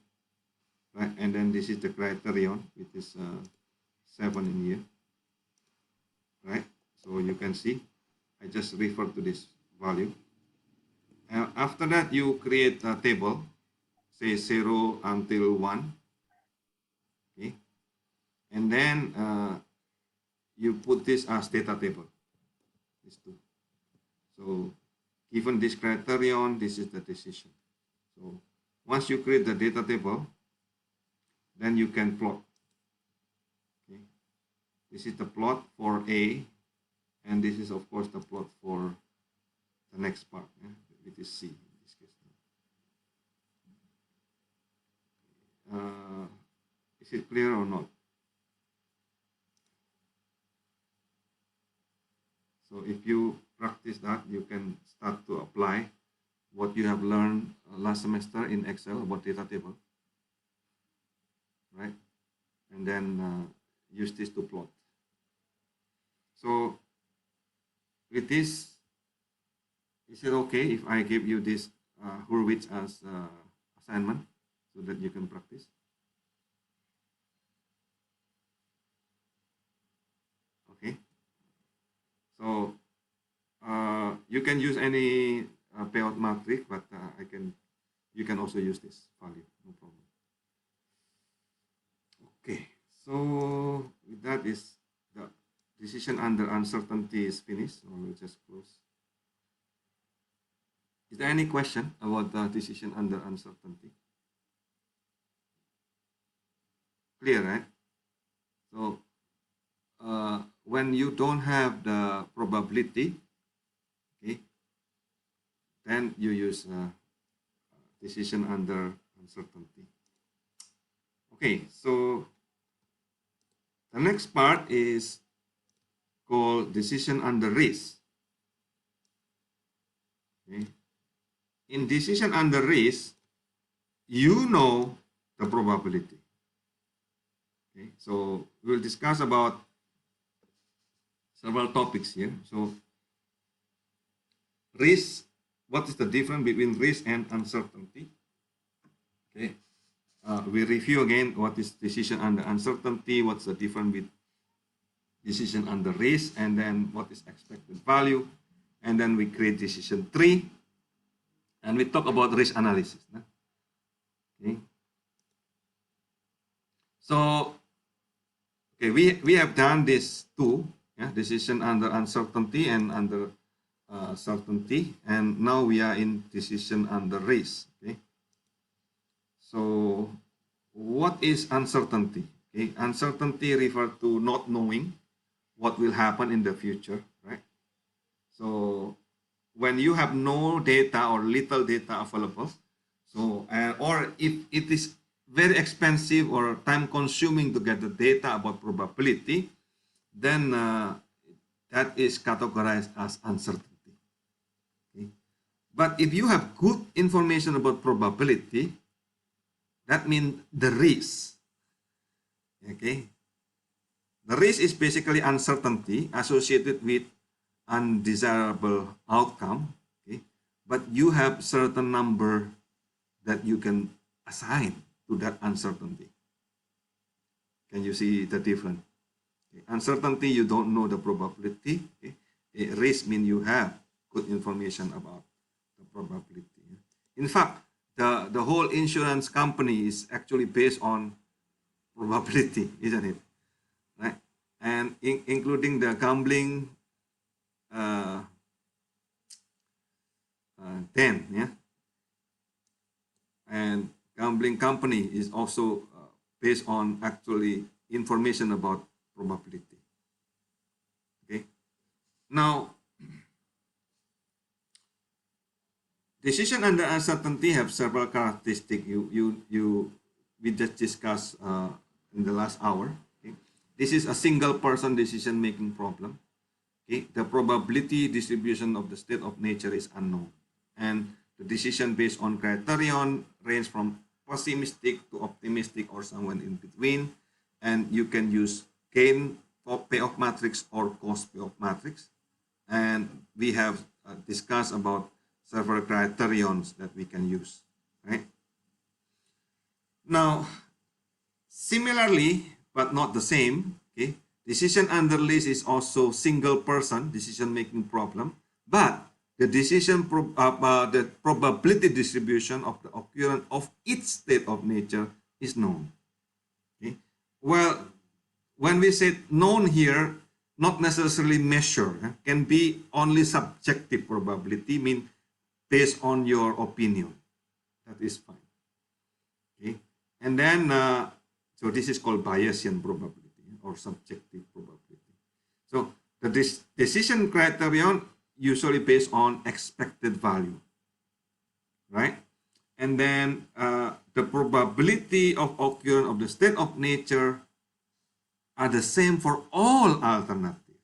right? And then this is the criterion, which is 7 in here, right? So you can see, I just refer to this value. After that, you create a table, say 0 until 1, okay? And then you put this as data table, these two. So given this criterion, this is the decision. So once you create the data table, then you can plot. Okay. This is the plot for A, and this is of course the plot for the next part, which is C in this case. Is it clear or not? So if you practice that, you can start to apply what you have learned last semester in Excel about data table, right? And then use this to plot. So with this, is it okay if I give you this Hurwitz as assignment so that you can practice? Okay. So you can use any payout matrix, but you can also use this value, no problem. Okay, so with that is the decision under uncertainty is finished, so we'll just close. Is there any question about the decision under uncertainty? Clear, right? So when you don't have the probability, okay, then you use decision under uncertainty. Okay, so the next part is called decision under risk. Okay. In decision under risk, you know the probability. Okay, so we'll discuss about several topics here. So risk, what is the difference between risk and uncertainty? Okay, we review again what is decision under uncertainty, what's the difference with decision under risk, and then what is expected value, and then we create decision tree, and we talk about risk analysis. Okay. So, okay, we have done this two, yeah, decision under uncertainty and under certainty, and now we are in decision under risk. Okay. So, what is uncertainty? Okay, uncertainty refers to not knowing what will happen in the future, right? So, when you have no data or little data available, so or if it is very expensive or time consuming to get the data about probability, then that is categorized as uncertainty. Okay? But if you have good information about probability, that means the risk. Okay, the risk is basically uncertainty associated with undesirable outcome. Okay, but you have certain number that you can assign to that uncertainty. Can you see the difference? Okay. Uncertainty, you don't know the probability. Okay. Risk means you have good information about the probability. In fact, the whole insurance company is actually based on probability, isn't it? Right? And including the gambling den, yeah. And gambling company is also based on actually information about probability. Okay. Now, decision under uncertainty have several characteristics. We just discussed in the last hour. Okay. This is a single person decision making problem. Okay. The probability distribution of the state of nature is unknown, and the decision based on criterion range from pessimistic to optimistic or somewhere in between. And you can use gain payoff matrix or cost payoff matrix. And we have discussed about several criterions that we can use. Right? Now, similarly, but not the same, okay, decision under risk is also single person decision making problem, but the the probability distribution of the occurrence of each state of nature is known. Okay? Well, when we say known here, not necessarily measure, can be only subjective probability, mean based on your opinion. That is fine. Okay, and then so this is called Bayesian probability or subjective probability. So the decision criterion usually based on expected value, right? And then the probability of occurrence of the state of nature are the same for all alternatives.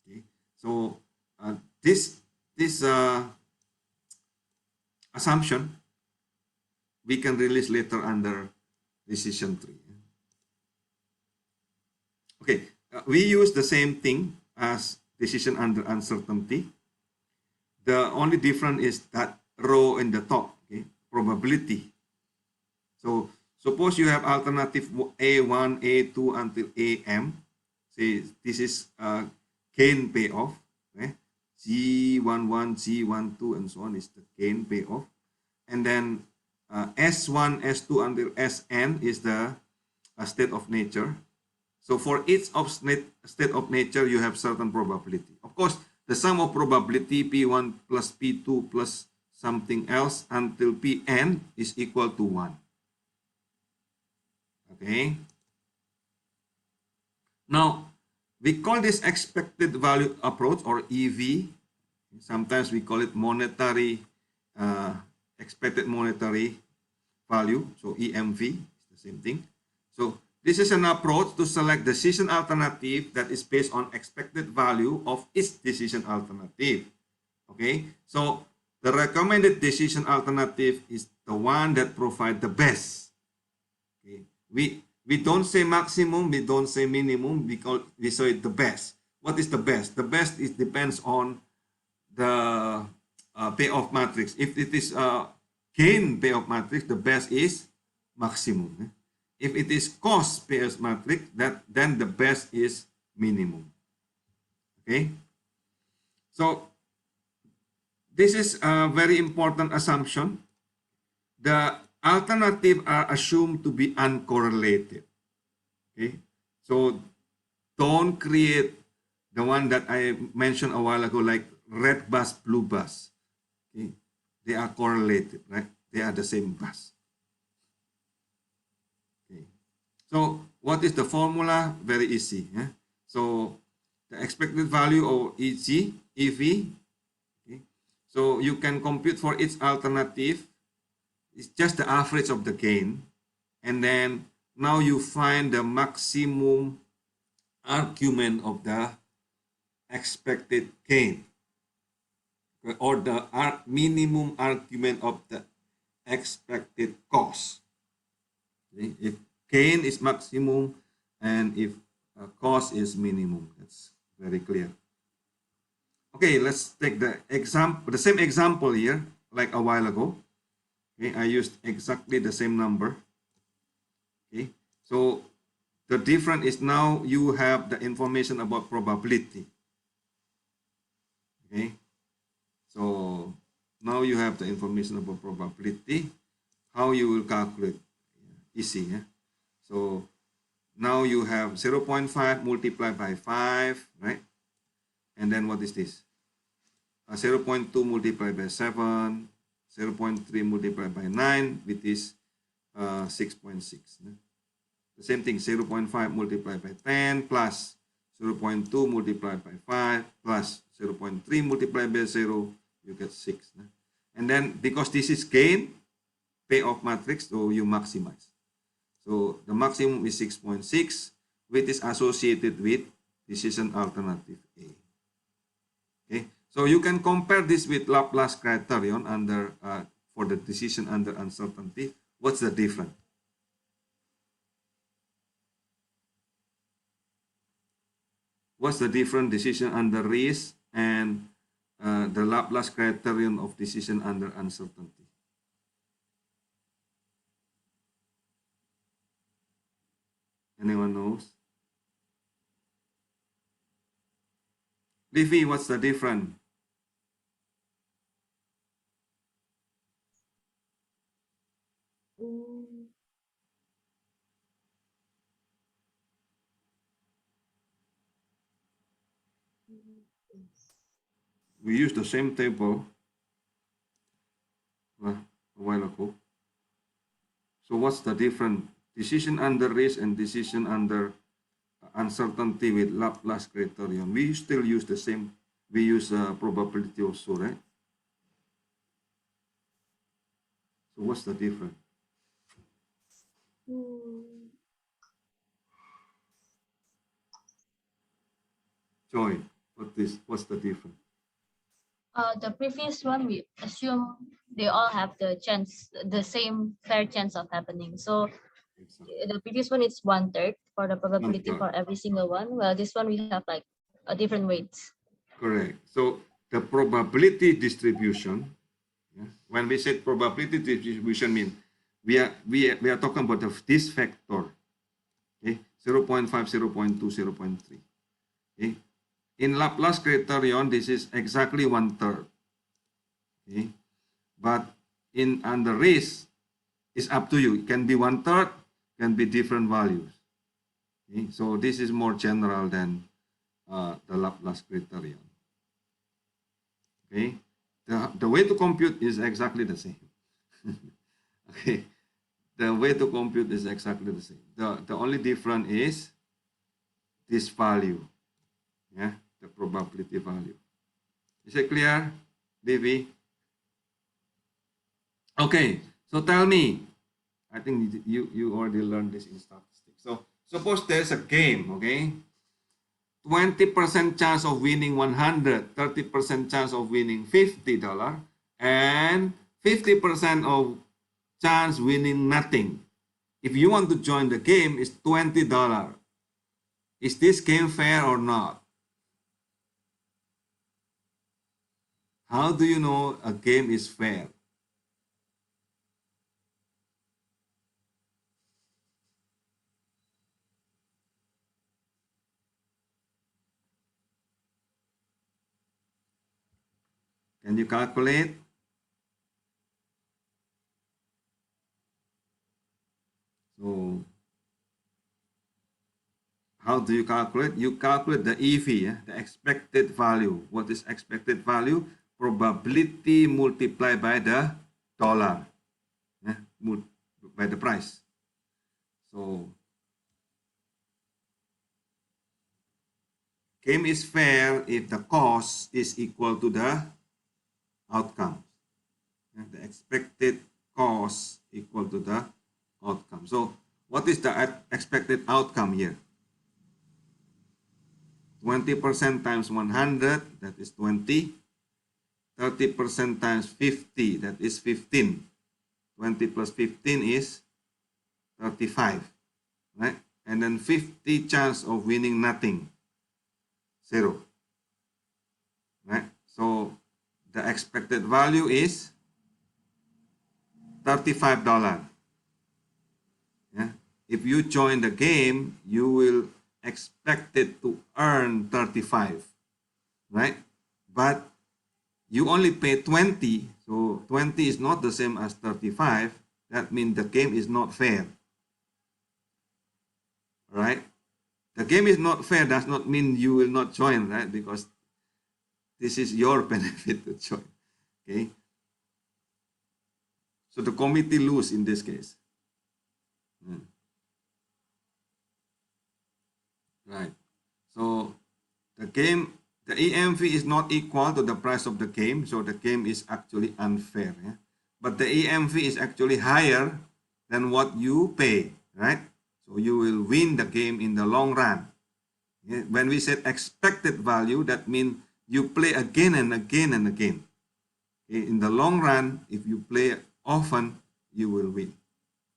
Okay? So this assumption we can release later under decision tree. Okay, we use the same thing as decision under uncertainty. The only difference is that row in the top, okay, probability. So suppose you have alternative A1, A2 until AM. Say this is gain payoff. Okay? G11, G12, and so on is the gain payoff. And then S1, S2 until Sn is the state of nature. So for each of state of nature, you have certain probability. Of course, the sum of probability P1 plus P2 plus something else until Pn is equal to 1. Okay. Now, we call this expected value approach or EV. Sometimes we call it monetary expected monetary value, so EMV, the same thing. So this is an approach to select decision alternative that is based on expected value of each decision alternative. Okay, so the recommended decision alternative is the one that provides the best. Okay, we don't say maximum, we don't say minimum, because we say the best. What is the best? The best is depends on the payoff matrix. If it is gain payoff matrix, the best is maximum. If it is cost payoff matrix, then the best is minimum. Okay, so this is a very important assumption. The alternative are assumed to be uncorrelated. Okay, so don't create the one that I mentioned a while ago, like red bus, blue bus. Okay, they are correlated, right? They are the same bus. Okay, so what is the formula? Very easy. So the expected value of EG, EV. Okay, so you can compute for each alternative. It's just the average of the gain, and then now you find the maximum argument of the expected gain, or the minimum argument of the expected cost. Okay? If gain is maximum and if cost is minimum, that's very clear. Okay, let's take the same example here, like a while ago. Okay, I used exactly the same number. Okay, so the difference is now you have the information about probability. Okay, so now you have the information about probability. How you will calculate? Easy. So now you have 0.5 multiplied by 5, right? And then what is this? 0.2 multiplied by 7, 0.3 multiplied by 9, which is 6.6. The same thing, 0.5 multiplied by 10 plus 0.2 multiplied by 5 plus 0.3 multiplied by 0, you get 6. And then because this is gain, payoff matrix, so you maximize. So the maximum is 6.6, which is associated with decision alternative A. Okay, so you can compare this with Laplace criterion under for the decision under uncertainty. What's the difference? What's the different decision under risk and the Laplace criterion of decision under uncertainty? Anyone knows? Livy, what's the difference? Mm, yes. We use the same table a while ago. So what's the difference? Decision under risk and decision under uncertainty with Laplace criterion. We still use the same. We use probability also, right? So what's the difference? Mm, Joy, what's the difference? The previous one, we assume they all have the chance, the same fair chance of happening. So Exactly. the previous one is 1/3 for the probability 1/3. for every single one. Well, this one we have like a different weights. Correct. So the probability distribution, yeah, when we say probability distribution, mean we are talking about this factor, okay, 0.5, 0.2, 0.3. Okay. In Laplace criterion, this is exactly 1/3. Okay. But in under risk, it's up to you. It can be 1/3, can be different values. Okay. So this is more general than the Laplace criterion. Okay. The way to compute is exactly the same. Okay. The way to compute is exactly the same. The only difference is this value. Yeah, the probability value. Is it clear, Vivi? Okay, so tell me, I think you already learned this in statistics. So suppose there's a game, okay? 20% chance of winning 100, 30% chance of winning $50, and 50% of chance winning nothing. If you want to join the game, it's $20. Is this game fair or not? How do you know a game is fair? Can you calculate? So how do you calculate? You calculate the EV, the expected value. What is expected value? Probability multiplied by the dollar, by the price. So game is fair if the cost is equal to the outcome. The expected cost equal to the outcome. So what is the expected outcome here? 20% times 100, that is 20. 30% times 50, that is 15. 20 plus 15 is 35, right? And then 50 chance of winning nothing, 0, right? So the expected value is $35. Yeah? If you join the game, you will expect it to earn 35, right? But you only pay 20, so 20 is not the same as 35. That means the game is not fair, right? The game is not fair does not mean you will not join, right? Because this is your benefit to join, okay? So the committee lose in this case. Right. So the EMV is not equal to the price of the game, so the game is actually unfair. Yeah? But the EMV is actually higher than what you pay, right? So you will win the game in the long run. Yeah? When we said expected value, that means you play again and again and again. Okay? In the long run, if you play often, you will win.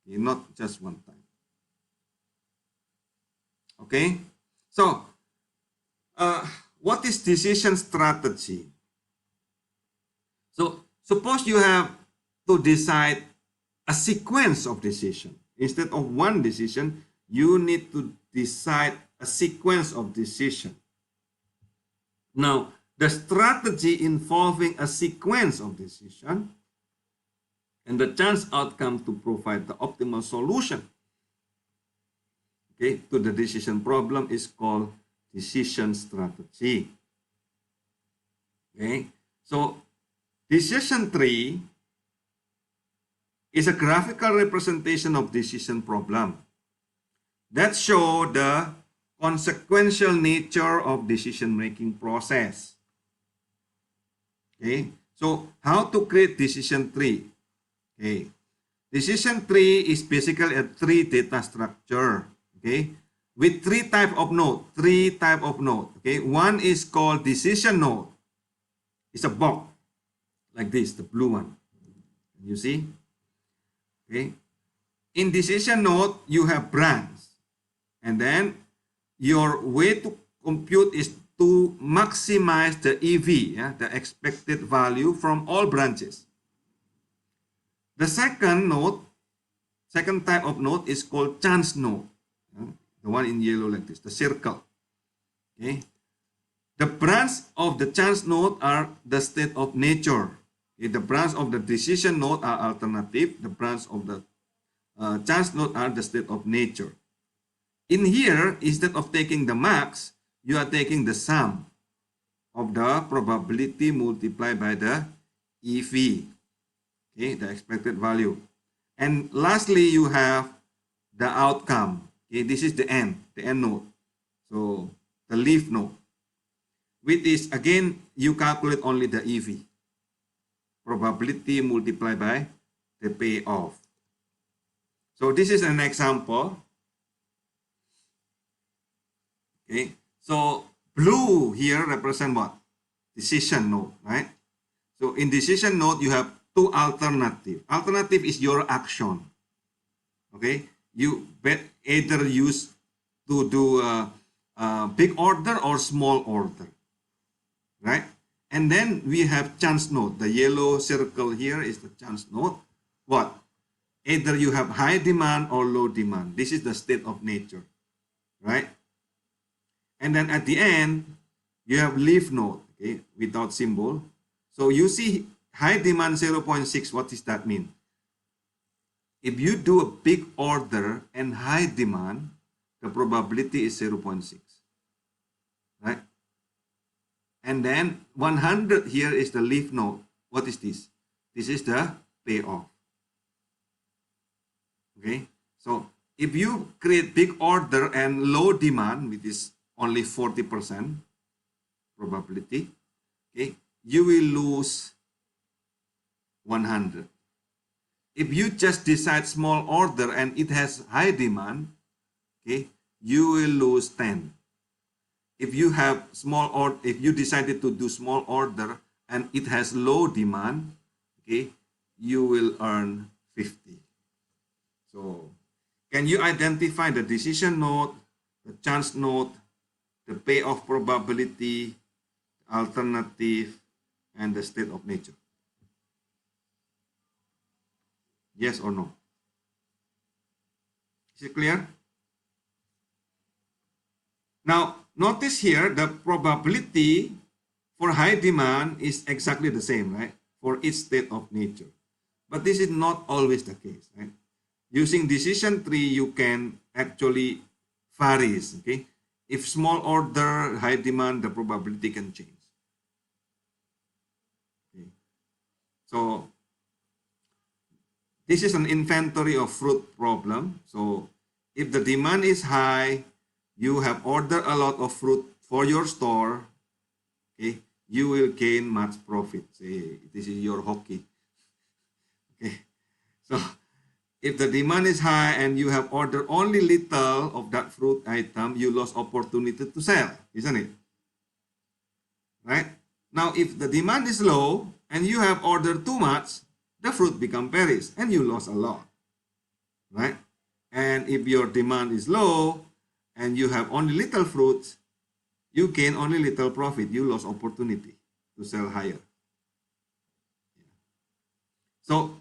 Okay? Not just one time. Okay? So, what is decision strategy? So suppose you have to decide a sequence of decision. Instead of one decision, you need to decide a sequence of decision. Now, the strategy involving a sequence of decision and the chance outcome to provide the optimal solution, okay, to the decision problem is called decision strategy. Okay, so decision tree is a graphical representation of decision problem that show the consequential nature of decision-making process. Okay, so how to create decision tree? Okay, decision tree is basically a tree data structure. Okay, with three type of node. Okay, one is called decision node. It's a box like this, the blue one. You see? Okay. In decision node, you have branch. And then your way to compute is to maximize the EV, yeah, the expected value from all branches. The second type of node is called chance node. The one in yellow like this, the circle. Okay. The branch of the chance node are the state of nature. Okay. The branch of the decision node are alternative. The branch of the chance node are the state of nature. In here, instead of taking the max, you are taking the sum of the probability multiplied by the EV, okay, the expected value. And lastly, you have the outcome. Okay, this is the end node. So the leaf node. With this, again, you calculate only the EV, probability multiplied by the payoff. So this is an example. Okay, so blue here represent what? Decision node, right? So in decision node, you have two alternative. Alternative is your action. Okay, you either use to do a big order or small order, right? And then we have chance node. The yellow circle here is the chance node. What? Either you have high demand or low demand. This is the state of nature, right? And then at the end, you have leaf node, okay, without symbol. So you see high demand 0.6. What does that mean? If you do a big order and high demand, the probability is 0.6, right? And then 100 here is the leaf node. What is this? This is the payoff. Okay, so if you create big order and low demand, which is only 40% probability, okay, you will lose 100. If you just decide small order and it has high demand, okay, you will lose 10. If you have small or if you decided to do small order and it has low demand, okay, you will earn 50. So can you identify the decision node, the chance node, the payoff probability, alternative, and the state of nature? Yes or no? Is it clear? Now, notice here the probability for high demand is exactly the same, right? For each state of nature. But this is not always the case, right? Using decision tree, you can actually varies, okay? If small order, high demand, the probability can change. Okay. So this is an inventory of fruit problem. So if the demand is high, you have ordered a lot of fruit for your store, okay, you will gain much profit. Say, this is your hockey. Okay. So if the demand is high and you have ordered only little of that fruit item, you lost opportunity to sell, isn't it? Right? Now, if the demand is low and you have ordered too much, the fruit become perish and you lost a lot, right? And if your demand is low and you have only little fruits, you gain only little profit. You lost opportunity to sell higher. So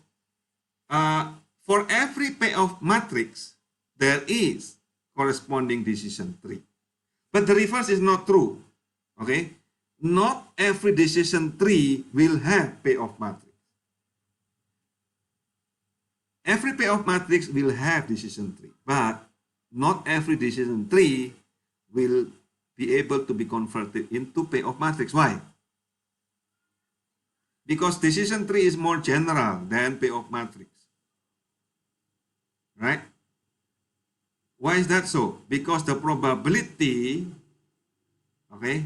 for every payoff matrix, there is corresponding decision tree. But the reverse is not true. Okay? Not every decision tree will have payoff matrix. Every payoff matrix will have decision tree, but not every decision tree will be able to be converted into payoff matrix. Why? Because decision tree is more general than payoff matrix. Right? Why is that so? Because the probability, okay,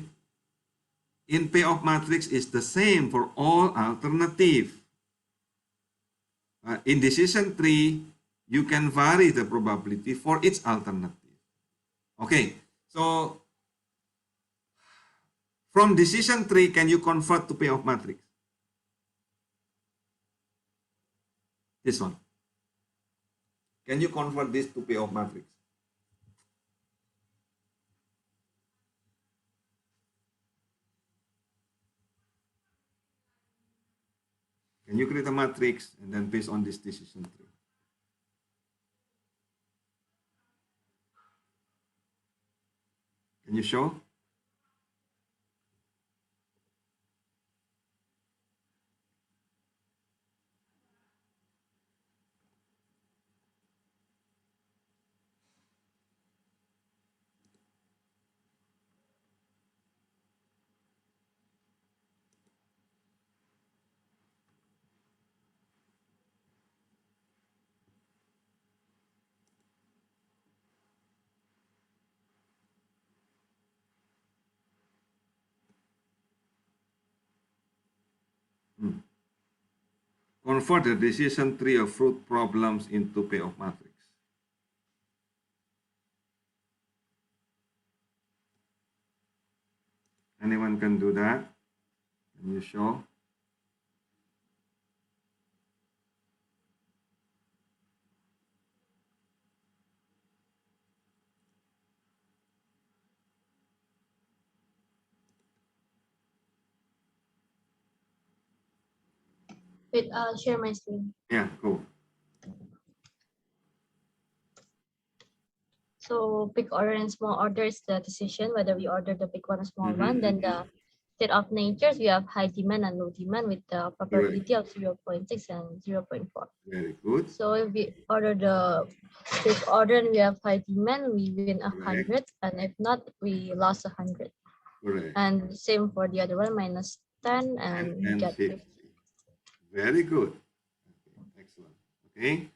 in payoff matrix is the same for all alternative. In decision tree, you can vary the probability for each alternative. Okay, so from decision tree, can you convert to payoff matrix? This one. Can you convert this to payoff matrix? Can you create a matrix and then based on this decision tree? Can you show? convert the decision tree of fruit problems into payoff matrix? Anyone can do that? Can you show? Wait, I'll share my screen. Yeah, go. So big order and small order is the decision whether we order the big one or small one. Then the state of natures, we have high demand and low demand with the probability of 0.6 and 0.4. Very good. So if we order the big order and we have high demand, we win 100, and if not, we lost 100. Correct. And same for the other one, minus 10 and we get 50. Very good. Okay, excellent. Okay.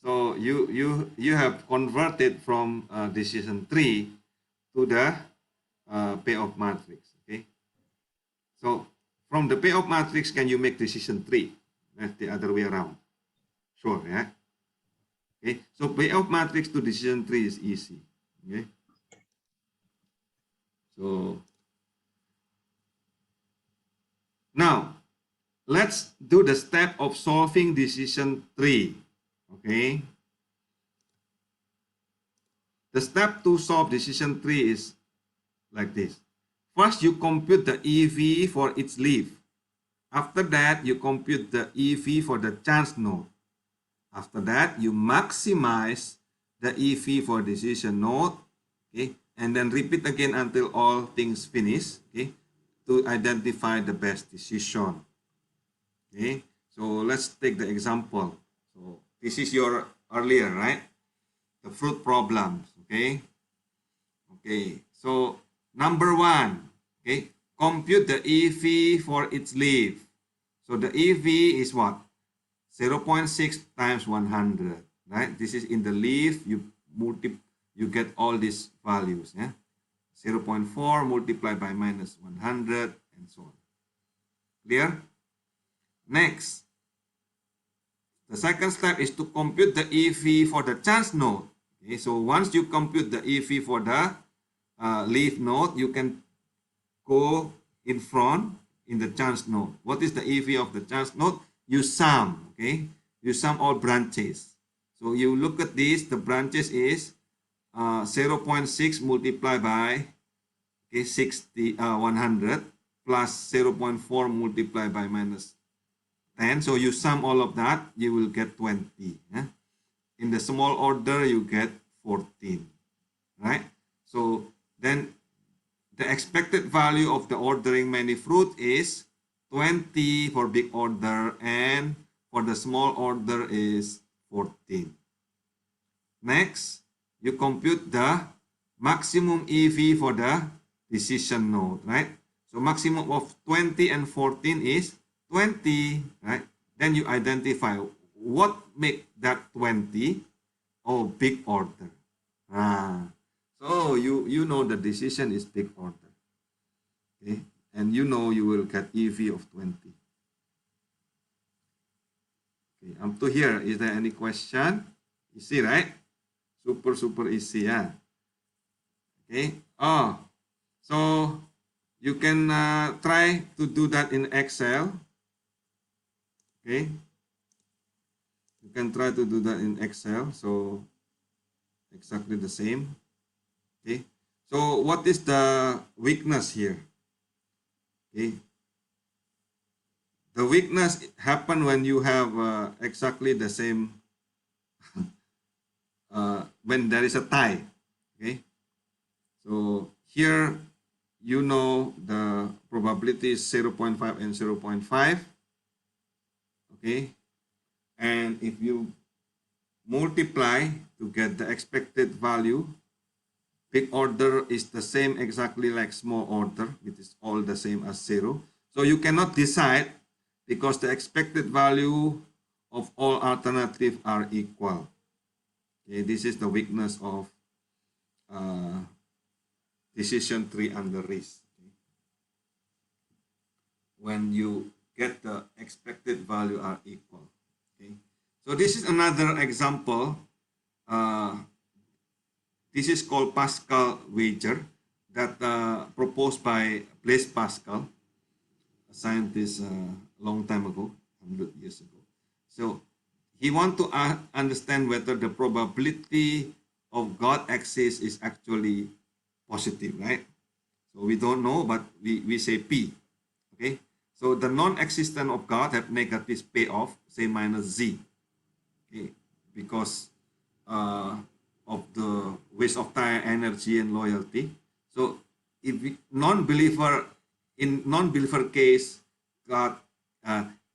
So you have converted from decision tree to the payoff matrix. Okay. So from the payoff matrix, can you make decision tree? That's the other way around. Sure, yeah. Okay. So payoff matrix to decision tree is easy. Okay. So now let's do the step of solving decision tree. Okay. The step to solve decision tree is like this. First, you compute the EV for each leaf. After that, you compute the EV for the chance node. After that, you maximize the EV for decision node, okay, and then repeat again until all things finish, okay, to identify the best decision. Okay, so let's take the example. So this is your earlier, right? The fruit problems, okay? Okay, so number one, okay, compute the EV for its leaf. So the EV is what? 0.6 times 100, right? This is in the leaf, you get all these values, yeah? 0.4 multiplied by minus 100 and so on. Clear? Next, the second step is to compute the EV for the chance node. Okay, so once you compute the EV for the leaf node, you can go in front in the chance node. What is the EV of the chance node? You sum, okay? You sum all branches. So you look at this, the branches is 0.6 multiplied by 100 plus 0.4 multiplied by minus 10. So you sum all of that, you will get 20. Yeah? In the small order, you get 14, right? So then the expected value of the ordering many fruit is 20 for big order, and for the small order is 14. Next, you compute the maximum EV for the decision node, right? So maximum of 20 and 14 is 20, right? Then you identify what make that 20. Oh, big order. So you know the decision is big order. Okay, and you know you will get EV of 20. Okay, up to here, is there any question? Easy, right? Super easy, yeah. Okay. Oh, so you can try to do that in Excel. Okay. You can try to do that in Excel. So exactly the same. Okay. So what is the weakness here? Okay. The weakness happen when you have exactly the same, when there is a tie. Okay. So here, you know the probability is 0.5 and 0.5. Okay. And if you multiply to get the expected value, big order is the same exactly like small order, which is all the same as 0. So you cannot decide because the expected value of all alternatives are equal. Okay, this is the weakness of decision tree under risk. Okay. When you get the expected value are equal. Okay, so this is another example. This is called Pascal wager that proposed by Blaise Pascal, a scientist a long time ago, 100 years ago. So he want to understand whether the probability of God exists is actually positive, right? So we don't know, but we say P, okay? So the non-existence of God have negative payoff, say minus Z, okay? Because of the waste of time, energy, and loyalty. So if non-believer, in non-believer case, God,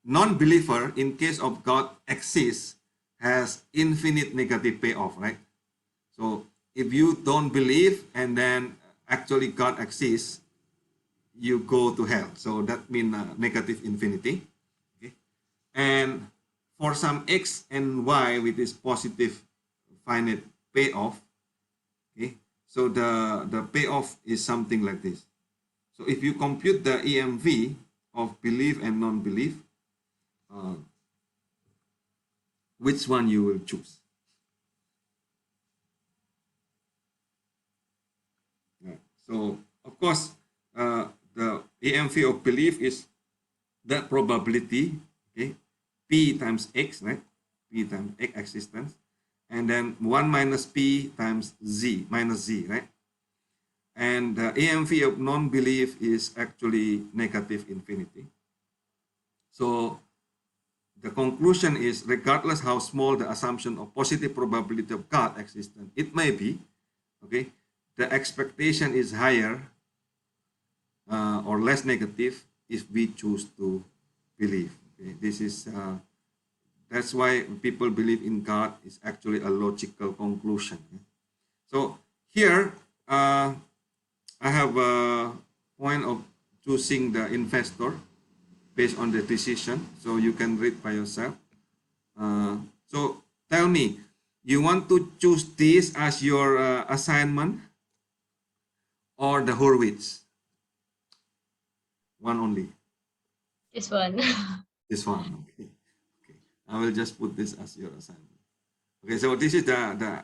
non-believer in case of God exists has infinite negative payoff, right? So if you don't believe and then actually God exists, you go to hell. So that means negative infinity. Okay? And for some x and y with this positive finite payoff, okay, so the payoff is something like this. So if you compute the EMV of belief and non-belief, which one you will choose? Yeah. So of course, the EMV of belief is the probability, okay, P times X, right? P times X existence, and then 1 minus P times Z, minus Z, right? And the EMV of non-belief is actually negative infinity. So the conclusion is, regardless how small the assumption of positive probability of God existence, it may be, okay, the expectation is higher or less negative if we choose to believe. Okay? This is that's why people believe in God is actually a logical conclusion. So here I have a point of choosing the investor based on the decision. So you can read by yourself. So tell me, you want to choose this as your assignment or the Horwitz? One only. This one. This one. Okay. Okay. I will just put this as your assignment. Okay. So this is the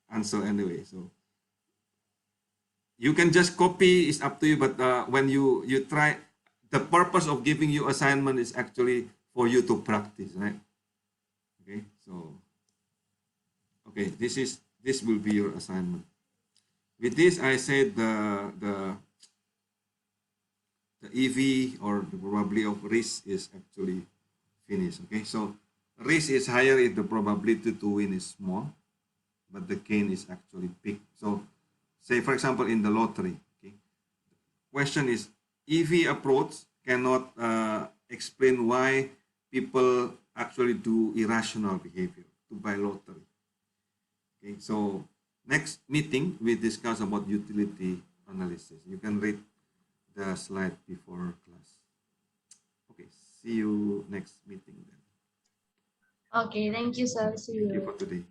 answer anyway. So you can just copy. It's up to you. But when you try, the purpose of giving you assignment is actually for you to practice, right? Okay. So okay, this will be your assignment. With this, I said the EV or the probability of risk is actually finished. Okay, so risk is higher if the probability to win is small, but the gain is actually big. So, say for example in the lottery. Okay, question is EV approach cannot explain why people actually do irrational behavior to buy lottery. Okay, so next meeting we discuss about utility analysis. You can read the slide before class. Okay, see you next meeting then. Okay, thank you, sir. See Thank you you. for today.